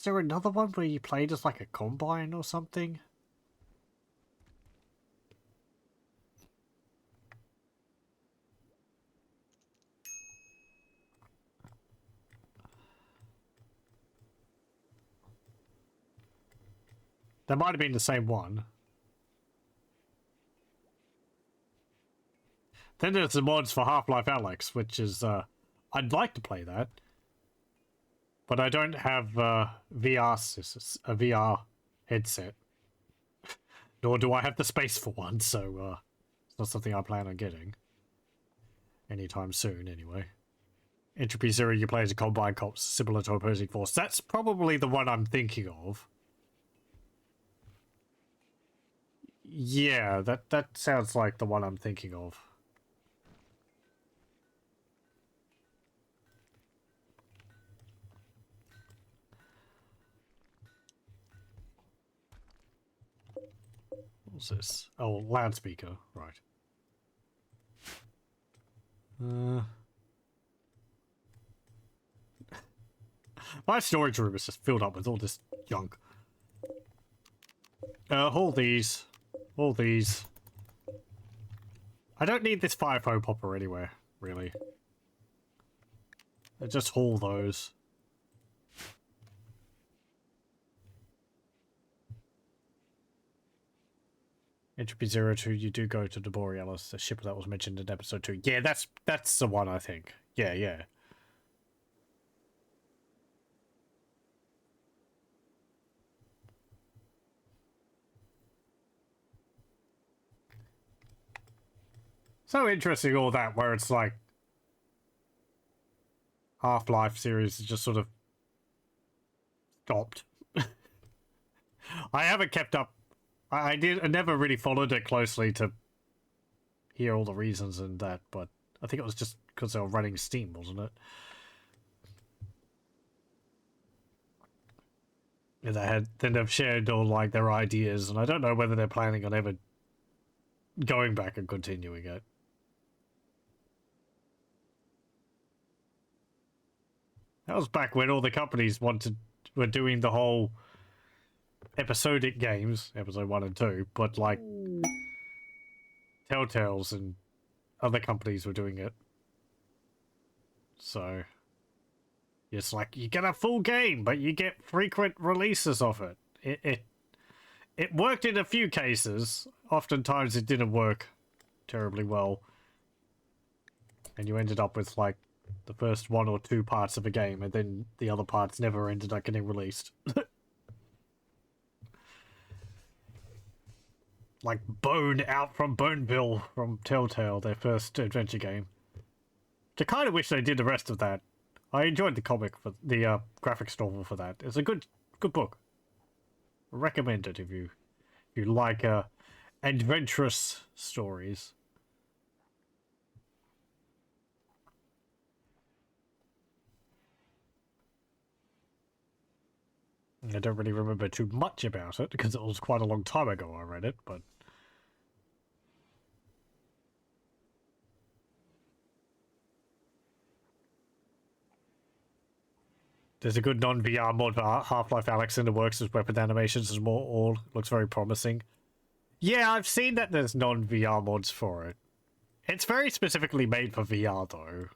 S1: there another one where you played as like a Combine or something? That might have been the same one. Then there's the mods for Half-Life Alyx, which is, I'd like to play that. But I don't have a VR headset. Nor do I have the space for one, so it's not something I plan on getting. Anytime soon, anyway. Entropy Zero, you play as a Combine Cops, similar to Opposing Force. That's probably the one I'm thinking of. Yeah, that sounds like the one I'm thinking of. What's this? Oh, loudspeaker. Right. My storage room is just filled up with all this junk. Haul these. All these. I don't need this fire foam popper anywhere, really. I just haul those. Entropy 02, you do go to the Borealis, the ship that was mentioned in episode 2. Yeah, that's the one, I think. Yeah. So interesting, all that, where it's like Half-Life series is just sort of stopped. I haven't kept up. I never really followed it closely to hear all the reasons and that, but I think it was just because they were running Steam, wasn't it? And they've shared all like their ideas, and I don't know whether they're planning on ever going back and continuing it. That was back when all the companies were doing the whole episodic games, episode 1 and 2, but like Telltales and other companies were doing it. So it's like you get a full game, but you get frequent releases of it. It worked in a few cases. Oftentimes it didn't work terribly well. And you ended up with like the first 1 or 2 parts of a game, and then the other parts never ended up getting released. Like Bone Out from Boneville from Telltale, their first adventure game. I kind of wish they did the rest of that. I enjoyed the comic for the graphics novel for that. It's a good book. Recommend it if you like adventurous stories. I don't really remember too much about it because it was quite a long time ago I read it, but there's a good non-VR mod for Half-Life Alyx in the works as weapon animations and more. All looks very promising. Yeah, I've seen that there's non-VR mods for it. It's very specifically made for VR though.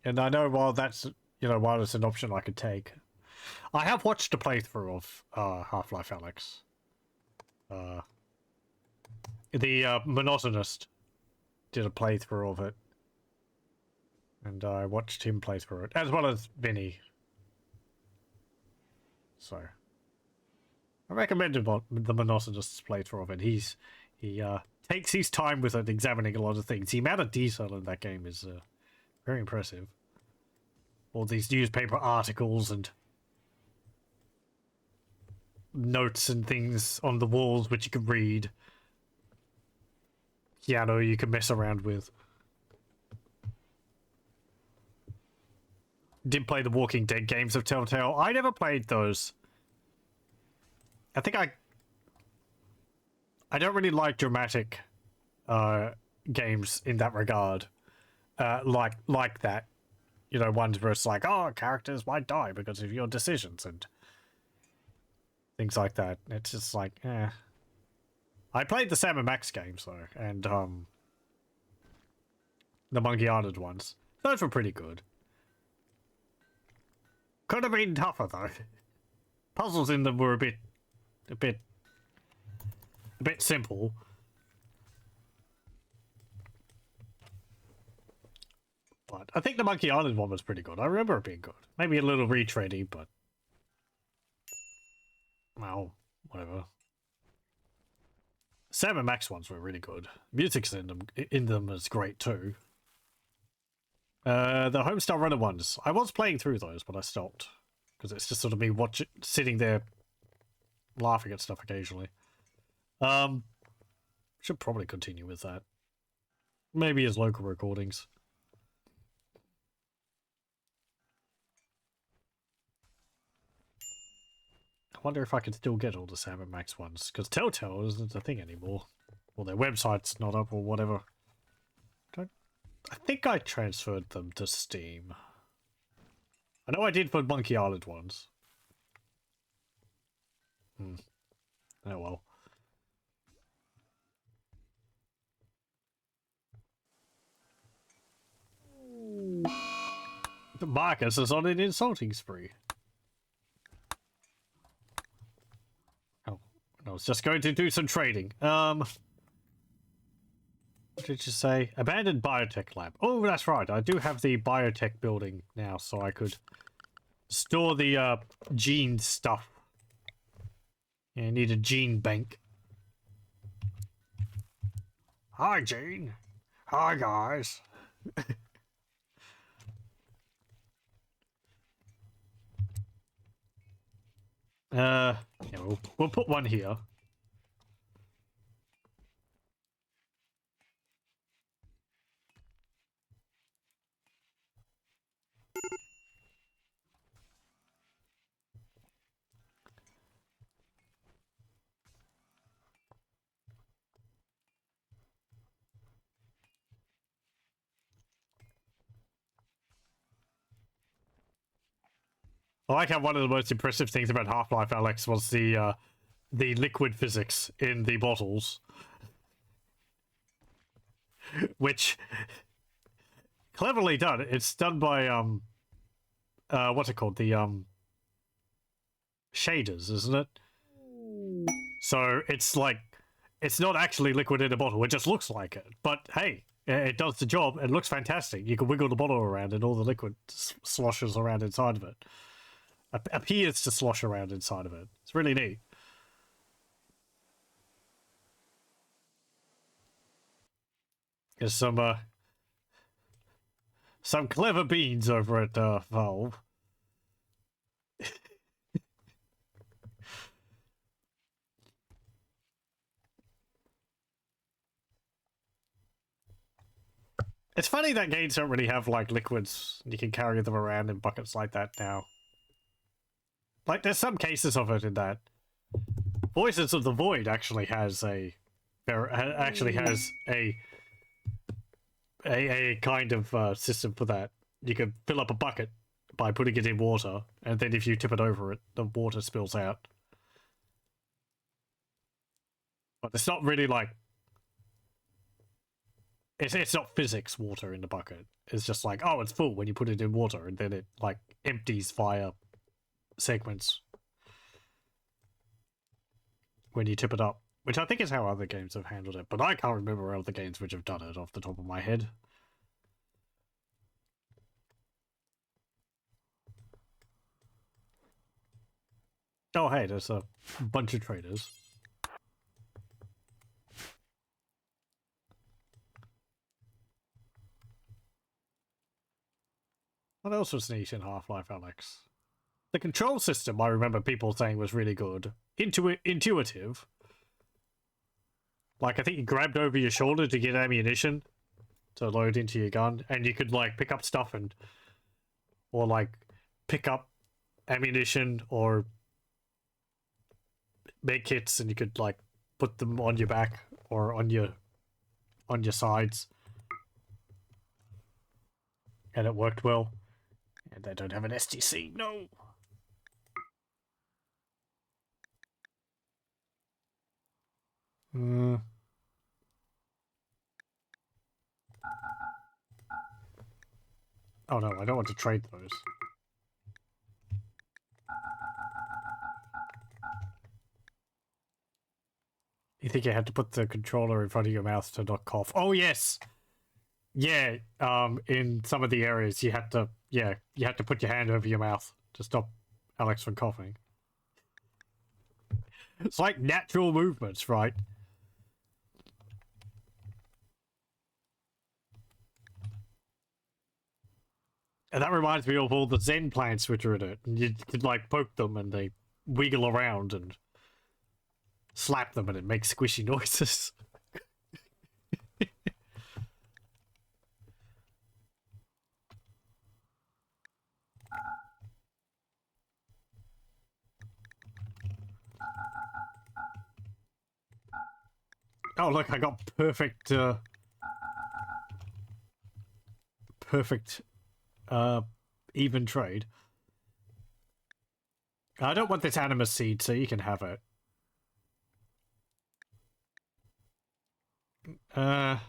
S1: And I know while that's, while it's an option I could take. I have watched a playthrough of Half-Life Alyx. The Monotonist did a playthrough of it. And I watched him play through it, as well as Vinny. So I recommended the Monotonist's playthrough of it. He's He takes his time with it, examining a lot of things. The amount of detail in that game is very impressive. All these newspaper articles and notes and things on the walls which you can read. Piano you can mess around with. Did play the Walking Dead games of Telltale. I never played those. I think I don't really like dramatic games in that regard. Like that. You know, ones where it's like, oh, characters might die because of your decisions and things like that. It's just like, eh. I played the Sam and Max games though, and the Monkey Island ones. Those were pretty good. Could have been tougher though. Puzzles in them were a bit simple. But I think the Monkey Island one was pretty good. I remember it being good. Maybe a little retready, but well, whatever. Sam and Max ones were really good. Music's in them is great too. The Homestar Runner ones. I was playing through those, but I stopped. Because it's just sort of me sitting there laughing at stuff occasionally. Should probably continue with that. Maybe as local recordings. I wonder if I can still get all the Sam and Max ones. Because Telltale isn't a thing anymore. Or their website's not up or whatever. I think I transferred them to Steam. I know I did for Monkey Island ones. Oh well. Marcus is on an insulting spree. Oh, I was just going to do some trading. What did you say? Abandoned biotech lab. Oh, that's right. I do have the biotech building now, so I could store the gene stuff. Yeah, I need a gene bank. Hi, Gene. Hi, guys. Yeah, we'll put one here. I like how one of the most impressive things about Half-Life Alex was the liquid physics in the bottles. Which, cleverly done. It's done by, what's it called? The, shaders, isn't it? So, it's like, it's not actually liquid in a bottle, it just looks like it. But, hey, it does the job, it looks fantastic. You can wiggle the bottle around and all the liquid sloshes around inside of it. Appears to slosh around inside of it. It's really neat. There's some clever beans over at Valve. It's funny that games don't really have like liquids. You can carry them around in buckets like that now. Like there's some cases of it in that. Voices of the Void actually has a kind of system for that. You can fill up a bucket by putting it in water, and then if you tip it over it, the water spills out. But it's not really like it's not physics water in the bucket. It's just like, oh, it's full when you put it in water, and then it like empties via segments when you tip it up. Which I think is how other games have handled it, but I can't remember other games which have done it off the top of my head. Oh, hey, there's a bunch of traders. What else was neat in Half-Life, Alex? The control system, I remember people saying, was really good. Intuitive. Like, I think you grabbed over your shoulder to get ammunition to load into your gun, and you could, like, pick up stuff and... Or, like, pick up ammunition or med kits, and you could, like, put them on your back or on your sides. And it worked well. And they don't have an STC. No! Oh no, I don't want to trade those. You think you had to put the controller in front of your mouth to not cough? Oh yes! Yeah, in some of the areas you had to, you had to put your hand over your mouth to stop Alex from coughing. It's like natural movements, right? And that reminds me of all the Zen plants which are in it. And you could, like, poke them and they wiggle around, and slap them and it makes squishy noises. Oh look, I got perfect even trade. I don't want this anima seed, so you can have it. Pardon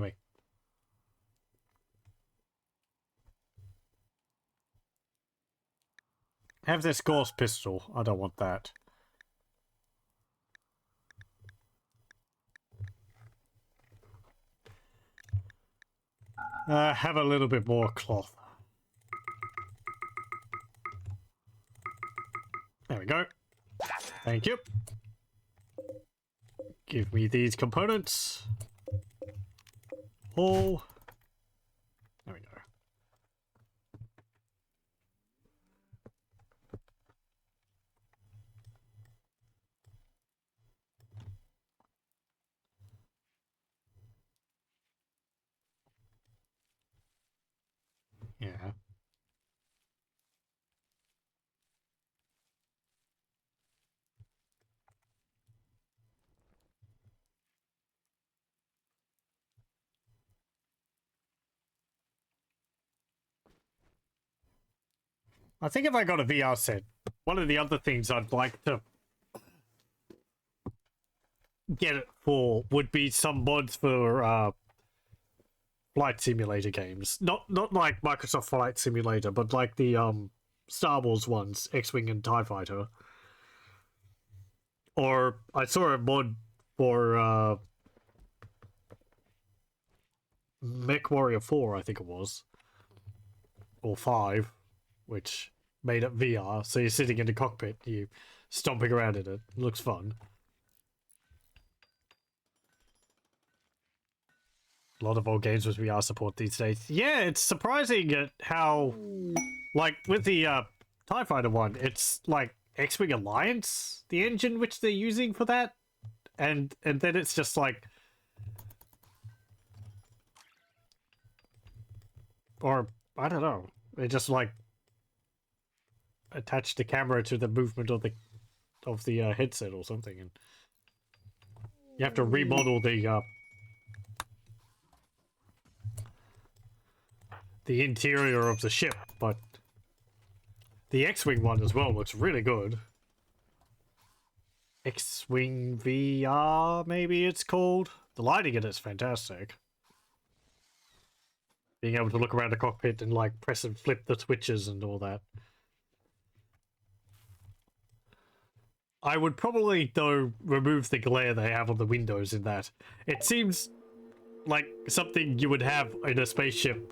S1: me. Have this Gauss pistol. I don't want that. Have a little bit more cloth. There we go. Thank you. Give me these components. All. There we go. Yeah. I think if I got a VR set, one of the other things I'd like to get it for would be some mods for flight simulator games. Not like Microsoft Flight Simulator, but like the Star Wars ones, X-Wing and TIE Fighter. Or I saw a mod for Mech Warrior 4, I think it was. Or 5. Which made it VR, so you're sitting in the cockpit, you stomping around in it. It looks fun. A lot of old games with VR support these days. Yeah, it's surprising at how, like, with the TIE Fighter one, it's like X-Wing Alliance, the engine which they're using for that, and then it's just like, or I don't know, they just like attach the camera to the movement of the headset or something, and you have to remodel the interior of the ship. But the X-Wing one as well looks really good. X-Wing VR, maybe it's called. The lighting in it's fantastic. Being able to look around the cockpit and like press and flip the switches and all that. I would probably, though, remove the glare they have on the windows in that. It seems like something you would have in a spaceship.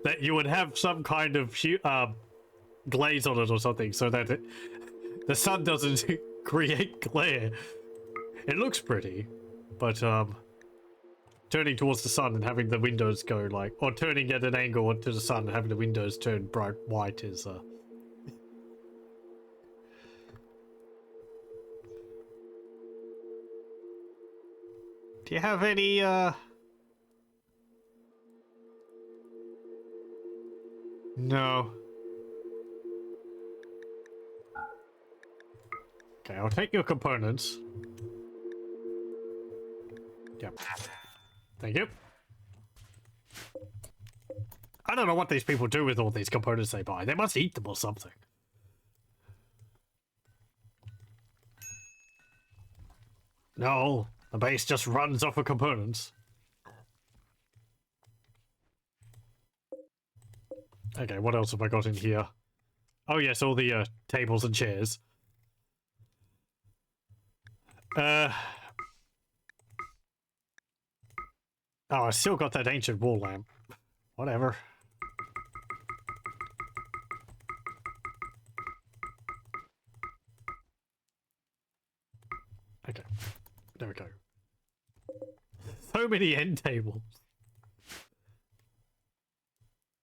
S1: That you would have some kind of glaze on it or something, so that the sun doesn't create glare. It looks pretty, but turning towards the sun and having the windows go like, or turning at an angle to the sun and having the windows turn bright white is Do you have any No. Okay, I'll take your components. Yep. Thank you. I don't know what these people do with all these components they buy. They must eat them or something. No, the base just runs off of components. Okay, what else have I got in here? Oh yes, all the tables and chairs. Oh, I still got that ancient wall lamp. Whatever. Okay, there we go. So many end tables.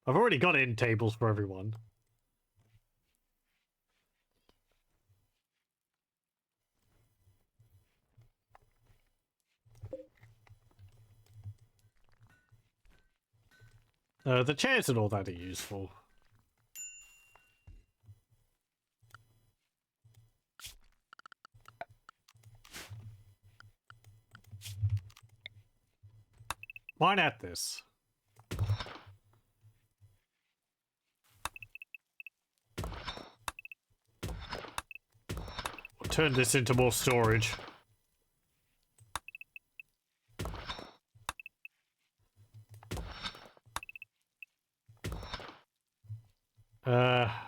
S1: I've already got end tables for everyone. The chairs and all that are useful. Why not this? We'll turn this into more storage.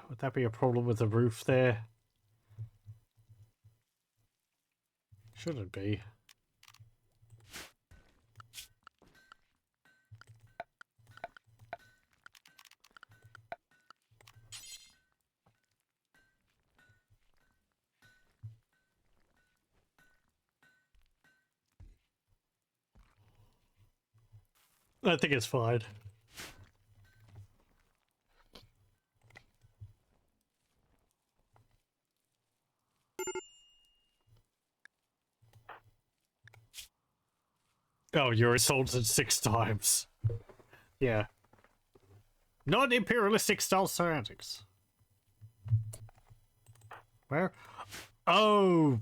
S1: Would that be a problem with the roof there? Shouldn't be. I think it's fine. Oh, you're assaulted 6 times. Yeah. Non-imperialistic style ceramics. Where? Oh!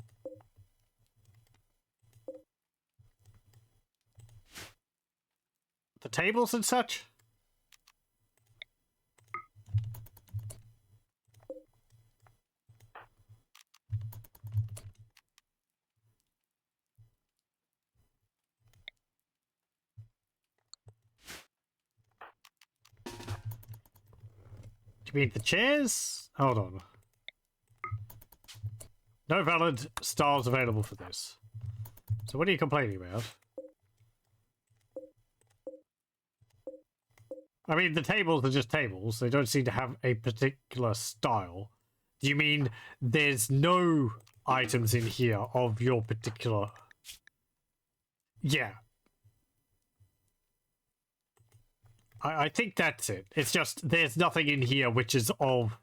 S1: The tables and such? You mean the chairs? Hold on. No valid styles available for this. So what are you complaining about? I mean, the tables are just tables. They don't seem to have a particular style. Do you mean there's no items in here of your particular... Yeah. I think that's it. It's just there's nothing in here which is of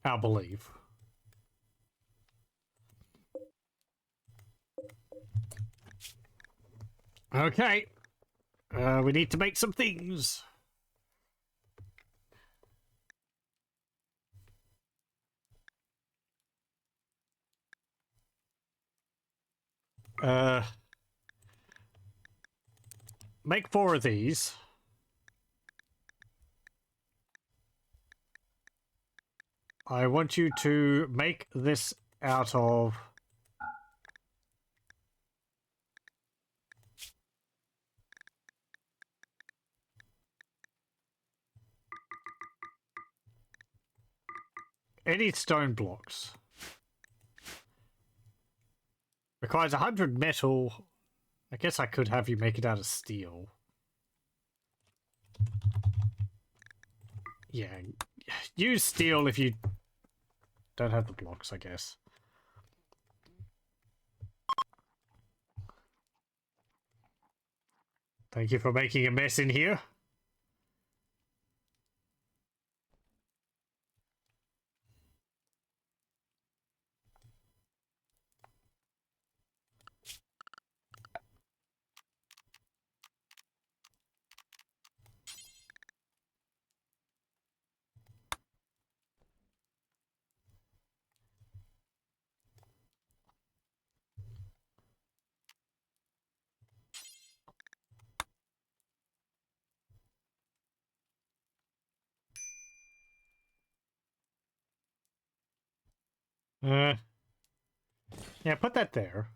S1: our belief. Okay. We need to make some things. Make 4 of these. I want you to make this out of... any stone blocks. Requires 100 metal. I guess I could have you make it out of steel. Yeah, use steel if you don't have the blocks, I guess. Thank you for making a mess in here. Yeah, put that there.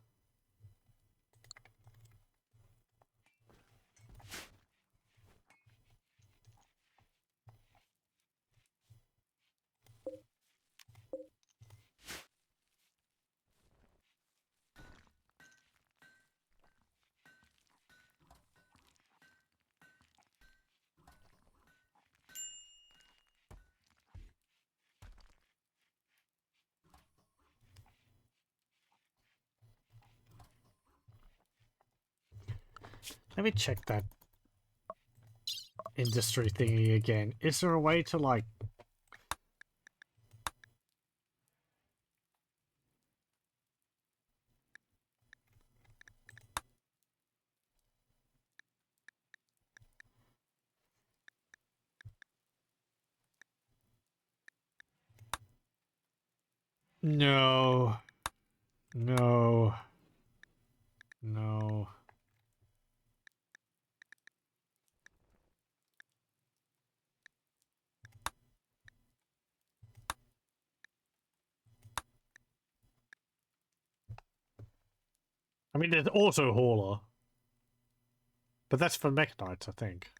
S1: Let me check that industry thingy again. Is there a way to, like... No. No. No. I mean, there's auto hauler. But that's for mech knights, I think.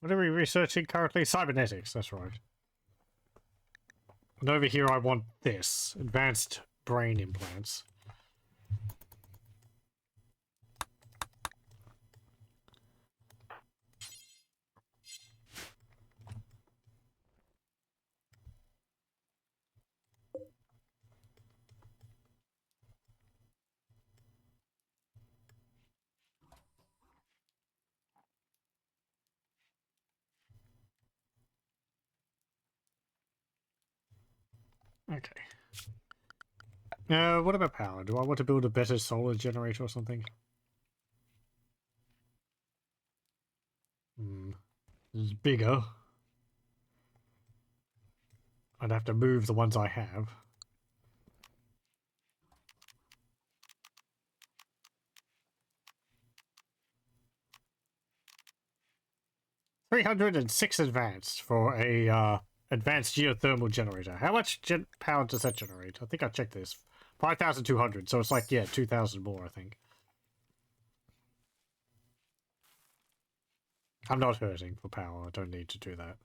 S1: What are we researching currently? Cybernetics, that's right. And over here I want this. Advanced brain implants. Okay. What about power? Do I want to build a better solar generator or something? This is bigger. I'd have to move the ones I have. $306 advanced for a advanced geothermal generator. How much power does that generate? I think I checked this. 5,200, so it's like, yeah, 2,000 more, I think. I'm not hurting for power. I don't need to do that.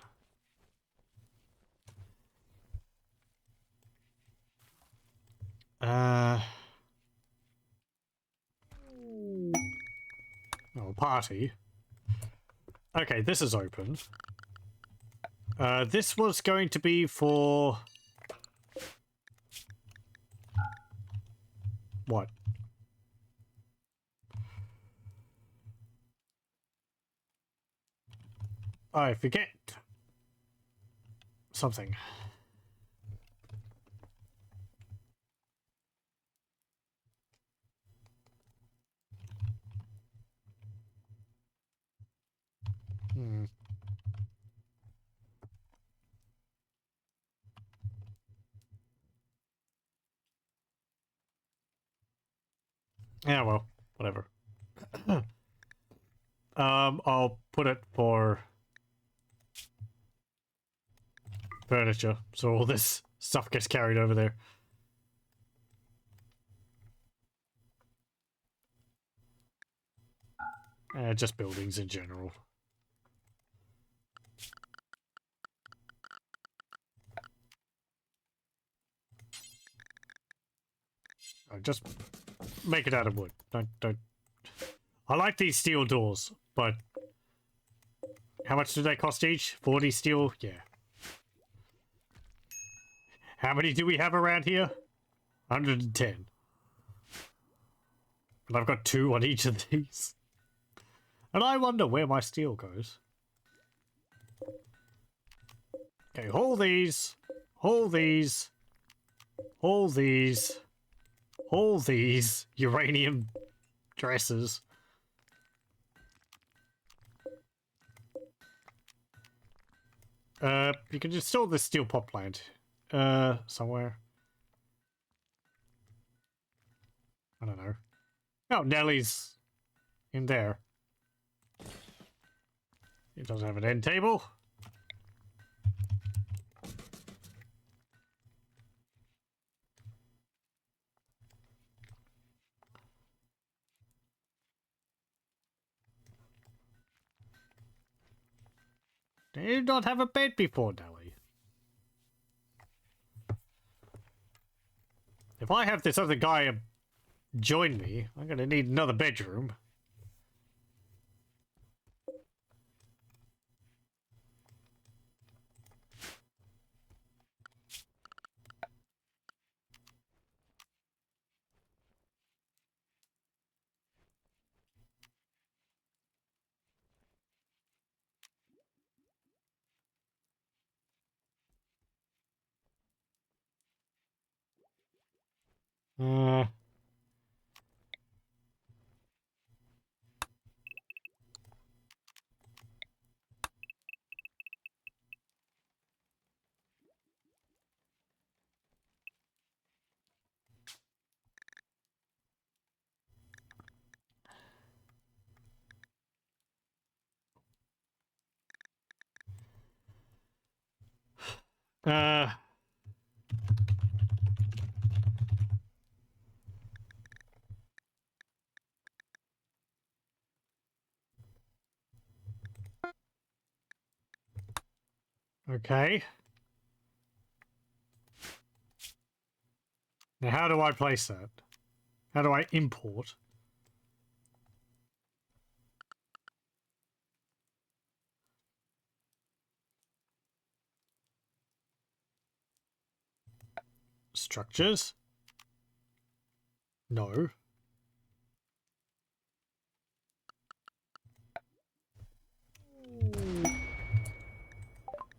S1: Oh, party. Okay, this is open. This was going to be for... What? I forget. Something. Yeah, well, whatever. I'll put it for furniture, so all this stuff gets carried over there. Just buildings in general. Just make it out of wood. Don't. I like these steel doors, but how much do they cost each? 40 steel? Yeah. How many do we have around here? 110. And I've got 2 on each of these. And I wonder where my steel goes. Okay, haul these. Haul these. Haul these. Haul these uranium dresses. You can just store the steel pot plant. Somewhere. I don't know. Oh, Nellie's in there. It doesn't have an end table. Did you not have a bed before, Nellie? If I have this other guy join me, I'm gonna need another bedroom. Uh, uh, okay. Now, how do I place that? How do I import? Structures? No.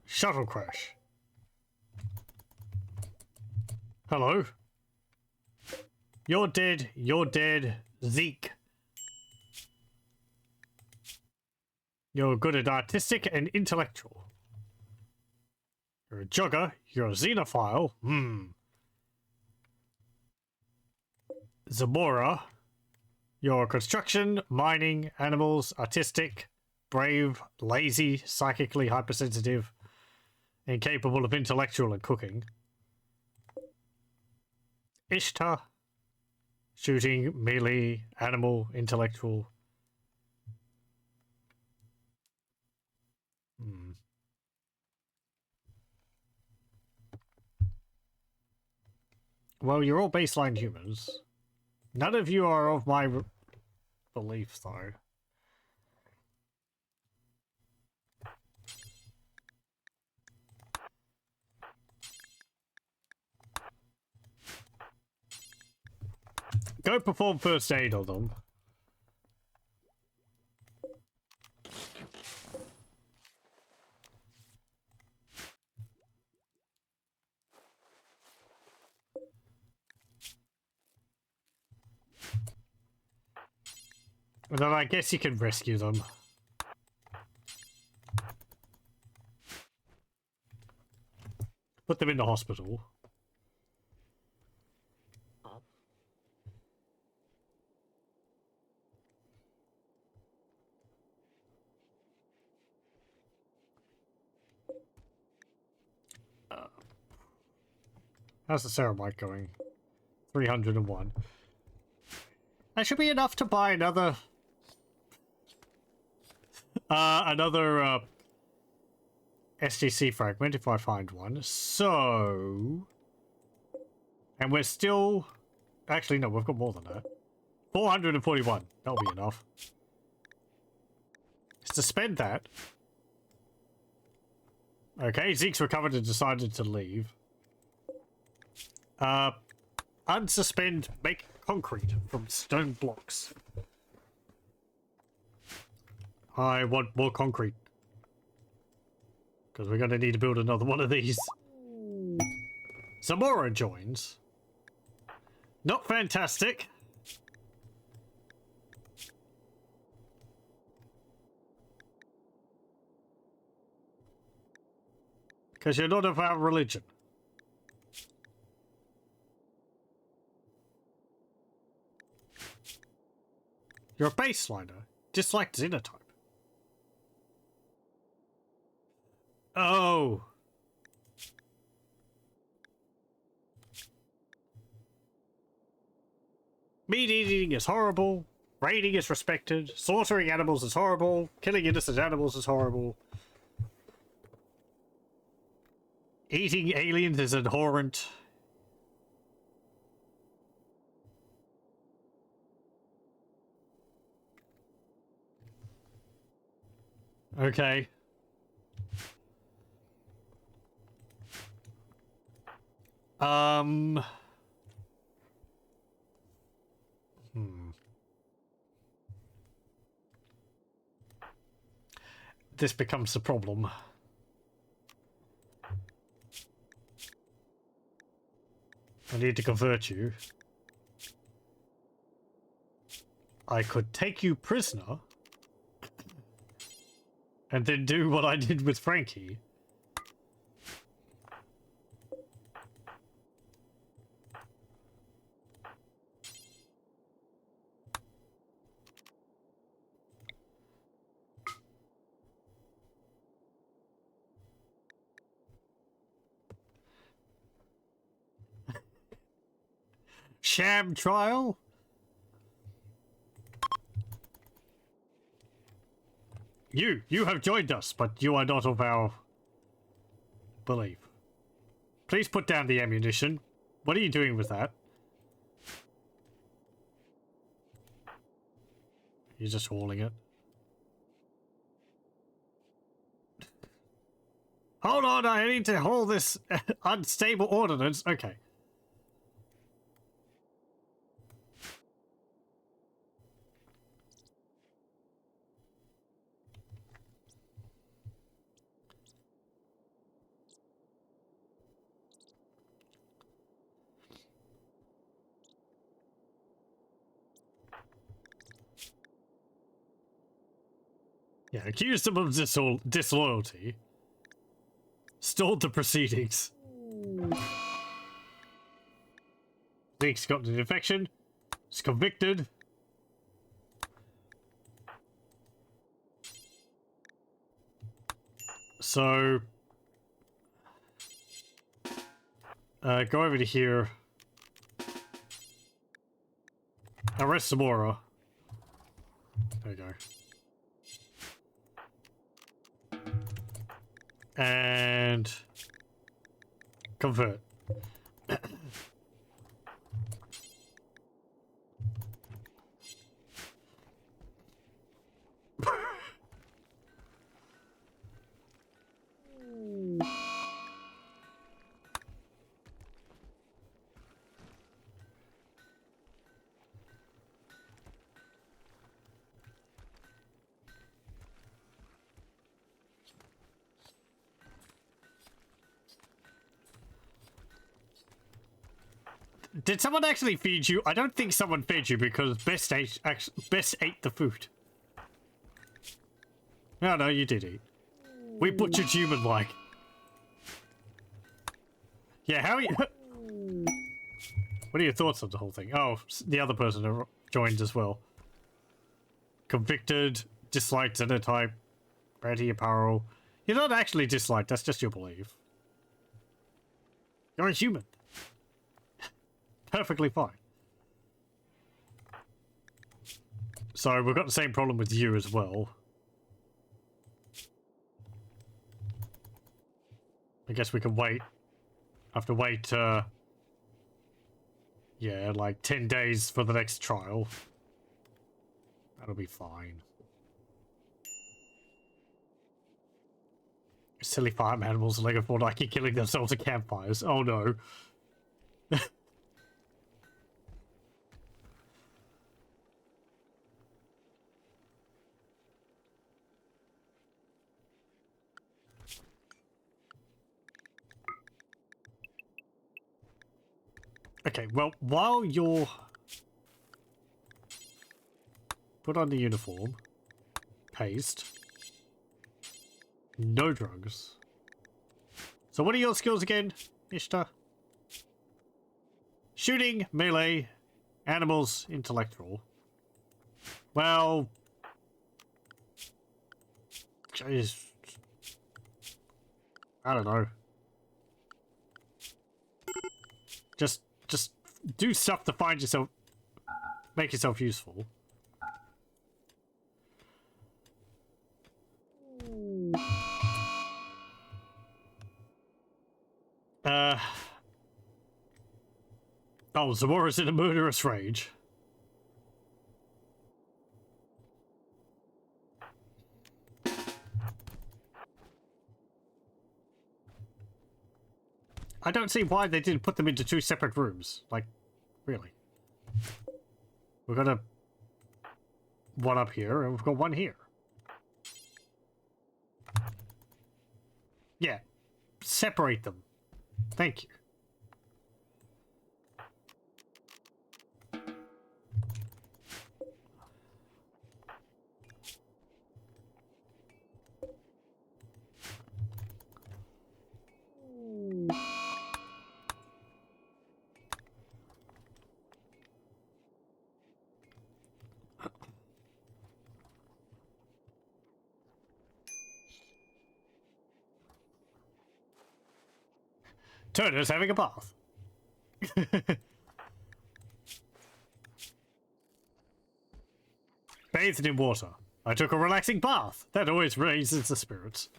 S1: Shuttle crash. Hello? You're dead. You're dead. Zeke. You're good at artistic and intellectual. You're a jogger. You're a xenophile. Zamora. You're construction, mining, animals, artistic, brave, lazy, psychically hypersensitive, and capable of intellectual and cooking. Ishtar. Shooting, melee, animal, intellectual. Well, you're all baseline humans. None of you are of my belief, though. Go perform first aid on them. And then I guess you can rescue them. Put them in the hospital. How's the Ceramite going? 301. That should be enough to buy another... STC fragment if I find one. So... And we're still... Actually, no, we've got more than that. 441. That'll be enough. To spend that. Okay, Zeke's recovered and decided to leave. Unsuspend, make concrete from stone blocks. I want more concrete. Because we're going to need to build another one of these. Zamora joins. Not fantastic. Because you're not of our religion. You're a baseliner. Disliked Xenotype. Oh. Meat eating is horrible. Raiding is respected. Slaughtering animals is horrible. Killing innocent animals is horrible. Eating aliens is abhorrent. Okay. This becomes the problem. I need to convert you. I could take you prisoner and then do what I did with Frankie. Sham trial? You have joined us, but you are not of our belief. Please put down the ammunition. What are you doing with that? You're just hauling it. Hold on, I need to haul this unstable ordnance. Okay. Yeah, accused them of disloyalty. Stalled the proceedings. Zeke's got an infection. He's convicted. So... go over to here. Arrest Zamora. There you go. And convert. Did someone actually feed you? I don't think someone fed you because Best ate the food. No, you did eat. We butchered human-like. Yeah, how are you... What are your thoughts on the whole thing? Oh, the other person joined as well. Convicted, disliked Xenotype, ready apparel. You're not actually disliked, that's just your belief. You're a human. perfectly fine. So we've got the same problem with you as well. I guess we can wait. Have to wait, yeah, like 10 days for the next trial. That'll be fine. Silly farm animals like a Fortnite killing themselves at campfires. Oh no. Okay, well, while you're... Put on the uniform. Paste. No drugs. So what are your skills again, Ishtar? Shooting, melee, animals, intellectual. Well... Jeez. I don't know. Just do stuff to find yourself... Make yourself useful. Oh, Zamora's in a murderous rage. I don't see why they didn't put them into 2 separate rooms. Like, really. We've got one up here, and we've got one here. Yeah. Separate them. Thank you. Turner's having a bath. Bathed in water. I took a relaxing bath. That always raises the spirits.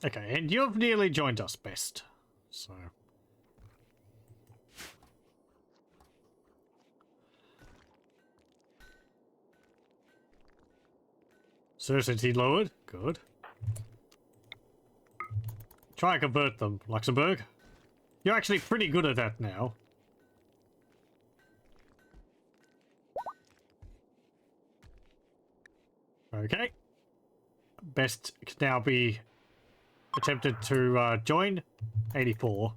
S1: Okay, and you've nearly joined us, Best. So... Certainty lowered. Good. Try and convert them, Luxembourg. You're actually pretty good at that now. Okay. Best can now be attempted to join. 84.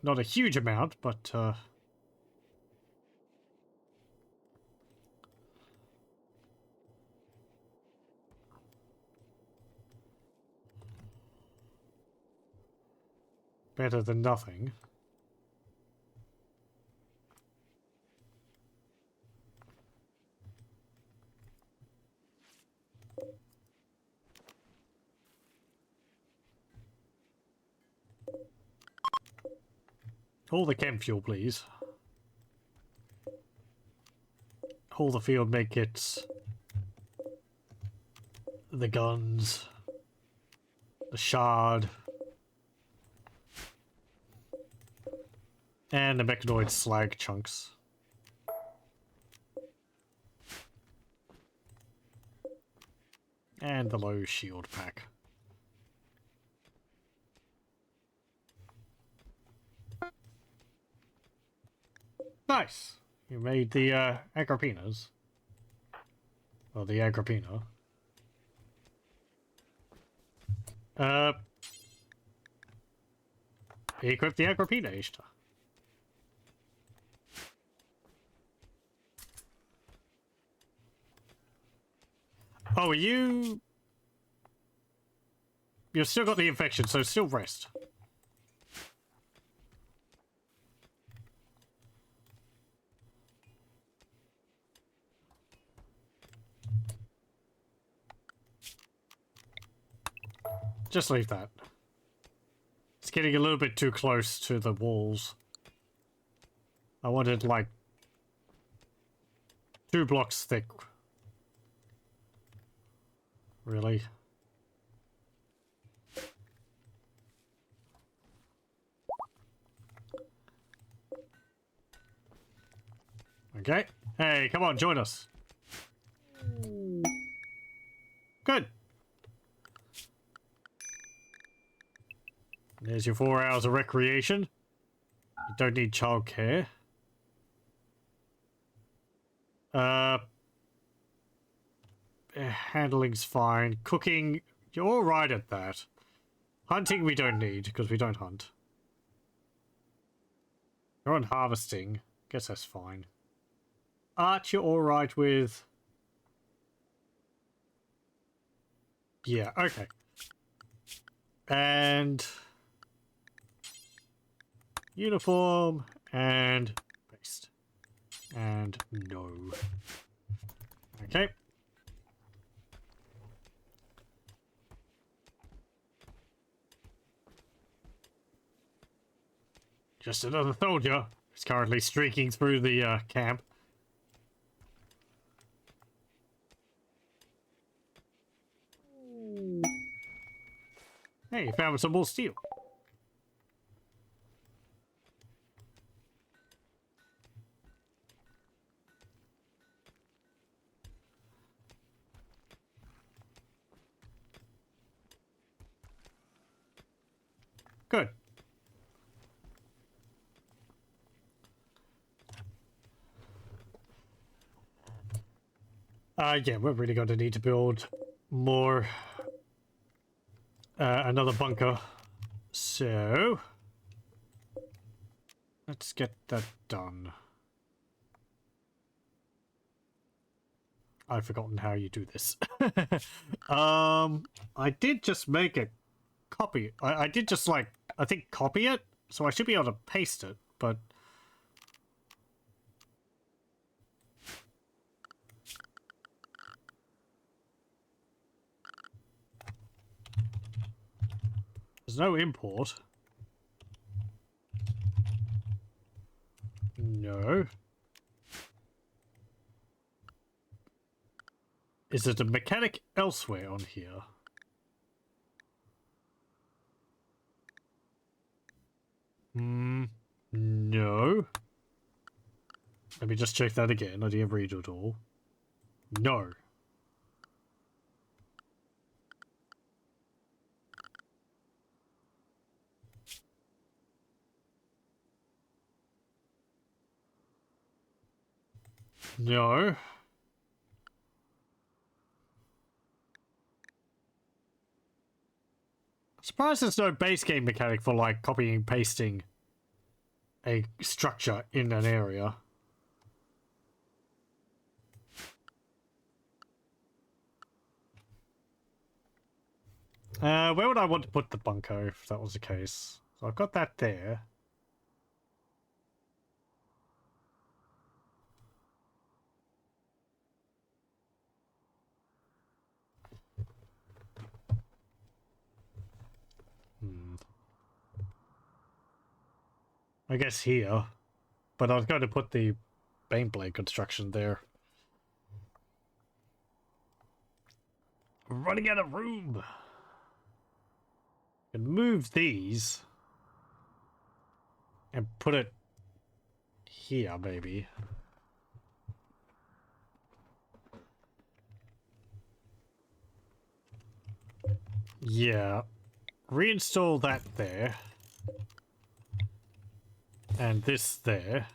S1: Not a huge amount, but better than nothing. All the chem fuel, please. All the field medkits. The guns. The shard. And the mechanoid slag chunks. And the low shield pack. Nice! You made the Agrippinas. Well, the Agrippina. Uh, equip the Agrippinator. Oh, are you... You've still got the infection, so still rest. Just leave that. It's getting a little bit too close to the walls. I wanted, like, 2 blocks thick. Really? Okay. Hey, come on, join us. Good. There's your 4 hours of recreation. You don't need childcare. Handling's fine. Cooking, you're alright at that. Hunting we don't need, because we don't hunt. You're on harvesting. Guess that's fine. Art, you're alright with... Yeah, okay. And... uniform, and... paste. And no. Okay. Just another soldier. He's currently streaking through the camp. Hey, found some more steel. Good. Yeah, we're really going to need to build more... another bunker. So... let's get that done. I've forgotten how you do this. I did just make a copy. I did just, like, I think copy it, so I should be able to paste it, but... there's no import. No. Is it a mechanic elsewhere on here? No. Let me just check that again. I didn't read it all. No. No. Surprised there's no base game mechanic for, like, copying and pasting a structure in an area. Where would I want to put the bunker if that was the case? So I've got that there. I guess here. But I was going to put the Baneblade construction there. We're running out of room. Can move these and put it here, maybe. Yeah. Reinstall that there. And this there.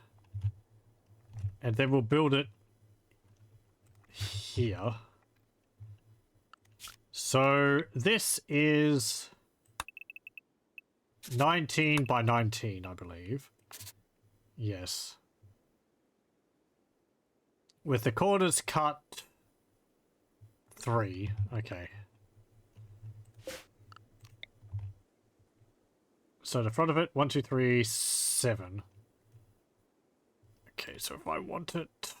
S1: And then we'll build it here. So this is 19 by 19, I believe. Yes. With the corners cut 3. Okay. So the front of it, 1, 2, 3, 7. Okay, so if I want it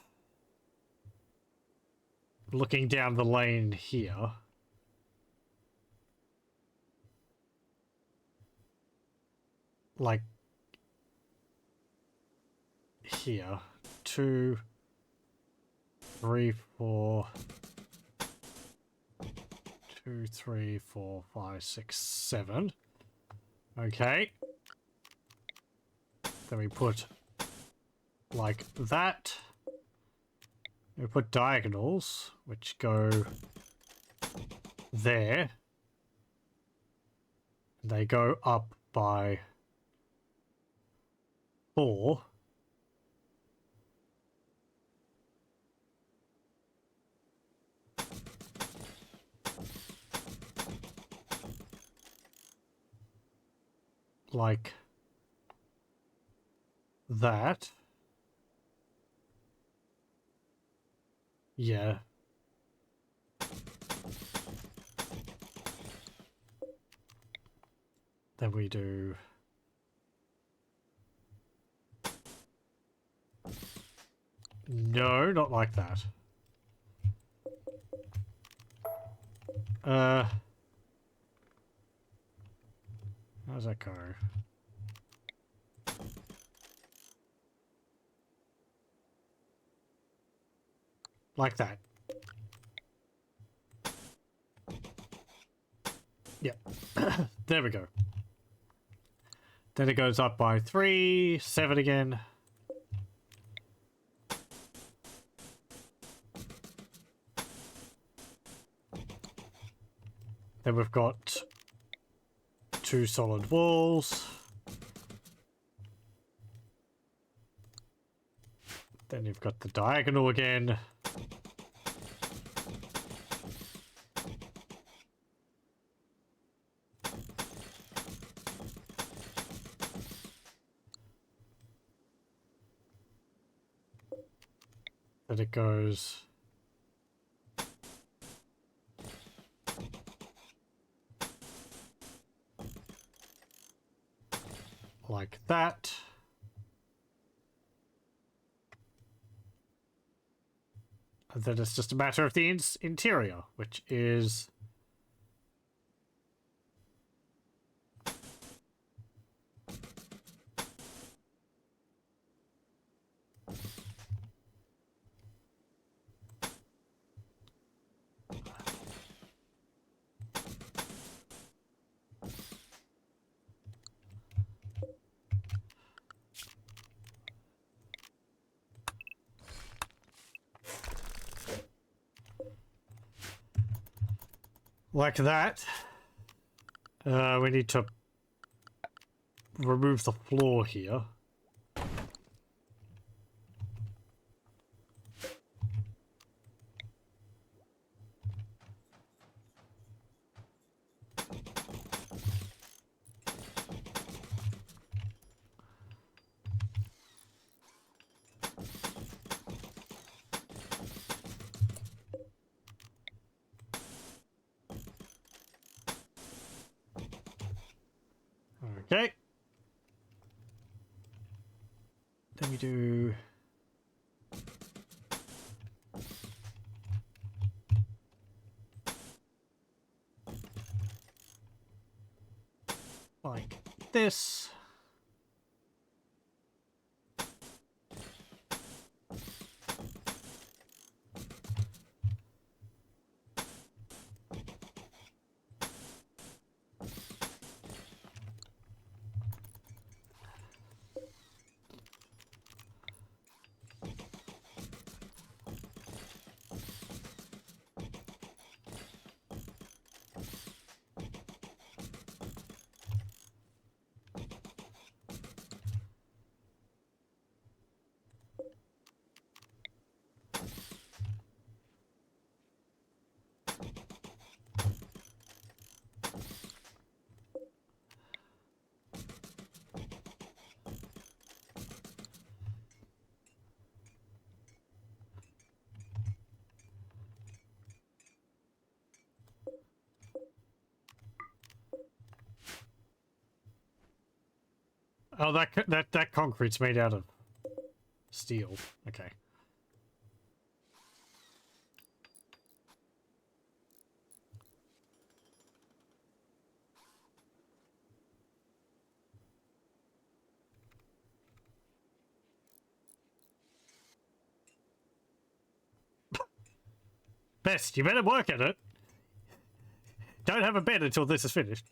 S1: looking down the lane here, like here, 2, 3, 4, 2, 3, 4, 5, 6, 7. Okay. Then we put like that. We put diagonals, which go there. They go up by 4. Like that. Yeah. Then we do no, not like that. How does that go? Like that. Yep. There we go. Then it goes up by 3, 7 again. Then we've got 2 solid walls. Then you've got the diagonal again. Then it goes like that. And then it's just a matter of the interior, which is like that. We need to remove the floor here. Okay. Then we do like this. Oh, that concrete's made out of steel. Okay. Best, you better work at it. Don't have a bed until this is finished.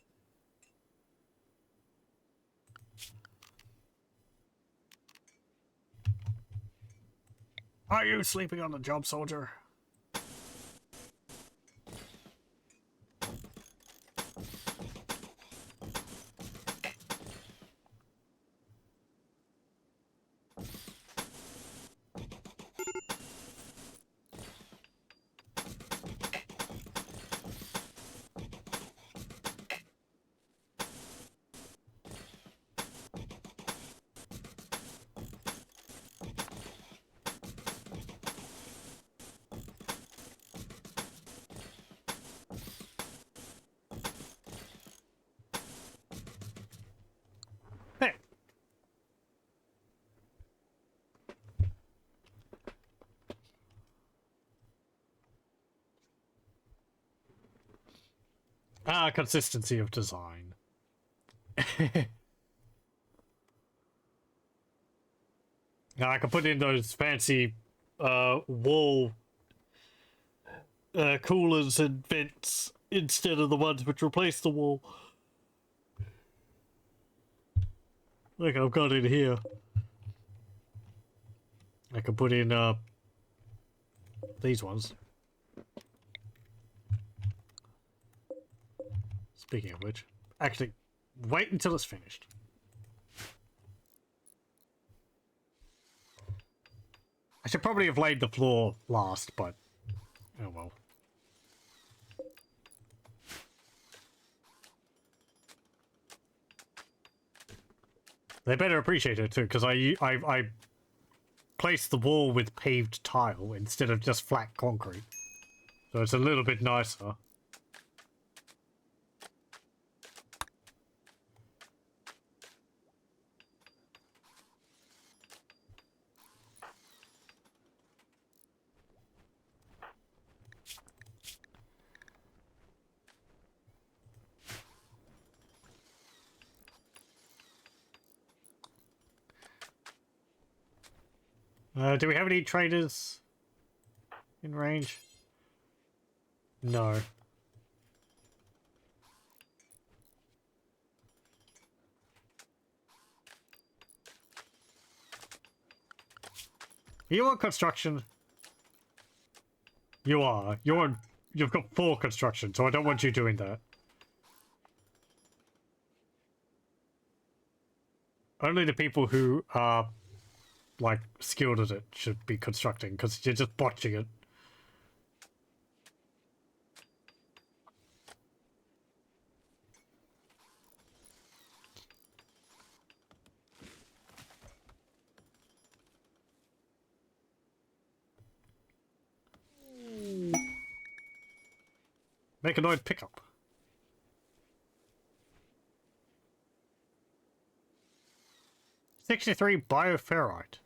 S1: Are you sleeping on the job, soldier? Hey. Ah, consistency of design. Now I can put in those fancy wall coolers and vents instead of the ones which replace the wall. Like I've got in here. I can put in these ones. Speaking of which, actually, wait until it's finished. I should probably have laid the floor last, but oh well. They better appreciate it too, because I placed the wall with paved tile instead of just flat concrete, so it's a little bit nicer. Do we have any traders in range? No. Are you on construction? You are. You've got 4 construction, so I don't want you doing that. Only the people who are like skilled at it should be constructing, because you're just botching it. Mechanoid pickup. $63 bioferrite.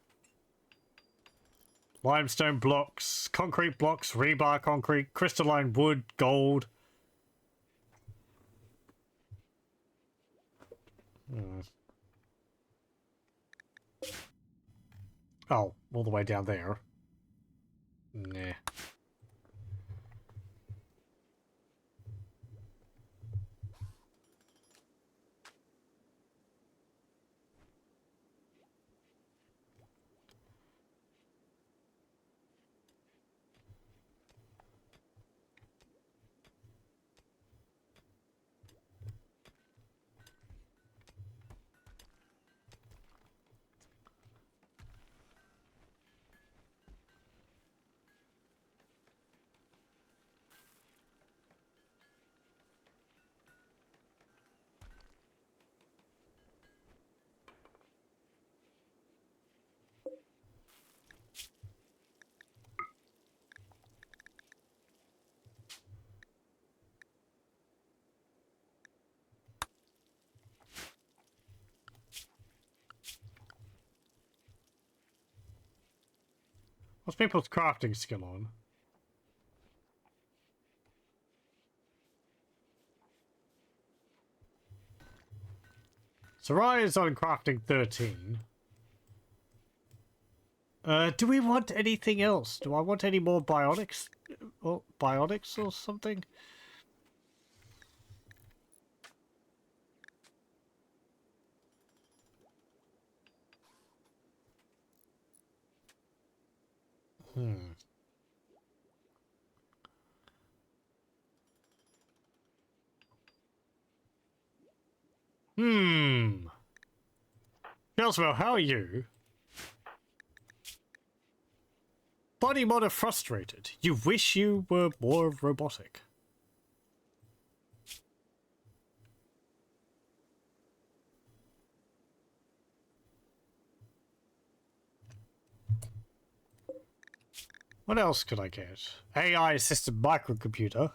S1: Limestone blocks, concrete blocks, rebar concrete, crystalline wood, gold. Oh, all the way down there. Nah. What's people's crafting skill on? Sarai is on crafting 13. Do we want anything else? Do I want any more bionics? Or bionics or something? Gelswell, how are you? Body mod frustrated. You wish you were more robotic. What else could I get? AI assisted microcomputer.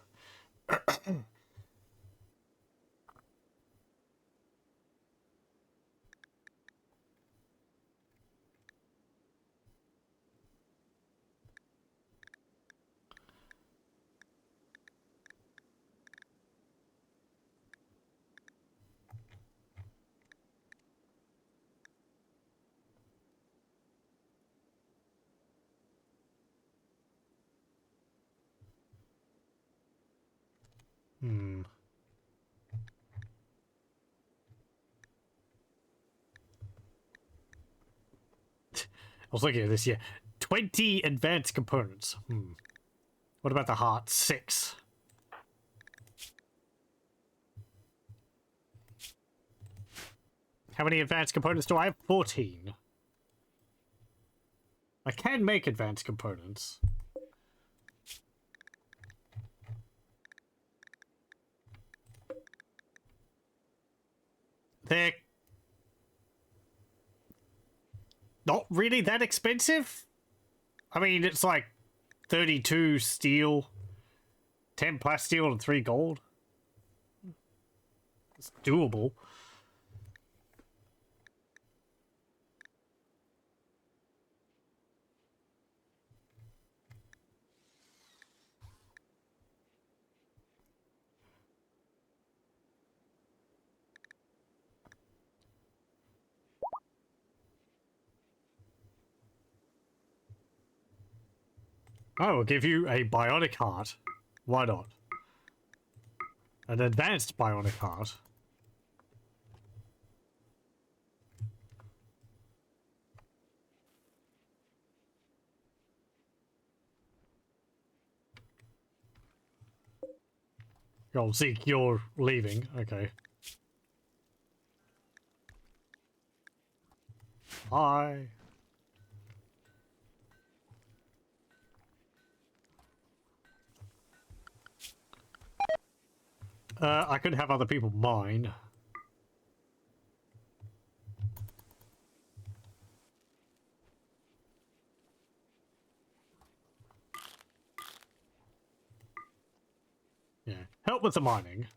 S1: I was looking at this here. 20 advanced components. What about the heart? 6. How many advanced components do I have? 14. I can make advanced components. They're not really that expensive. I mean, it's like 32 steel, 10 plasteel, and 3 gold. It's doable. I will give you a bionic heart. Why not? An advanced bionic heart. Oh, Zeke, you're leaving. Okay. Bye. I could have other people mine. Yeah. Help with the mining.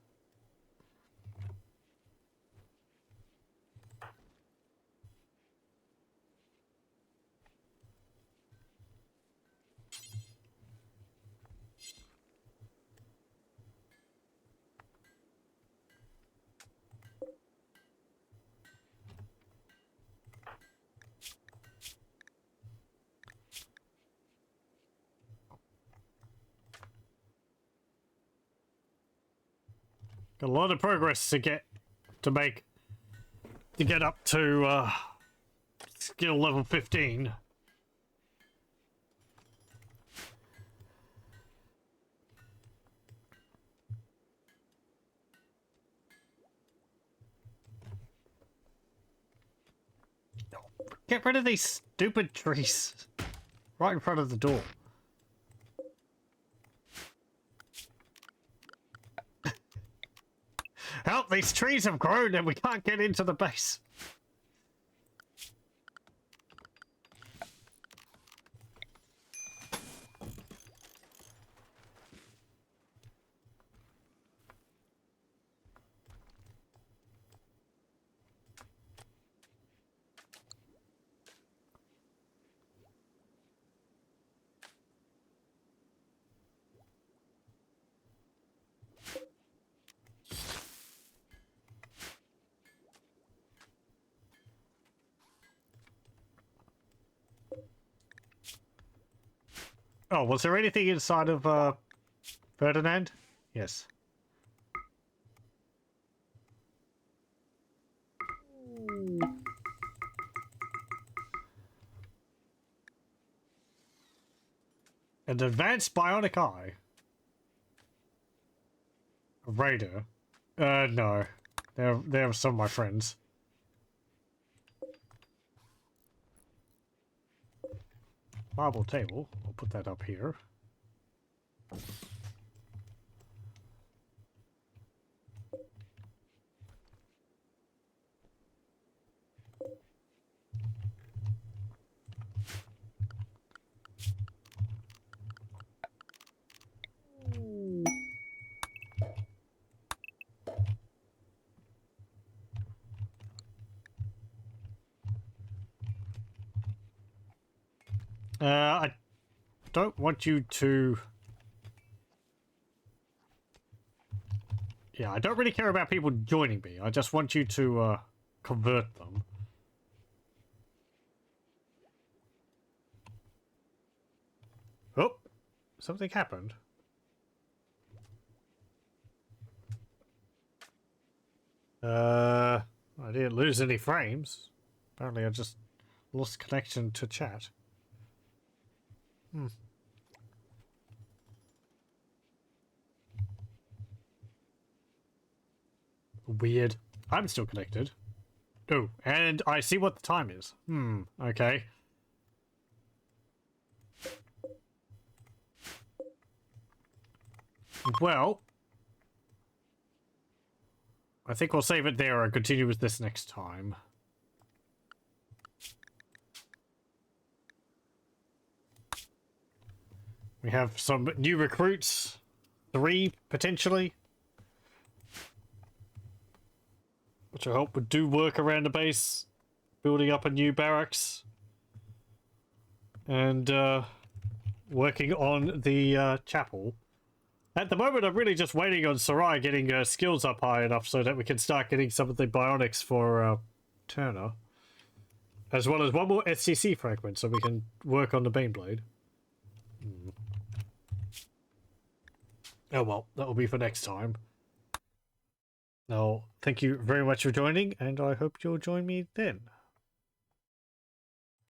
S1: Got a lot of progress to get up to skill level 15. Get rid of these stupid trees right in front of the door. Help, these trees have grown and we can't get into the base. Oh, was there anything inside of Ferdinand? Yes. An advanced bionic eye. A raider. No. They're some of my friends. Marble table. I'll put that up here. I don't want you to... Yeah, I don't really care about people joining me. I just want you to convert them. Oh, something happened. I didn't lose any frames. Apparently I just lost connection to chat. Weird. I'm still connected. Oh, and I see what the time is. Okay. Well, I think we'll save it there and continue with this next time. We have some new recruits. 3, potentially. Which I hope would do work around the base. Building up a new barracks. And working on the chapel. At the moment, I'm really just waiting on Sarai getting skills up high enough so that we can start getting some of the bionics for Turner. As well as one more SCC fragment so we can work on the Baneblade. Oh well, that will be for next time. Now, thank you very much for joining, and I hope you'll join me then.